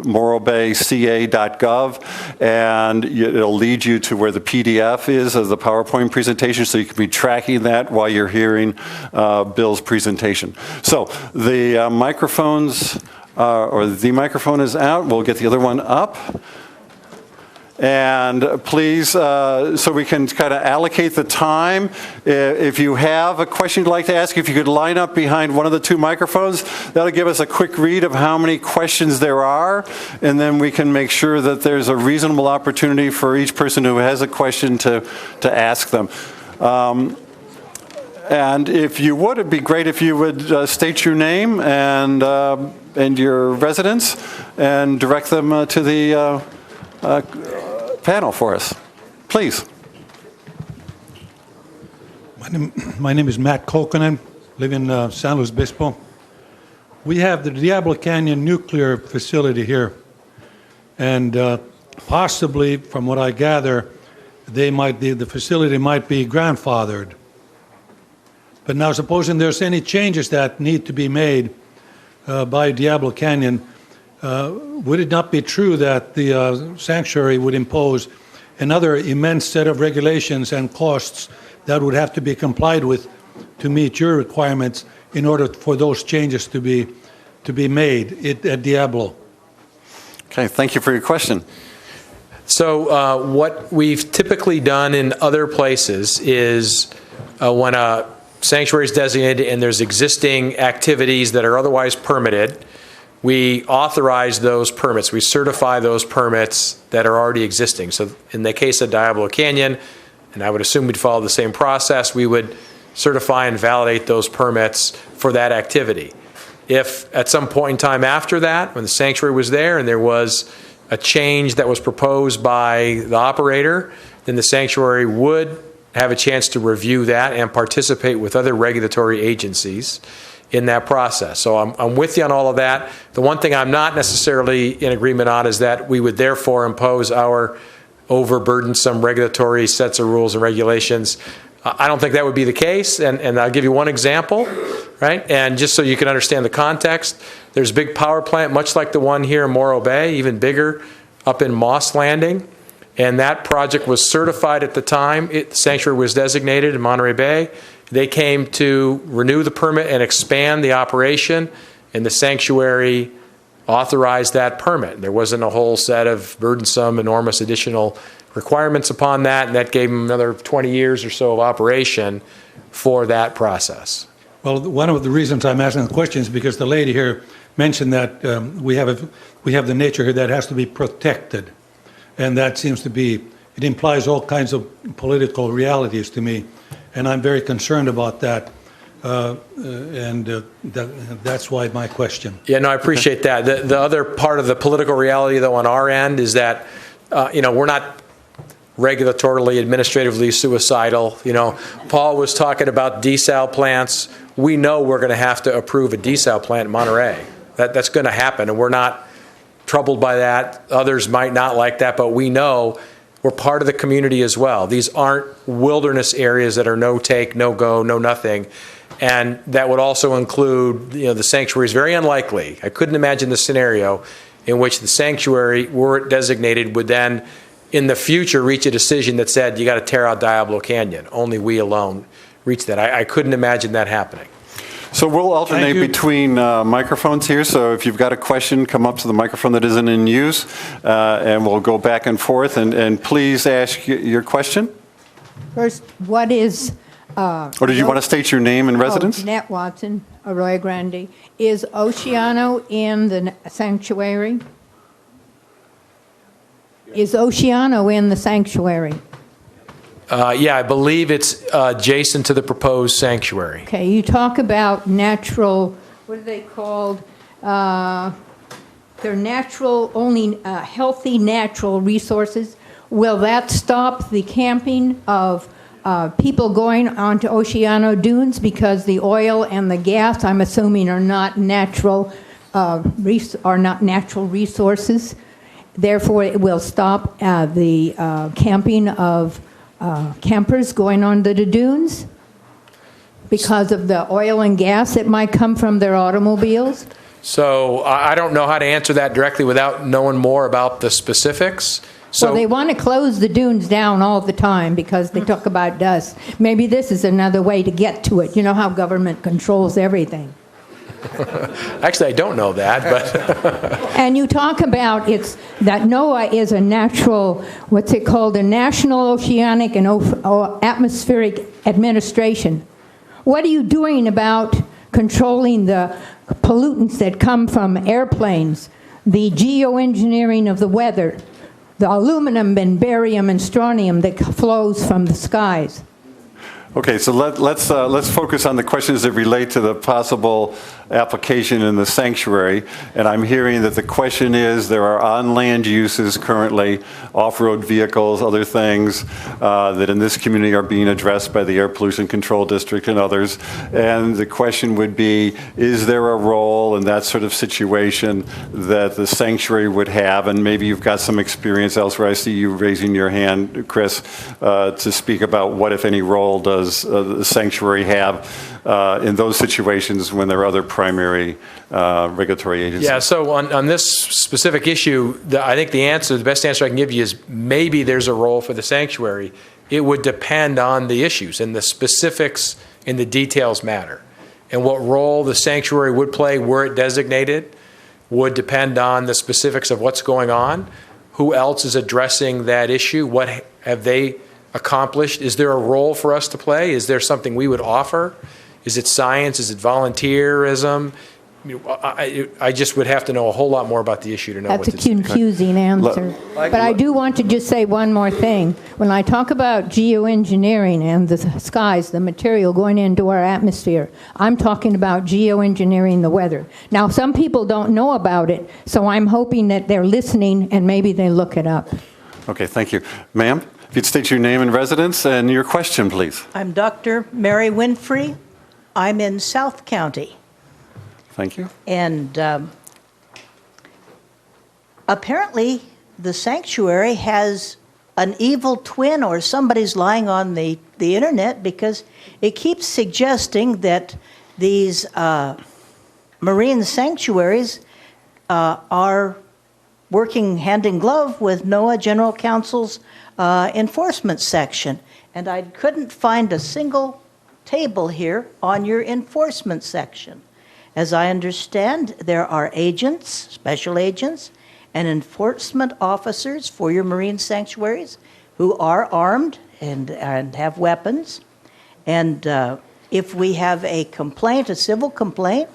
morrowbayca.gov, and it'll lead you to where the PDF is of the PowerPoint presentation, so you can be tracking that while you're hearing Bill's presentation. So the microphones, or the microphone is out. We'll get the other one up. And please, so we can kind of allocate the time. If you have a question you'd like to ask, if you could line up behind one of the two microphones, that'll give us a quick read of how many questions there are, and then we can make sure that there's a reasonable opportunity for each person who has a question to ask them. And if you would, it'd be great if you would state your name and your residence and direct them to the panel for us. Please. My name is Matt Kokonen, live in San Luis Obispo. We have the Diablo Canyon nuclear facility here, and possibly, from what I gather, the facility might be grandfathered. But now, supposing there's any changes that need to be made by Diablo Canyon, would it not be true that the sanctuary would impose another immense set of regulations and costs that would have to be complied with to meet your requirements in order for those changes to be made at Diablo? Okay, thank you for your question. So what we've typically done in other places is when a sanctuary is designated and there's existing activities that are otherwise permitted, we authorize those permits. We certify those permits that are already existing. So in the case of Diablo Canyon, and I would assume we'd follow the same process, we would certify and validate those permits for that activity. If at some point in time after that, when the sanctuary was there and there was a change that was proposed by the operator, then the sanctuary would have a chance to review that and participate with other regulatory agencies in that process. So I'm with you on all of that. The one thing I'm not necessarily in agreement on is that we would therefore impose our overburdensome regulatory sets of rules and regulations. I don't think that would be the case, and I'll give you one example, right? And just so you can understand the context, there's a big power plant, much like the one here in Morro Bay, even bigger, up in Moss Landing, and that project was certified at the time the sanctuary was designated in Monterey Bay. They came to renew the permit and expand the operation, and the sanctuary authorized that permit. There wasn't a whole set of burdensome, enormous additional requirements upon that, and that gave them another 20 years or so of operation for that process. Well, one of the reasons I'm asking the question is because the lady here mentioned that we have the nature here that has to be protected, and that seems to be, it implies all kinds of political realities to me, and I'm very concerned about that. That's why my question. Yeah, no, I appreciate that. The other part of the political reality, though, on our end is that, we're not regulatorily, administratively suicidal. Paul was talking about desal plants. We know we're going to have to approve a desal plant in Monterey. That's going to happen, and we're not troubled by that. Others might not like that, but we know we're part of the community as well. These aren't wilderness areas that are no take, no go, no nothing. And that would also include, the sanctuary is very unlikely. I couldn't imagine the scenario in which the sanctuary, were it designated, would then, in the future, reach a decision that said, you got to tear out Diablo Canyon. Only we alone reach that. I couldn't imagine that happening. So we'll alternate between microphones here. So if you've got a question, come up to the microphone that isn't in use, and we'll go back and forth. And please ask your question. First, what is... or did you want to state your name and residence? Nat Watson, Arroyo Grande. Is Oceano in the sanctuary? Is Oceano in the sanctuary? Yeah, I believe it's adjacent to the proposed sanctuary. Okay, you talk about natural, what are they called? They're natural, only healthy natural resources. Will that stop the camping of people going onto Oceano dunes because the oil and the gas, I'm assuming, are not natural resources. Therefore, it will stop the camping of campers going onto the dunes because of the oil and gas that might come from their automobiles. So I don't know how to answer that directly without knowing more about the specifics. So Well, they want to close the dunes down all the time because they talk about dust. Maybe this is another way to get to it. You know how government controls everything. actually, I don't know that, but And you talk about that NOAA is a natural, what's it called, a National Oceanic and Atmospheric Administration. What are you doing about controlling the pollutants that come from airplanes, the geoengineering of the weather, the aluminum and barium and strontium that flows from the skies? Okay, so let's focus on the questions that relate to the possible application in the sanctuary. And I'm hearing that the question is there are on-land uses currently, off-road vehicles, other things that in this community are being addressed by the Air Pollution Control District and others. And the question would be, is there a role in that sort of situation that the sanctuary would have? And maybe you've got some experience elsewhere. I see you raising your hand, Chris, to speak about what, if any, role does the sanctuary have in those situations when there are other primary regulatory agencies? yeah, so on this specific issue, I think the best answer I can give you is maybe there's a role for the sanctuary. It would depend on the issues, and the specifics and the details matter. And what role the sanctuary would play were it designated would depend on the specifics of what's going on, who else is addressing that issue, what have they accomplished. Is there a role for us to play? Is there something we would offer? Is it science? Is it volunteerism? I just would have to know a whole lot more about the issue to know That's what a to do. confusing answer. But I do want to just say one more thing. When I talk about geoengineering and the skies, the material going into our atmosphere, I'm talking about geoengineering the weather. Now, some people don't know about it, so I'm hoping that they're listening and maybe they look it up. Okay, thank you. Ma'am, if you'd state your name and residence and your question, please. I'm Dr. Mary Winfrey. I'm in South County. Thank you. And apparently the sanctuary has an evil twin, or somebody's lying on the internet, because it keeps suggesting that these marine sanctuaries are working hand in glove with NOAA General Counsel's enforcement section. And I couldn't find a single table here on your enforcement section. As I understand, there are agents, special agents, and enforcement officers for your marine sanctuaries who are armed and have weapons. And if we have a complaint, a civil complaint,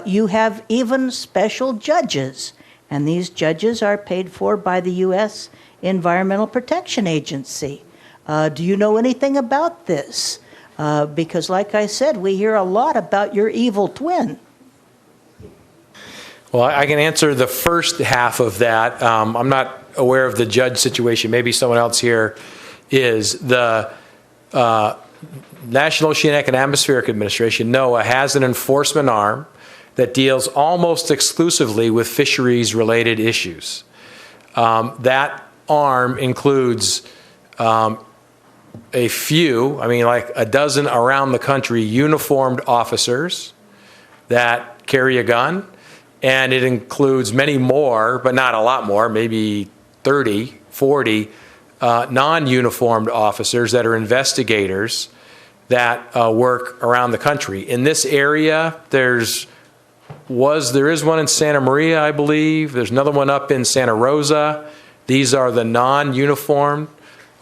you have even special judges. And these judges are paid for by the U.S. Environmental Protection Agency. Do you know anything about this? Because like I said, we hear a lot about your evil twin. Well, I can answer the first half of that. I'm not aware of the judge situation. Maybe someone else here is. The National Oceanic and Atmospheric Administration, NOAA, has an enforcement arm that deals almost exclusively with fisheries-related issues. That arm includes a few, like a dozen around the country, uniformed officers that carry a gun, and it includes many more, but not a lot more, maybe 30, 40 non-uniformed officers that are investigators that work around the country. In this area, there is one in Santa Maria, I believe. There's another one up in Santa Rosa. These are the non-uniformed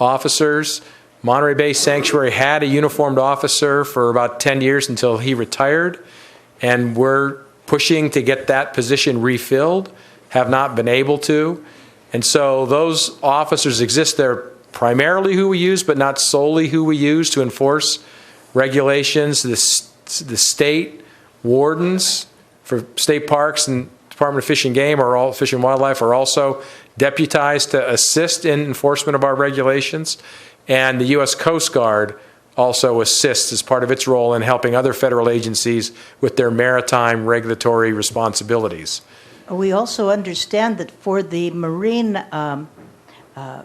officers. Monterey Bay Sanctuary had a uniformed officer for about 10 years until he retired, and we're pushing to get that position refilled, have not been able to. And so those officers exist. They're primarily who we use, but not solely who we use to enforce regulations. The state wardens for state parks and Department of Fish and Game, or all Fish and Wildlife, are also deputized to assist in enforcement of our regulations. And the U.S. Coast Guard also assists as part of its role in helping other federal agencies with their maritime regulatory responsibilities. We also understand that for the marine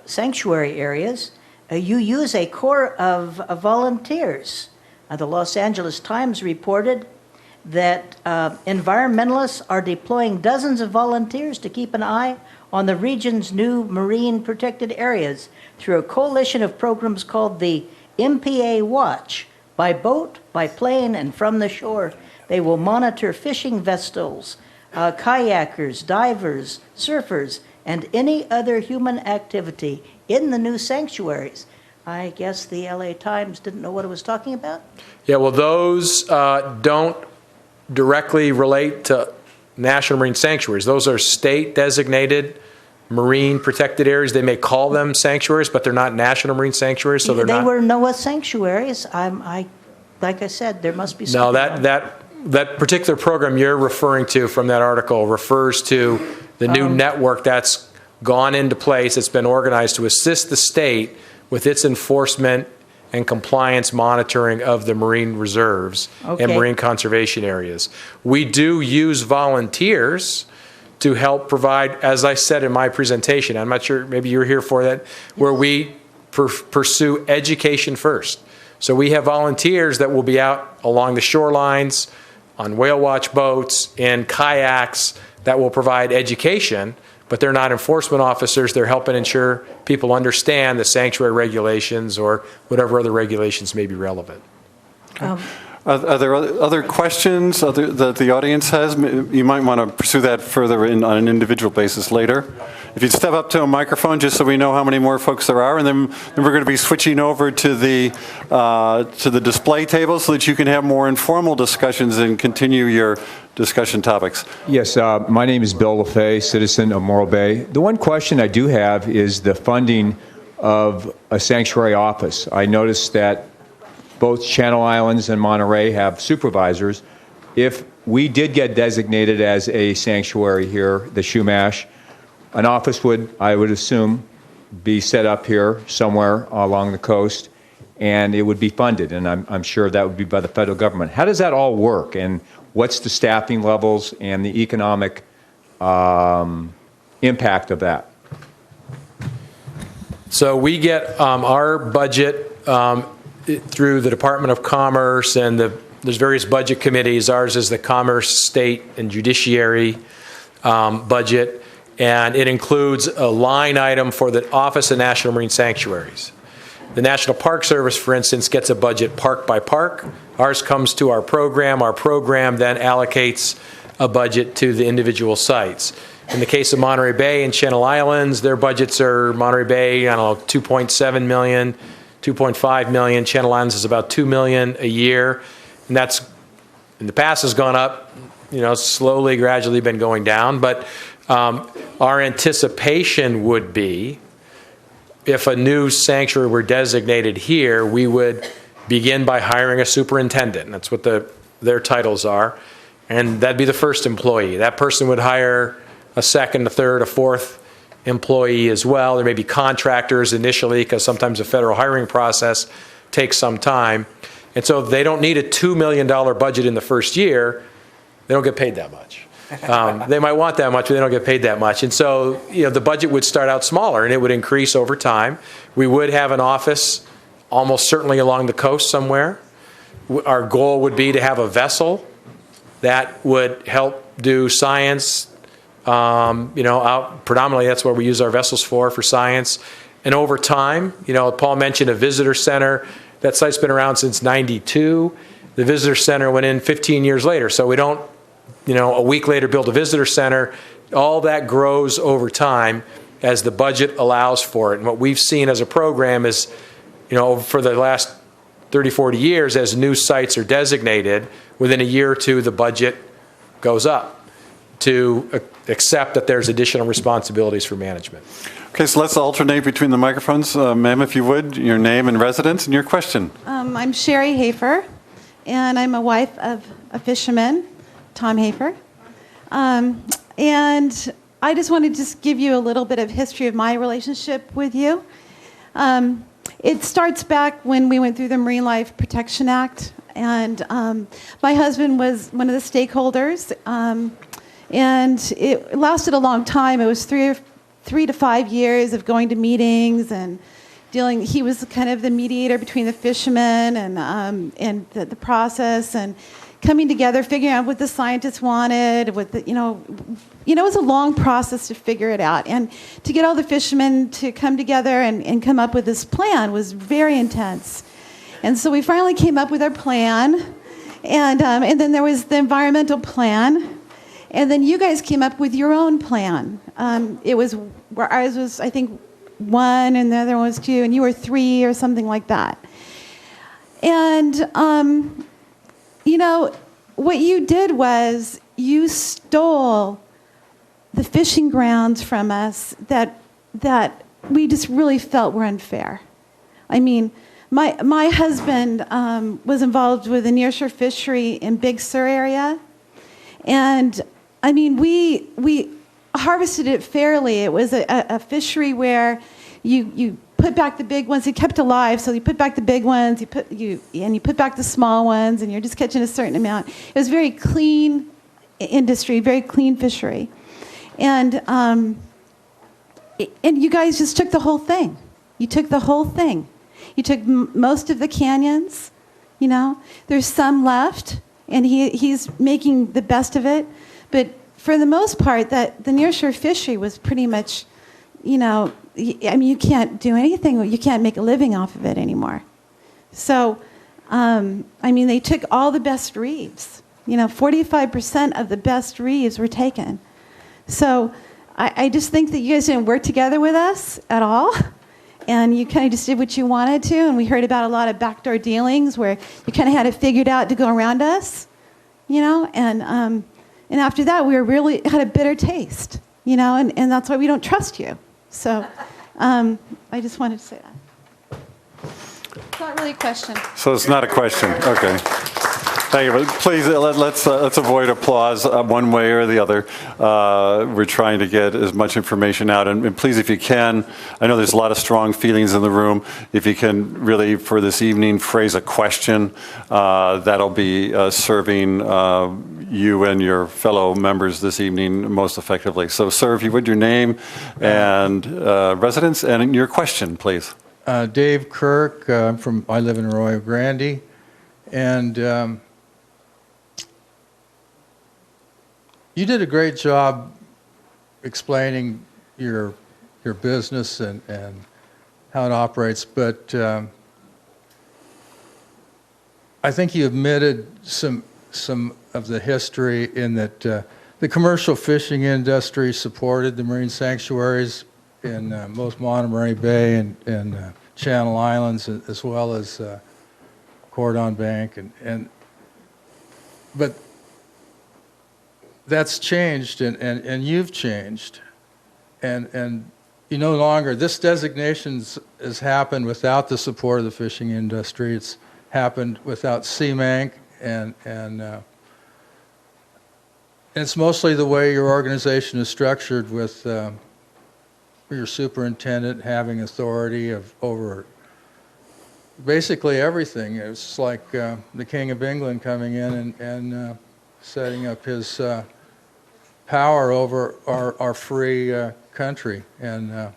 sanctuary areas, you use a corps of volunteers. The Los Angeles Times reported that environmentalists are deploying dozens of volunteers to keep an eye on the region's new marine protected areas through a coalition of programs called the MPA Watch. By boat, by plane, and from the shore, they will monitor fishing vessels, kayakers, divers, surfers, and any other human activity in the new sanctuaries. I guess the LA Times didn't know what it was talking about? Yeah, well, those don't directly relate to national marine sanctuaries. Those are state-designated marine protected areas. They may call them sanctuaries, but they're not national marine sanctuaries, so they're They not. were NOAA sanctuaries. Like I said, there must be something. No, that particular program you're referring to from that article refers to the new network that's gone into place. It's been organized to assist the state with its enforcement and compliance monitoring of the marine reserves and marine conservation areas. We do use volunteers to help provide, as I said in my presentation, I'm not sure, maybe you were here for that, where we pursue education first. So we have volunteers that will be out along the shorelines, on whale watch boats, in kayaks, that will provide education, but they're not enforcement officers. They're helping ensure people understand the sanctuary regulations or whatever other regulations may be relevant. Are there other questions that the audience has? You might want to pursue that further on an individual basis later. If you'd step up to a microphone just so we know how many more folks there are, and then we're going to be switching over to the display table so that you can have more informal discussions and continue your discussion topics. Yes, my name is Bill LaFay, citizen of Morro Bay. The one question I do have is the funding of a sanctuary office. I noticed that both Channel Islands and Monterey have supervisors. If we did get designated as a sanctuary here, the Shumash, an office would, I would assume, be set up here somewhere along the coast, and it would be funded, and I'm sure that would be by the federal government. How does that all work, and what's the staffing levels and the economic impact of that? So we get our budget through the Department of Commerce, and there's various budget committees. Ours is the Commerce, State, and Judiciary budget, and it includes a line item for the Office of National Marine Sanctuaries. The National Park Service, for instance, gets a budget park by park. Ours comes to our program. Our program then allocates a budget to the individual sites. In the case of Monterey Bay and Channel Islands, their budgets are Monterey Bay, I don't know, $2.7 million, $2.5 million. Channel Islands is about $2 million a year. And that's, in the past, has gone up, slowly, gradually been going down. But our anticipation would be, if a new sanctuary were designated here, we would begin by hiring a superintendent. That's what their titles are. And that'd be the first employee. That person would hire a second, a third, a fourth employee as well. There may be contractors initially, because sometimes the federal hiring process takes some time. And so they don't need a $2 million budget in the first year. They don't get paid that much. They might want that much, but they don't get paid that much. And so, the budget would start out smaller, and it would increase over time. We would have an office almost certainly along the coast somewhere. Our goal would be to have a vessel that would help do science. Out predominantly, that's what we use our vessels for science. And over time, Paul mentioned a visitor center. That site's been around since '92. The visitor center went in 15 years later. So we don't, a week later build a visitor center. All that grows over time as the budget allows for it. And what we've seen as a program is, for the last 30, 40 years, as new sites are designated, within a year or two, the budget goes up to accept that there's additional responsibilities for management. Okay, so let's alternate between the microphones. Ma'am, if you would, your name and residence and your question. I'm Sherry Hafer, and I'm a wife of a fisherman, Tom Hafer. And I just wanted to just give you a little bit of history of my relationship with you. it starts back when we went through the Marine Life Protection Act, and my husband was one of the stakeholders, and it lasted a long time. It was 3 to 5 years of going to meetings and dealing. He was kind of the mediator between the fishermen and the process, and coming together, figuring out what the scientists wanted, what the, it was a long process to figure it out. And to get all the fishermen to come together and come up with this plan was very intense. And so we finally came up with our plan, and then there was the environmental plan, and then you guys came up with your own plan. It was, where ours was, I think, 1, and the other one was 2, and you were 3 or something like that. And what you did was you stole the fishing grounds from us that we just really felt were unfair. I mean, my husband was involved with the nearshore fishery in Big Sur area, and I mean, we harvested it fairly. It was a fishery where you put back the big ones. You kept alive, so you put back the big ones. You put back the small ones, and you're just catching a certain amount. It was very clean industry, very clean fishery, and you guys just took the whole thing. You took the whole thing. You took most of the canyons. There's some left, and he's making the best of it. But for the most part, the nearshore fishery was pretty much, you can't do anything. You can't make a living off of it anymore. So, they took all the best reefs. 45% of the best reefs were taken. So I just think that you guys didn't work together with us at all. And you kind of just did what you wanted to. And we heard about a lot of backdoor dealings where you kind of had it figured out to go around us, and after that, we really had a bitter taste, and that's why we don't trust you. So I just wanted to say that. It's not really a question. So it's not a question. Okay. Thank you. But please, let's avoid applause one way or the other. We're trying to get as much information out. And please, if you can, I know there's a lot of strong feelings in the room. If you can really, for this evening, phrase a question, that'll be serving you and your fellow members this evening most effectively. So, sir, if you would, your name and residence and your question, please. Dave Kirk. I live in Arroyo Grande, and you did a great job explaining your business and how it operates, but I think you omitted some of the history in that the commercial fishing industry supported the marine sanctuaries in both Montgomery Bay and Channel Islands, as well as Cordon Bank, but that's changed, and you've changed, and you no longer. This designation has happened without the support of the fishing industry. It's happened without CMANC, and it's mostly the way your organization is structured, with your superintendent having authority over basically everything. It's like the King of England coming in and setting up his power over our free country. And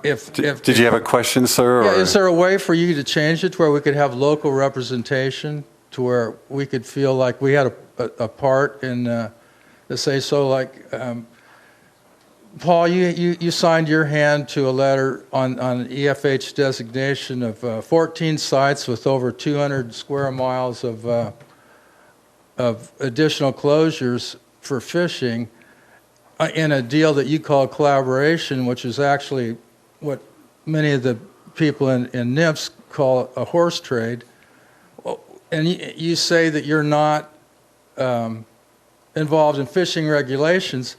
did you have a question, sir? Yeah, is there a way for you to change it to where we could have local representation, to where we could feel like we had a part in the say-so? Like, Paul, you signed your hand to a letter on EFH designation of 14 sites with over 200 square miles of additional closures for fishing in a deal that you call collaboration, which is actually what many of the people in NIPS call a horse trade. And you say that you're not involved in fishing regulations.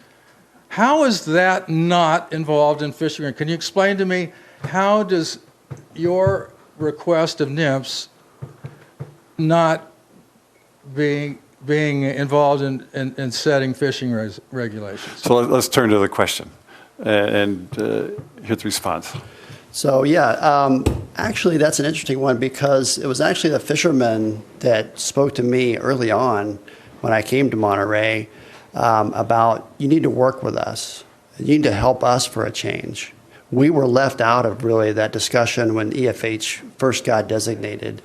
How is that not involved in fishing? Can you explain to me, how does your request of NIPS not being involved in setting fishing regulations? So let's turn to the question and hear the response. So actually that's an interesting one because it was actually the fishermen that spoke to me early on when I came to Monterey about you need to work with us. You need to help us for a change. We were left out of really that discussion when EFH first got designated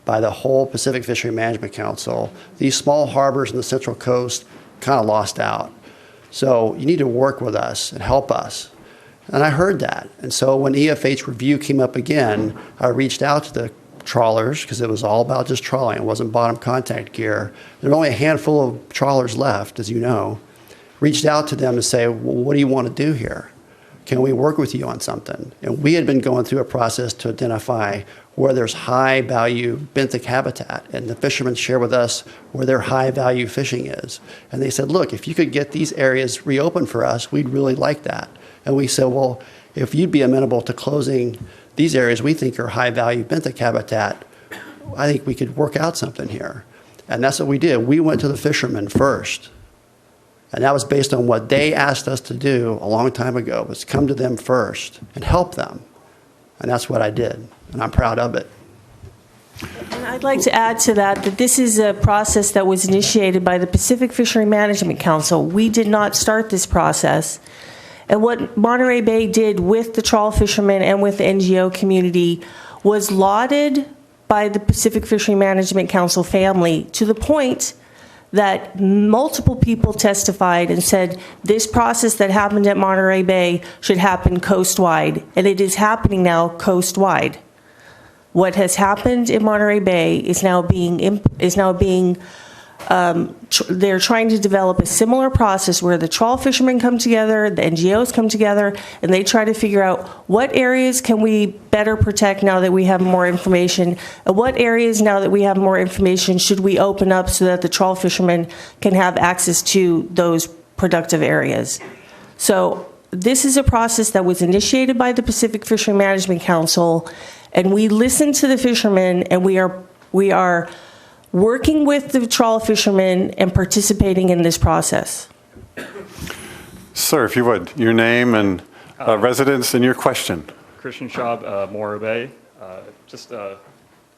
by the whole Pacific Fishery Management Council. These small harbors in the Central Coast kind of lost out. So you need to work with us and help us. And I heard that. And so when EFH review came up again, I reached out to the trawlers because it was all about just trawling. It wasn't bottom contact gear. There were only a handful of trawlers left, as you know. Reached out to them to say, well, what do you want to do here? Can we work with you on something? And we had been going through a process to identify where there's high value benthic habitat. And the fishermen share with us where their high value fishing is. And they said, look, if you could get these areas reopened for us, we'd really like that. And we said, well, if you'd be amenable to closing these areas we think are high value benthic habitat, I think we could work out something here. And that's what we did. We went to the fishermen first. And that was based on what they asked us to do a long time ago, was come to them first and help them. And that's what I did. And I'm proud of it. And I'd like to add to that this is a process that was initiated by the Pacific Fishery Management Council. We did not start this process. And what Monterey Bay did with the trawl fishermen and with the NGO community was lauded by the Pacific Fishery Management Council family to the point that multiple people testified and said this process that happened at Monterey Bay should happen coastwide, and it is happening now coastwide. What has happened in Monterey Bay is now being they're trying to develop a similar process where the trawl fishermen come together, the NGOs come together, and they try to figure out what areas can we better protect now that we have more information, and what areas now that we have more information should we open up so that the trawl fishermen can have access to those productive areas. So this is a process that was initiated by the Pacific Fishery Management Council, and we listened to the fishermen, and we are working with the trawl fishermen and participating in this process. Sir, if you would, your name and residence and your question. Christian Schaub, Morro Bay. Just kind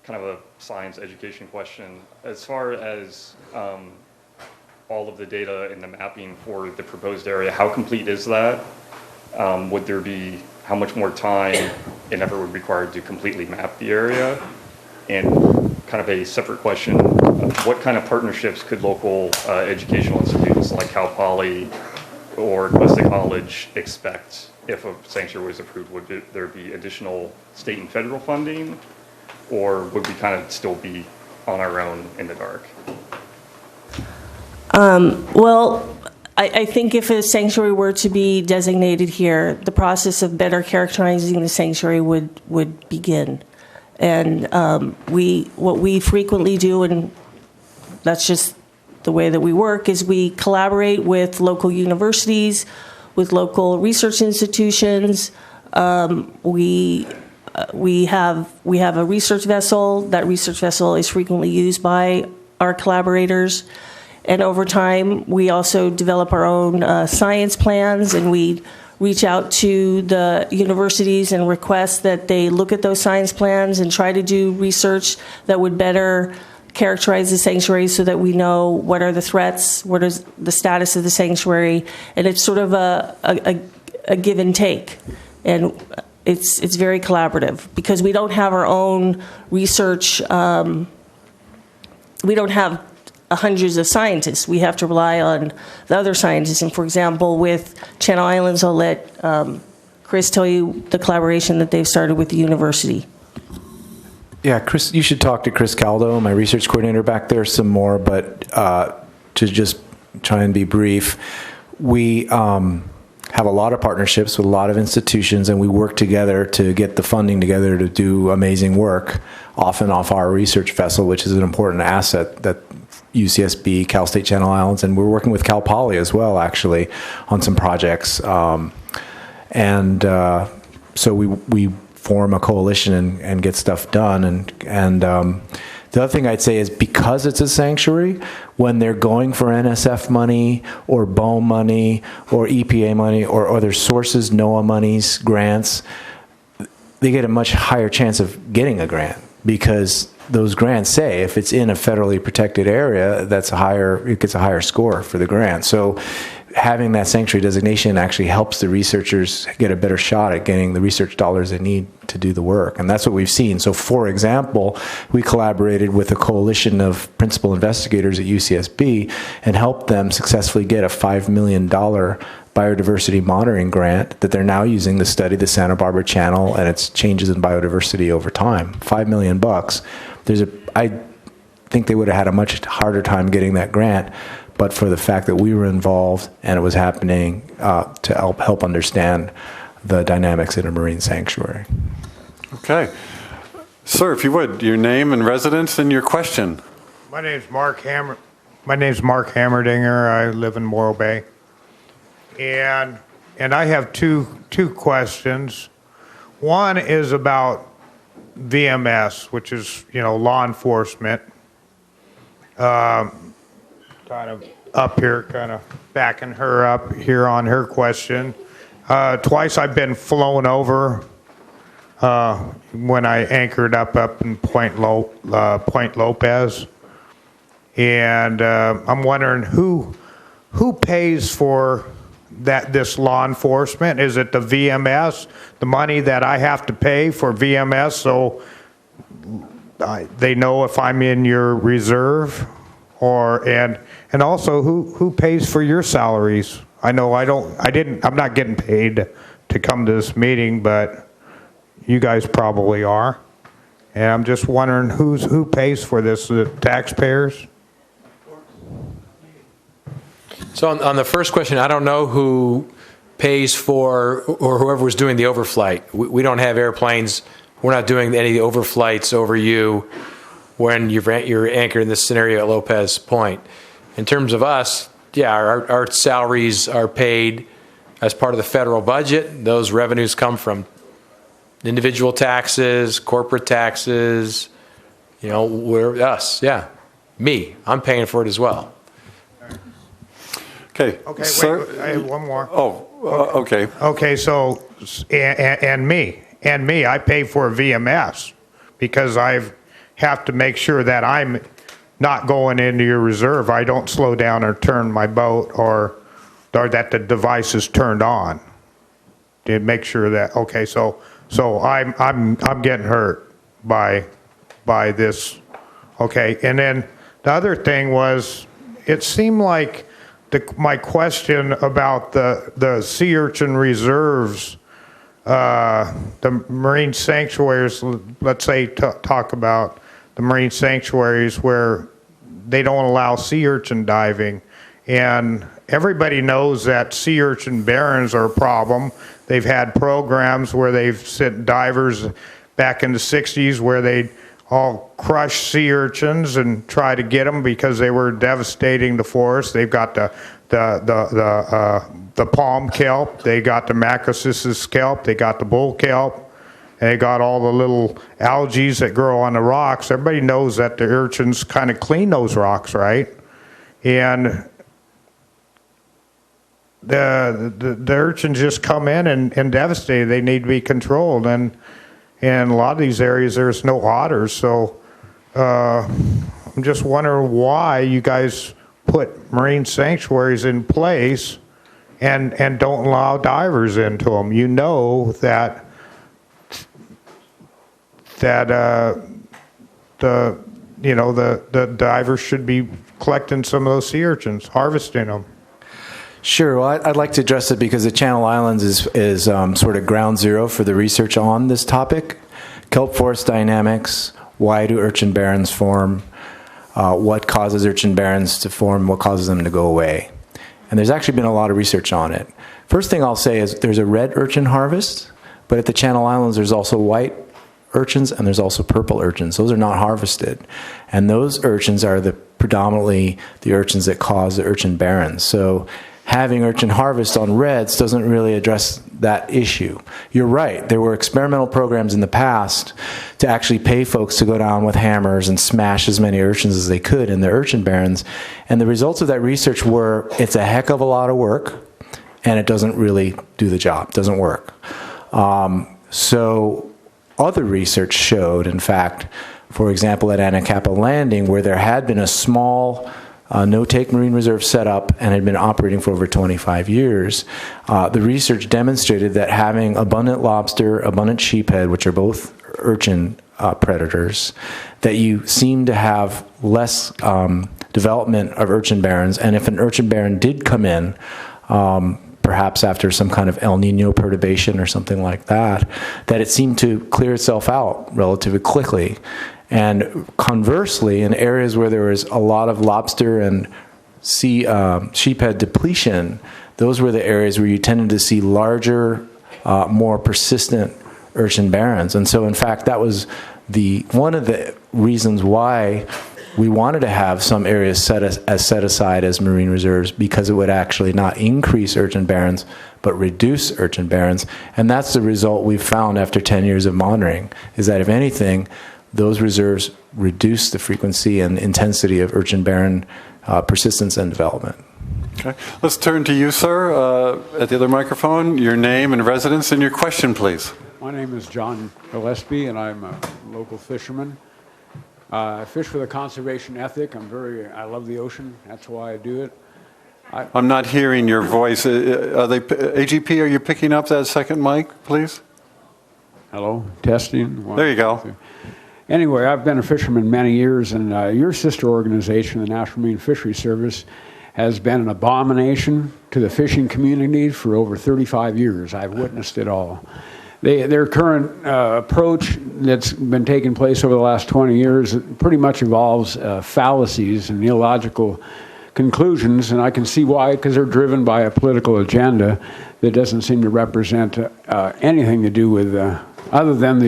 of a science education question. As far as all of the data and the mapping for the proposed area, how complete is that? Would there be, how much more time and effort would be required to completely map the area? And kind of a separate question, what kind of partnerships could local educational institutions like Cal Poly or Cuesta College expect if a sanctuary was approved? Would there be additional state and federal funding, or would we kind of still be on our own in the dark? Well, I think if a sanctuary were to be designated here, the process of better characterizing the sanctuary would begin. And what we frequently do, and that's just the way that we work, is we collaborate with local universities, with local research institutions. We have a research vessel. That research vessel is frequently used by our collaborators. And over time, we also develop our own science plans, and we reach out to the universities and request that they look at those science plans and try to do research that would better characterize the sanctuary so that we know what are the threats, what is the status of the sanctuary, and it's sort of a give and take. And it's very collaborative because we don't have our own research, we don't have hundreds of scientists. We have to rely on the other scientists. And for example, with Channel Islands, I'll let Chris tell you the collaboration that they've started with the university. Yeah, Chris, you should talk to Chris Caldo, my research coordinator back there, some more. But to just try and be brief, we have a lot of partnerships with a lot of institutions, and we work together to get the funding together to do amazing work, often off our research vessel, which is an important asset that UCSB, Cal State Channel Islands, and we're working with Cal Poly as well, actually, on some projects. So we form a coalition and get stuff done. And the other thing I'd say is because it's a sanctuary, when they're going for NSF money or BOEM money or EPA money or other sources, NOAA monies, grants, they get a much higher chance of getting a grant, because those grants say if it's in a federally protected area, it gets a higher score for the grant. So having that sanctuary designation actually helps the researchers get a better shot at getting the research dollars they need to do the work. And that's what we've seen. So for example, we collaborated with a coalition of principal investigators at UCSB and helped them successfully get a $5 million biodiversity monitoring grant that they're now using to study the Santa Barbara Channel and its changes in biodiversity over time. $5 million. I think they would have had a much harder time getting that grant, but for the fact that we were involved and it was happening to help understand the dynamics in a marine sanctuary. Okay. Sir, if you would, your name and residence and your question. My name's Mark Hammerdinger. I live in Morro Bay. And I have two questions. One is about VMS, which is, law enforcement. Kind of up here, kind of backing her up here on her question. Twice I've been flown over when I anchored up in Point Lopez. And I'm wondering who pays for this law enforcement? Is it the VMS, the money that I have to pay for VMS, so they know if I'm in your reserve, and also who pays for your salaries? I know I'm not getting paid to come to this meeting, but you guys probably are, and I'm just wondering who pays for this? The taxpayers? So on the first question, I don't know who pays for, or whoever was doing the overflight. We don't have airplanes. We're not doing any overflights over you when you're anchored in this scenario at Lopez Point. In terms of us, yeah, our salaries are paid as part of the federal budget. Those revenues come from individual taxes, corporate taxes, we're us, yeah. Me, I'm paying for it as well. Okay. Okay, sir. wait, I have one more. Oh, okay. Okay, so, and me, I pay for VMS because I have to make sure that I'm not going into your reserve. I don't slow down or turn my boat or that the device is turned on. To make sure that, okay, so I'm getting hurt by this. Okay, and then the other thing was, it seemed like my question about the sea urchin reserves, the marine sanctuaries, let's say talk about the marine sanctuaries where they don't allow sea urchin diving. And everybody knows that sea urchin barrens are a problem. They've had programs where they've sent divers back in the 60s where they'd all crush sea urchins and try to get them because they were devastating the forest. They've got the palm kelp, they got the macrocystis kelp, they got the bull kelp, and they got all the little algae that grow on the rocks. Everybody knows that the urchins kind of clean those rocks, right? And the urchins just come in and devastate. They need to be controlled, and in a lot of these areas there's no otters. So I'm just wondering why you guys put marine sanctuaries in place and don't allow divers into them. You know that the divers should be collecting some of those sea urchins, harvesting them. Sure. Well, I'd like to address it because the Channel Islands is sort of ground zero for the research on this topic. Kelp forest dynamics, why do urchin barrens form, what causes urchin barrens to form, what causes them to go away. And there's actually been a lot of research on it. First thing I'll say is there's a red urchin harvest, but at the Channel Islands there's also white urchins and there's also purple urchins. Those are not harvested. And those urchins are predominantly the urchins that cause the urchin barrens. So having urchin harvest on reds doesn't really address that issue. You're right, there were experimental programs in the past to actually pay folks to go down with hammers and smash as many urchins as they could in the urchin barrens. And the results of that research were, it's a heck of a lot of work, and it doesn't really do the job, doesn't work. So other research showed, in fact, for example, at Anacapa Landing, where there had been a small no-take marine reserve set up and had been operating for over 25 years, the research demonstrated that having abundant lobster, abundant sheephead, which are both urchin predators, that you seem to have less development of urchin barrens. And if an urchin barren did come in, perhaps after some kind of El Nino perturbation or something like that, that it seemed to clear itself out relatively quickly. And conversely, in areas where there was a lot of lobster and sheephead depletion, those were the areas where you tended to see larger, more persistent urchin barrens. And so, in fact, that was one of the reasons why we wanted to have some areas set aside as marine reserves, because it would actually not increase urchin barrens, but reduce urchin barrens. And that's the result we've found after 10 years of monitoring, is that if anything, those reserves reduce the frequency and intensity of urchin barren persistence and development. Okay. Let's turn to you, sir, at the other microphone. Your name and residence and your question, please. My name is John Gillespie, and I'm a local fisherman. I fish with a conservation ethic. I love the ocean. That's why I do it. I'm not hearing your voice. AGP, are you picking up that second mic, please? Hello, testing. There you go. Anyway, I've been a fisherman many years, and your sister organization, the National Marine Fisheries Service, has been an abomination to the fishing community for over 35 years. I've witnessed it all. Their current approach that's been taking place over the last 20 years pretty much involves fallacies and illogical conclusions, and I can see why, because they're driven by a political agenda that doesn't seem to represent anything to do with, other than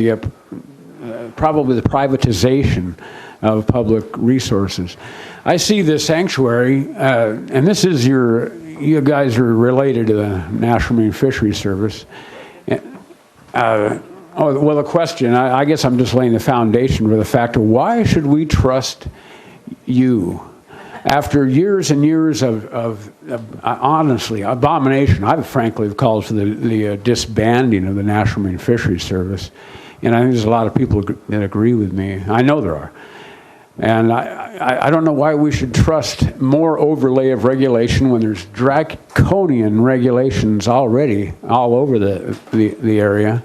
probably the privatization of public resources. I see the sanctuary, and this is you guys are related to the National Marine Fisheries Service. The question, I guess I'm just laying the foundation for the fact of why should we trust you? After years and years of honestly, abomination, I frankly have called for the disbanding of the National Marine Fisheries Service. And I think there's a lot of people that agree with me. I know there are. And I don't know why we should trust more overlay of regulation when there's draconian regulations already all over the area.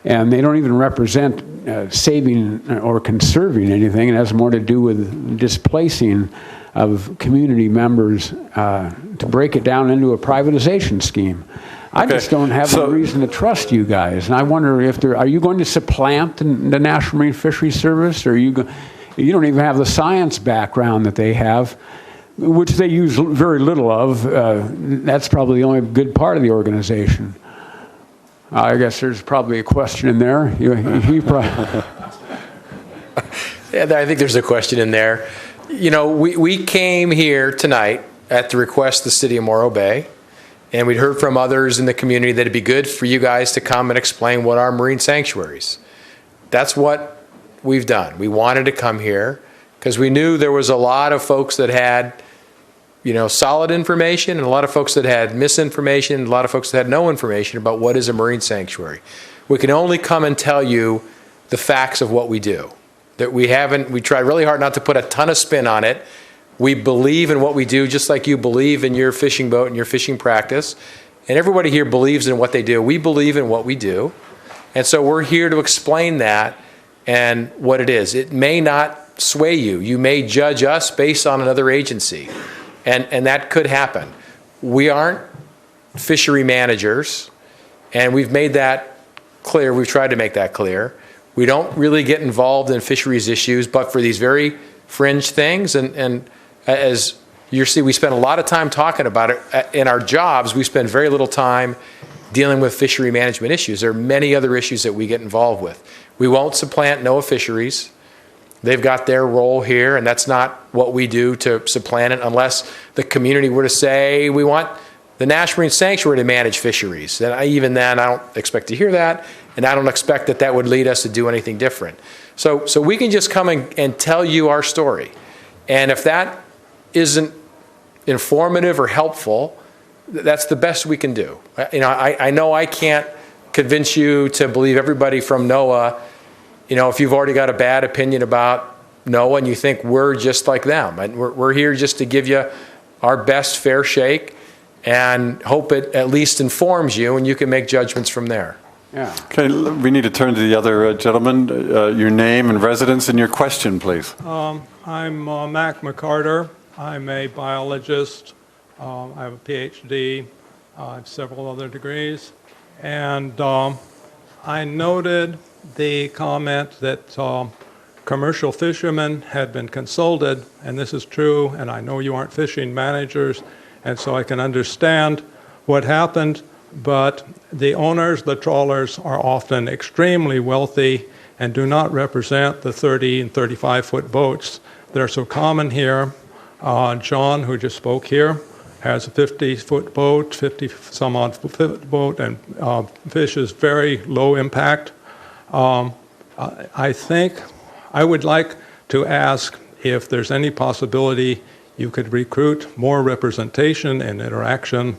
And they don't even represent saving or conserving anything. It has more to do with displacing of community members to break it down into a privatization scheme. I just don't have a reason to trust you guys. And I wonder are you going to supplant the National Marine Fisheries Service, or you don't even have the science background that they have, which they use very little of. That's probably the only good part of the organization. I guess there's probably a question in there. Yeah, I think there's a question in there. You know, we came here tonight at the request of the city of Morro Bay, and we'd heard from others in the community that it'd be good for you guys to come and explain what are marine sanctuaries. That's what we've done. We wanted to come here because we knew there was a lot of folks that had, solid information, and a lot of folks that had misinformation, and a lot of folks that had no information about what is a marine sanctuary. We can only come and tell you the facts of what we do. That we try really hard not to put a ton of spin on it. We believe in what we do, just like you believe in your fishing boat and your fishing practice. And everybody here believes in what they do. We believe in what we do. And so we're here to explain that and what it is. It may not sway you. You may judge us based on another agency. And that could happen. We aren't fishery managers, and we've made that clear. We've tried to make that clear. We don't really get involved in fisheries issues, but for these very fringe things. And as you see, we spend a lot of time talking about it. In our jobs, we spend very little time dealing with fishery management issues. There are many other issues that we get involved with. We won't supplant NOAA fisheries. They've got their role here, and that's not what we do to supplant it unless the community were to say, we want the National Marine Sanctuary to manage fisheries. And even then, I don't expect to hear that, and I don't expect that would lead us to do anything different. So we can just come and tell you our story. And if that isn't informative or helpful, that's the best we can do. I know I can't convince you to believe everybody from NOAA if you've already got a bad opinion about NOAA and you think we're just like them, and we're here just to give you our best fair shake and hope it at least informs you and you can make judgments from there. Yeah. Okay, we need to turn to the other gentleman. Your name and residence and your question, please. I'm Mac McCarter. I'm a biologist. I have a PhD. I have several other degrees. And I noted the comment that commercial fishermen had been consulted, and this is true, and I know you aren't fishing managers, and so I can understand what happened, but the owners, the trawlers, are often extremely wealthy and do not represent the 30 and 35-foot boats that are so common here. John, who just spoke here, has a 50-foot boat, 50-some-odd foot boat, and fishes very low impact. I think I would like to ask if there's any possibility you could recruit more representation and interaction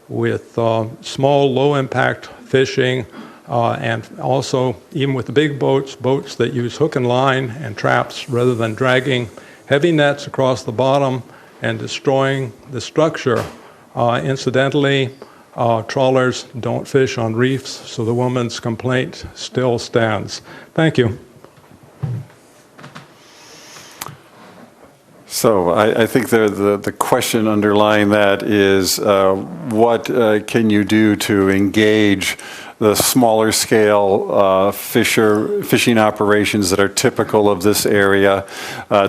with small, low-impact fishing, and also even with the big boats that use hook and line and traps rather than dragging heavy nets across the bottom and destroying the structure. Incidentally, trawlers don't fish on reefs, so the woman's complaint still stands. Thank you. So I think the question underlying that is what can you do to engage the smaller scale fishing operations that are typical of this area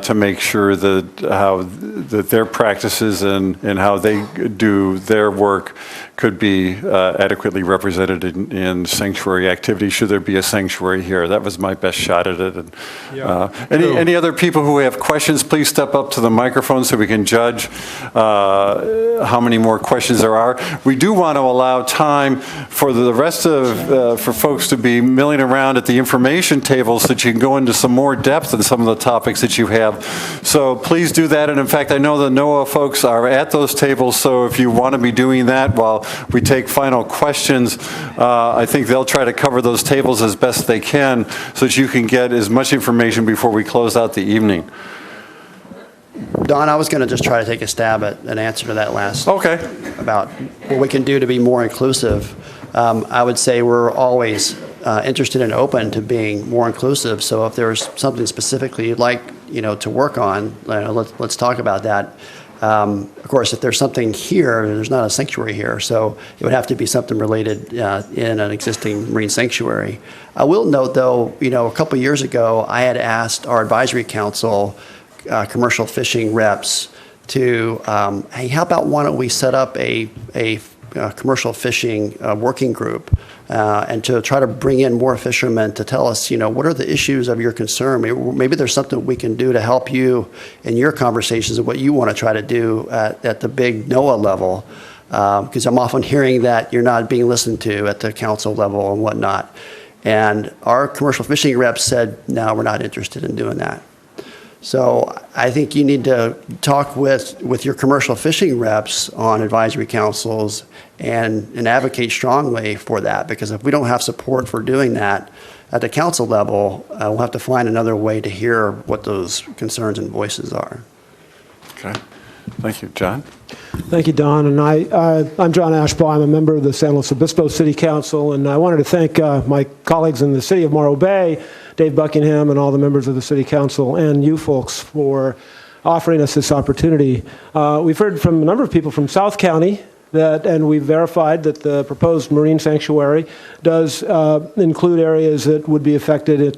to make sure that their practices and how they do their work could be adequately represented in sanctuary activity, should there be a sanctuary here. That was my best shot at it. And, any other people who have questions, please step up to the microphone so we can judge how many more questions there are. We do want to allow time for the rest of, for folks to be milling around at the information table so that you can go into some more depth in some of the topics that you have. So please do that. And in fact, I know the NOAA folks are at those tables, so if you want to be doing that while we take final questions, I think they'll try to cover those tables as best they can so that you can get as much information before we close out the evening. Don, I was going to just try to take a stab at an answer to that last. Okay. About what we can do to be more inclusive. I would say we're always interested and open to being more inclusive. So if there's something specifically you'd like, to work on, let's talk about that. Of course, if there's something here, there's not a sanctuary here, so it would have to be something related in an existing marine sanctuary. I will note, though, a couple years ago, I had asked our advisory council, commercial fishing reps, to, hey, how about why don't we set up a commercial fishing working group and to try to bring in more fishermen to tell us, what are the issues of your concern? Maybe there's something we can do to help you in your conversations of what you want to try to do at the big NOAA level. Because I'm often hearing that you're not being listened to at the council level and whatnot. And our commercial fishing reps said, no, we're not interested in doing that. So I think you need to talk with your commercial fishing reps on advisory councils and advocate strongly for that, because if we don't have support for doing that at the council level, we'll have to find another way to hear what those concerns and voices are. Okay. Thank you. John? Thank you, Don. And I'm John Ashbaugh. I'm a member of the San Luis Obispo City Council, and I wanted to thank my colleagues in the city of Morro Bay, Dave Buckingham, and all the members of the City Council, and you folks for offering us this opportunity. We've heard from a number of people from South County, and we've verified that the proposed marine sanctuary does include areas that would be affected at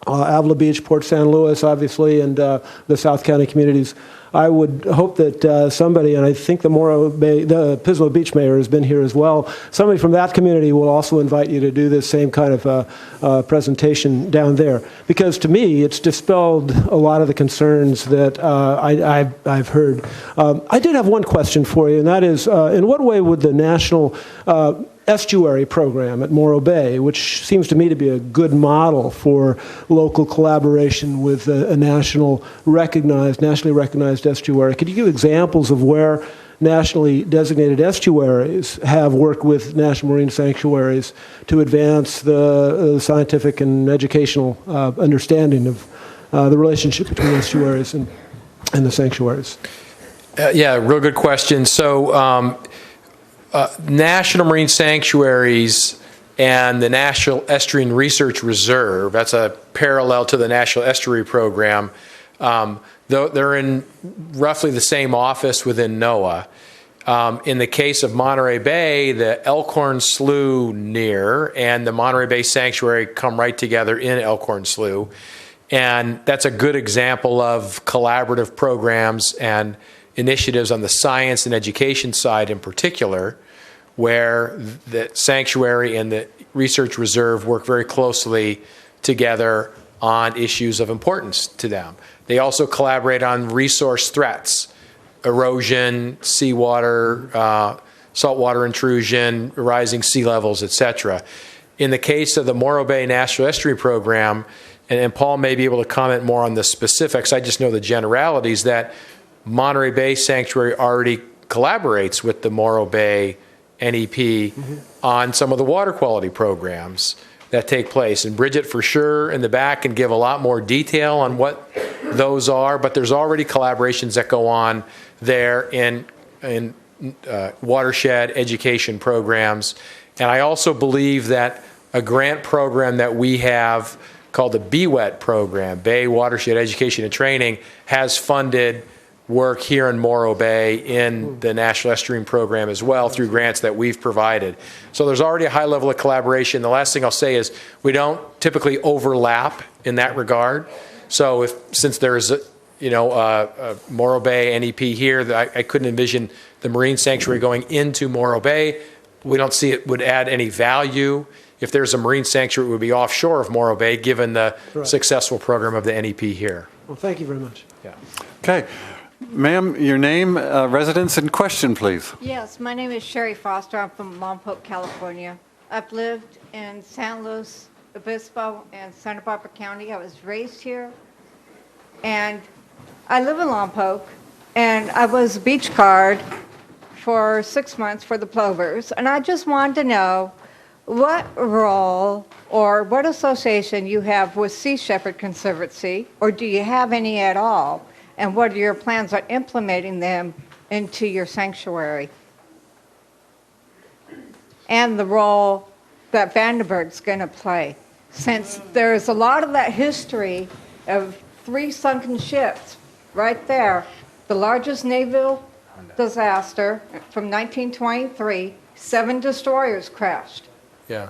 Avila Beach, Port San Luis, obviously, and the South County communities. I would hope that somebody, and I think the Pismo Beach mayor has been here as well, somebody from that community will also invite you to do this same kind of presentation down there. Because to me, it's dispelled a lot of the concerns that I've heard. I did have one question for you, and that is, in what way would the national estuary program at Morro Bay, which seems to me to be a good model for local collaboration with a nationally recognized estuary. Could you give examples of where nationally designated estuaries have worked with national marine sanctuaries to advance the scientific and educational understanding of the relationship between estuaries and the sanctuaries. Yeah, real good question. So National Marine Sanctuaries and the National Estuarine Research Reserve, that's a parallel to the National Estuary Program, though they're in roughly the same office within NOAA. In the case of Monterey Bay, the Elkhorn Slough near and the Monterey Bay Sanctuary come right together in Elkhorn Slough. And that's a good example of collaborative programs and initiatives on the science and education side in particular, where the sanctuary and the research reserve work very closely together on issues of importance to them. They also collaborate on resource threats, erosion, seawater, saltwater intrusion, rising sea levels, etc. In the case of the Morro Bay National Estuary Program, and Paul may be able to comment more on the specifics, I just know the generalities, that Monterey Bay Sanctuary already collaborates with the Morro Bay NEP on some of the water quality programs that take place. And Bridget, for sure, in the back can give a lot more detail on what those are, but there's already collaborations that go on there in watershed education programs. And I also believe that a grant program that we have called the BWET program, Bay Watershed Education and Training, has funded work here in Morro Bay in the National Estuarine Program as well through grants that we've provided. So there's already a high level of collaboration. The last thing I'll say is we don't typically overlap in that regard. So since there's a Morro Bay NEP here, I couldn't envision the marine sanctuary going into Morro Bay. We don't see it would add any value. If there's a marine sanctuary, it would be offshore of Morro Bay, given the successful program of the NEP here. Well, thank you very much. Yeah. Okay. Ma'am, your name, residence, and question, please. Yes, my name is Sherry Foster. I'm from Lompoc, California. I've lived in San Luis Obispo and Santa Barbara County. I was raised here. And I live in Lompoc, and I was beach guard for 6 months for the plovers. And I just wanted to know what role or what association you have with Sea Shepherd Conservancy, or do you have any at all? And what are your plans on implementing them into your sanctuary? And the role that Vandenberg's going to play, since there's a lot of that history of 3 sunken ships right there. The largest naval disaster from 1923, 7 destroyers crashed. Yeah.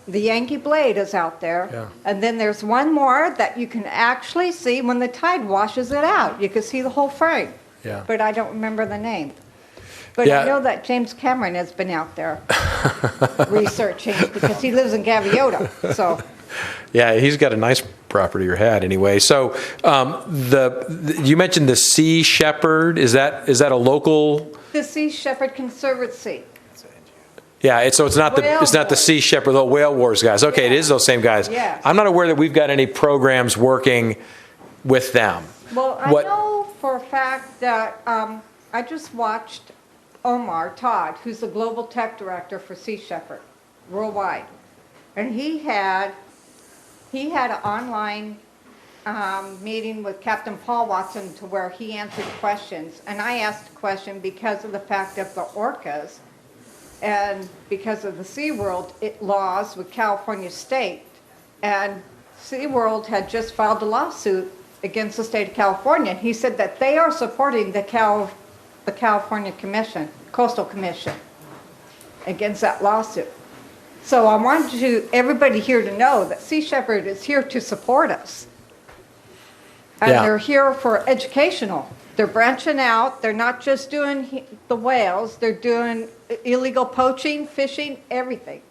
The Yankee Blade is out there. Yeah. And then there's one more that you can actually see when the tide washes it out. You can see the whole frame. Yeah. But I don't remember the name. But Yeah. I know that James Cameron has been out there researching because he lives in Gaviota. So Yeah, he's got a nice property or had anyway. So you mentioned the Sea Shepherd. Is that a local? the Sea Shepherd Conservancy. Yeah, so it's not the Sea Shepherd, the Whale Wars guys. Okay, It is those same guys. Yes. I'm not aware that we've got any programs working with them. Well, I know for a fact that I just watched Omar Todd, who's the Global Tech Director for Sea Shepherd worldwide. And he had an online meeting with Captain Paul Watson to where he answered questions. And I asked a question because of the fact of the orcas and because of the SeaWorld laws with California State. And SeaWorld had just filed a lawsuit against the state of California. He said that they are supporting the California Commission, Coastal Commission, against that lawsuit. So I wanted everybody here to know that Sea Shepherd is here to support us. And they're here for educational. They're branching out. They're not just doing the whales. They're doing illegal poaching, fishing, everything.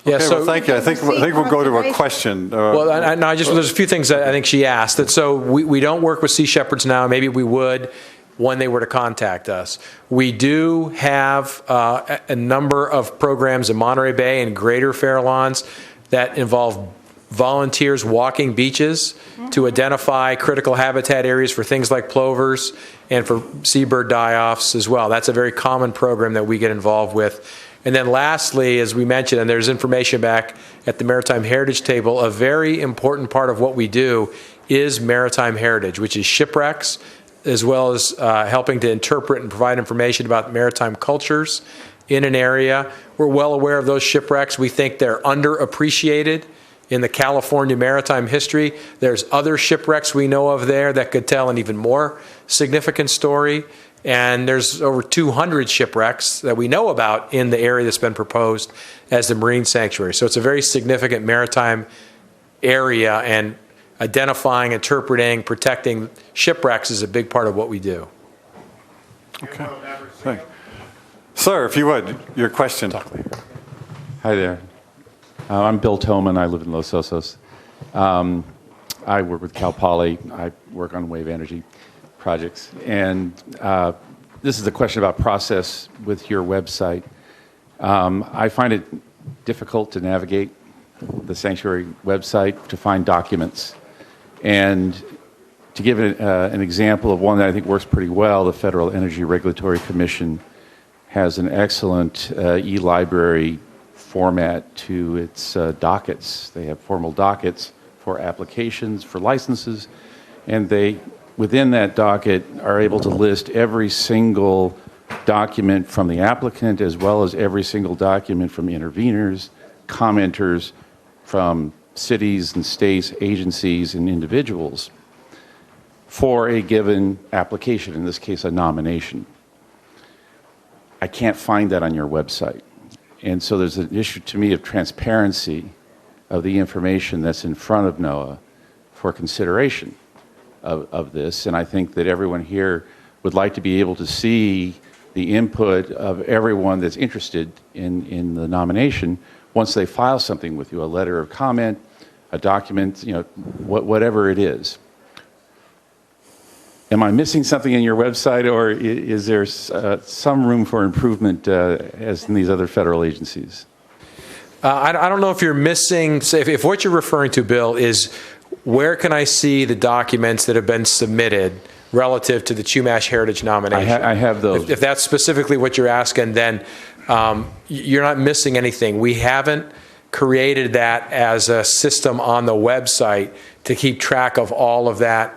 Yeah, okay, well, thank you. I think we'll go to a question. There's a few things that I think she asked. That so we don't work with Sea Shepherds now. Maybe we would when they were to contact us. We do have a number of programs in Monterey Bay and Greater Fairlawns that involve volunteers walking beaches to identify critical habitat areas for things like plovers and for seabird die-offs as well. That's a very common program that we get involved with. And then lastly, as we mentioned, and there's information back at the Maritime Heritage Table, a very important part of what we do is maritime heritage, which is shipwrecks, as well as helping to interpret and provide information about maritime cultures in an area. We're well aware of those shipwrecks. We think they're underappreciated in the California maritime history. There's other shipwrecks we know of there that could tell an even more significant story. And there's over 200 shipwrecks that we know about in the area that's been proposed as the marine sanctuary. So it's a very significant maritime area, and identifying, interpreting, protecting shipwrecks is a big part of what we do. Okay. Thanks. Sir, if you would, your question. Hi there. I'm Bill Tillman. I live in Los Osos. I work with Cal Poly. I work on wave energy projects. And this is a question about process with your website. I find it difficult to navigate the Sanctuary website to find documents. And to give an example of one that I think works pretty well, the Federal Energy Regulatory Commission has an excellent e-library format to its dockets. They have formal dockets for applications, for licenses, and they, within that docket, are able to list every single document from the applicant as well as every single document from interveners, commenters, from cities and states, agencies, and individuals for a given application, in this case, a nomination. I can't find that on your website. And so there's an issue to me of transparency of the information that's in front of NOAA for consideration of this. And I think that everyone here would like to be able to see the input of everyone that's interested in the nomination once they file something with you, a letter of comment, a document, you know, whatever it is. Am I missing something in your website, or is there some room for improvement as in these other federal agencies? I don't know if you're missing, if what you're referring to, Bill, is where can I see the documents that have been submitted relative to the Chumash Heritage nomination? I have those. If that's specifically what you're asking, then you're not missing anything. We haven't created that as a system on the website to keep track of all of that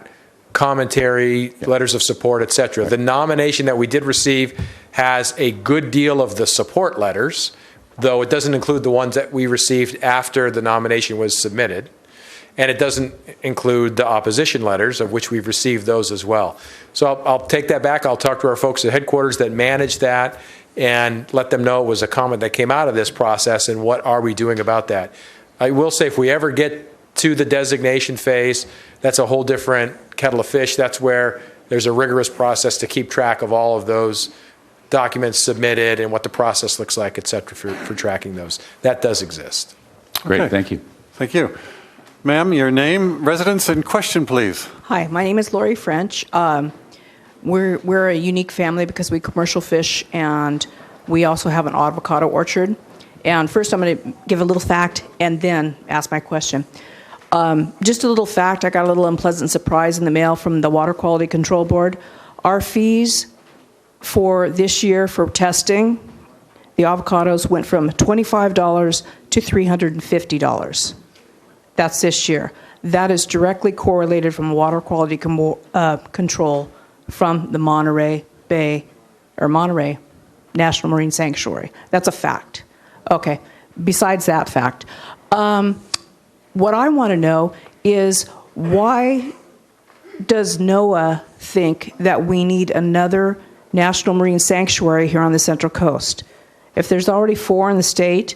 commentary, letters of support, etc. Right. The nomination that we did receive has a good deal of the support letters, though it doesn't include the ones that we received after the nomination was submitted. And it doesn't include the opposition letters, of which we've received those as well. So I'll take that back. I'll talk to our folks at headquarters that manage that and let them know it was a comment that came out of this process and what are we doing about that. I will say if we ever get to the designation phase, that's a whole different kettle of fish. That's where there's a rigorous process to keep track of all of those documents submitted and what the process looks like, et cetera, for tracking those. That does exist. Great, okay. Thank you. Thank you. Ma'am, your name, residence, and question, please. Hi, my name is Lori French. We're a unique family because we commercial fish, and we also have an avocado orchard. And first I'm going to give a little fact and then ask my question. Just a little fact, I got a little unpleasant surprise in the mail from the Water Quality Control Board. Our fees for this year for testing the avocados went from $25 to $350. That's this year. That is directly correlated from water quality control from the Monterey National Marine Sanctuary. That's a fact. Okay, besides that fact, what I want to know is why does NOAA think that we need another National Marine Sanctuary here on the Central Coast? If there's already 4 in the state,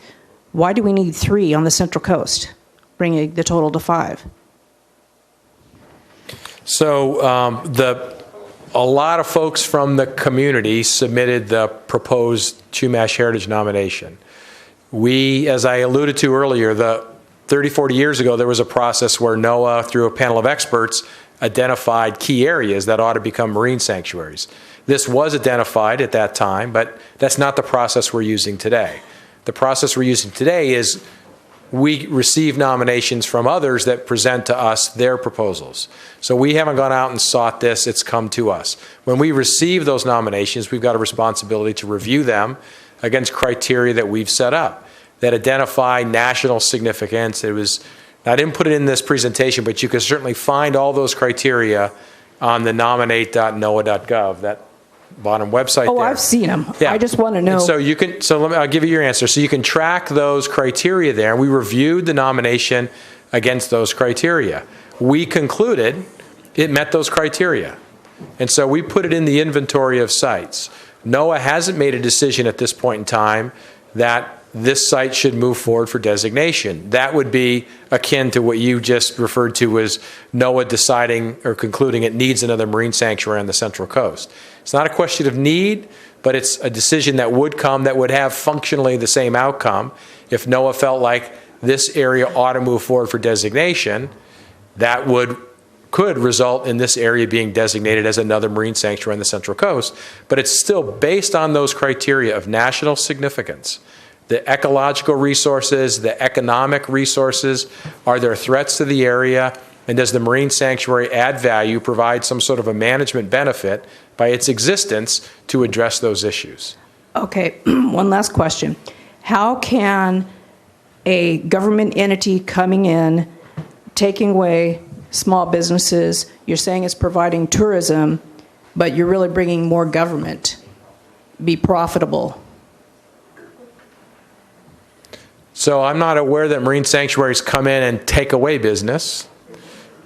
why do we need 3 on the Central Coast, bringing the total to 5? So a lot of folks from the community submitted the proposed Chumash Heritage nomination. We, as I alluded to earlier, 30, 40 years ago, there was a process where NOAA, through a panel of experts, identified key areas that ought to become marine sanctuaries. This was identified at that time, but that's not the process we're using today. The process we're using today is we receive nominations from others that present to us their proposals. So we haven't gone out and sought this, it's come to us. When we receive those nominations, we've got a responsibility to review them against criteria that we've set up that identify national significance. I didn't put it in this presentation, but you can certainly find all those criteria on the nominate.noaa.gov, that bottom website there. I've seen them. Yeah. I just want to know. And I'll give you your answer. So you can track those criteria there. We reviewed the nomination against those criteria. We concluded it met those criteria. And so we put it in the inventory of sites. NOAA hasn't made a decision at this point in time that this site should move forward for designation. That would be akin to what you just referred to as NOAA deciding or concluding it needs another marine sanctuary on the Central Coast. It's not a question of need, but it's a decision that would come that would have functionally the same outcome. If NOAA felt like this area ought to move forward for designation, that could result in this area being designated as another marine sanctuary on the Central Coast. But it's still based on those criteria of national significance. The ecological resources, the economic resources, are there threats to the area, and does the marine sanctuary add value, provide some sort of a management benefit by its existence to address those issues? Okay, one last question. How can a government entity coming in, taking away small businesses, you're saying it's providing tourism, but you're really bringing more government, be profitable? So I'm not aware that marine sanctuaries come in and take away business.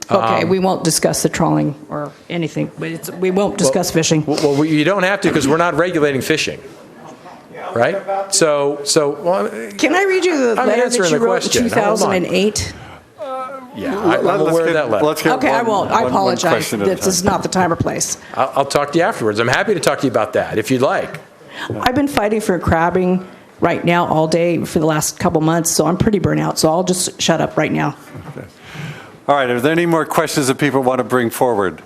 Okay, we won't discuss the trawling or anything, but we won't discuss fishing. Well, you don't have to because we're not regulating fishing, right? So Can I read you the I'm letter answering that you the wrote in question. Hold on. 2008? Yeah, I'm aware of that letter. Okay, I won't. I apologize. This is not the time or place. I'll talk to you afterwards. I'm happy to talk to you about that if you'd like. I've been fighting for crabbing right now all day for the last couple months, so I'm pretty burnt out. So I'll just shut up right now. All right, are there any more questions that people want to bring forward?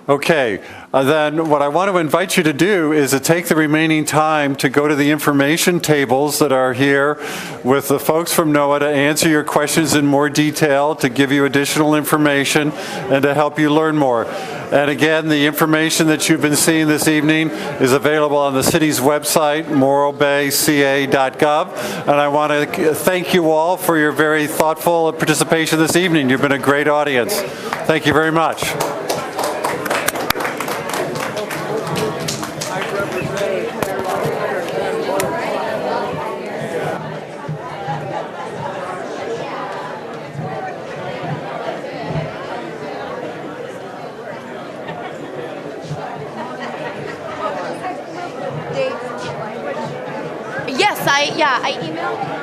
Okay, then what I want to invite you to do is to take the remaining time to go to the information tables that are here with the folks from NOAA to answer your questions in more detail, to give you additional information, and to help you learn more. And again, the information that you've been seeing this evening is available on the city's website, moralbayca.gov. And I want to thank you all for your very thoughtful participation this evening. You've been a great audience. Thank you very much. Yes, I emailed.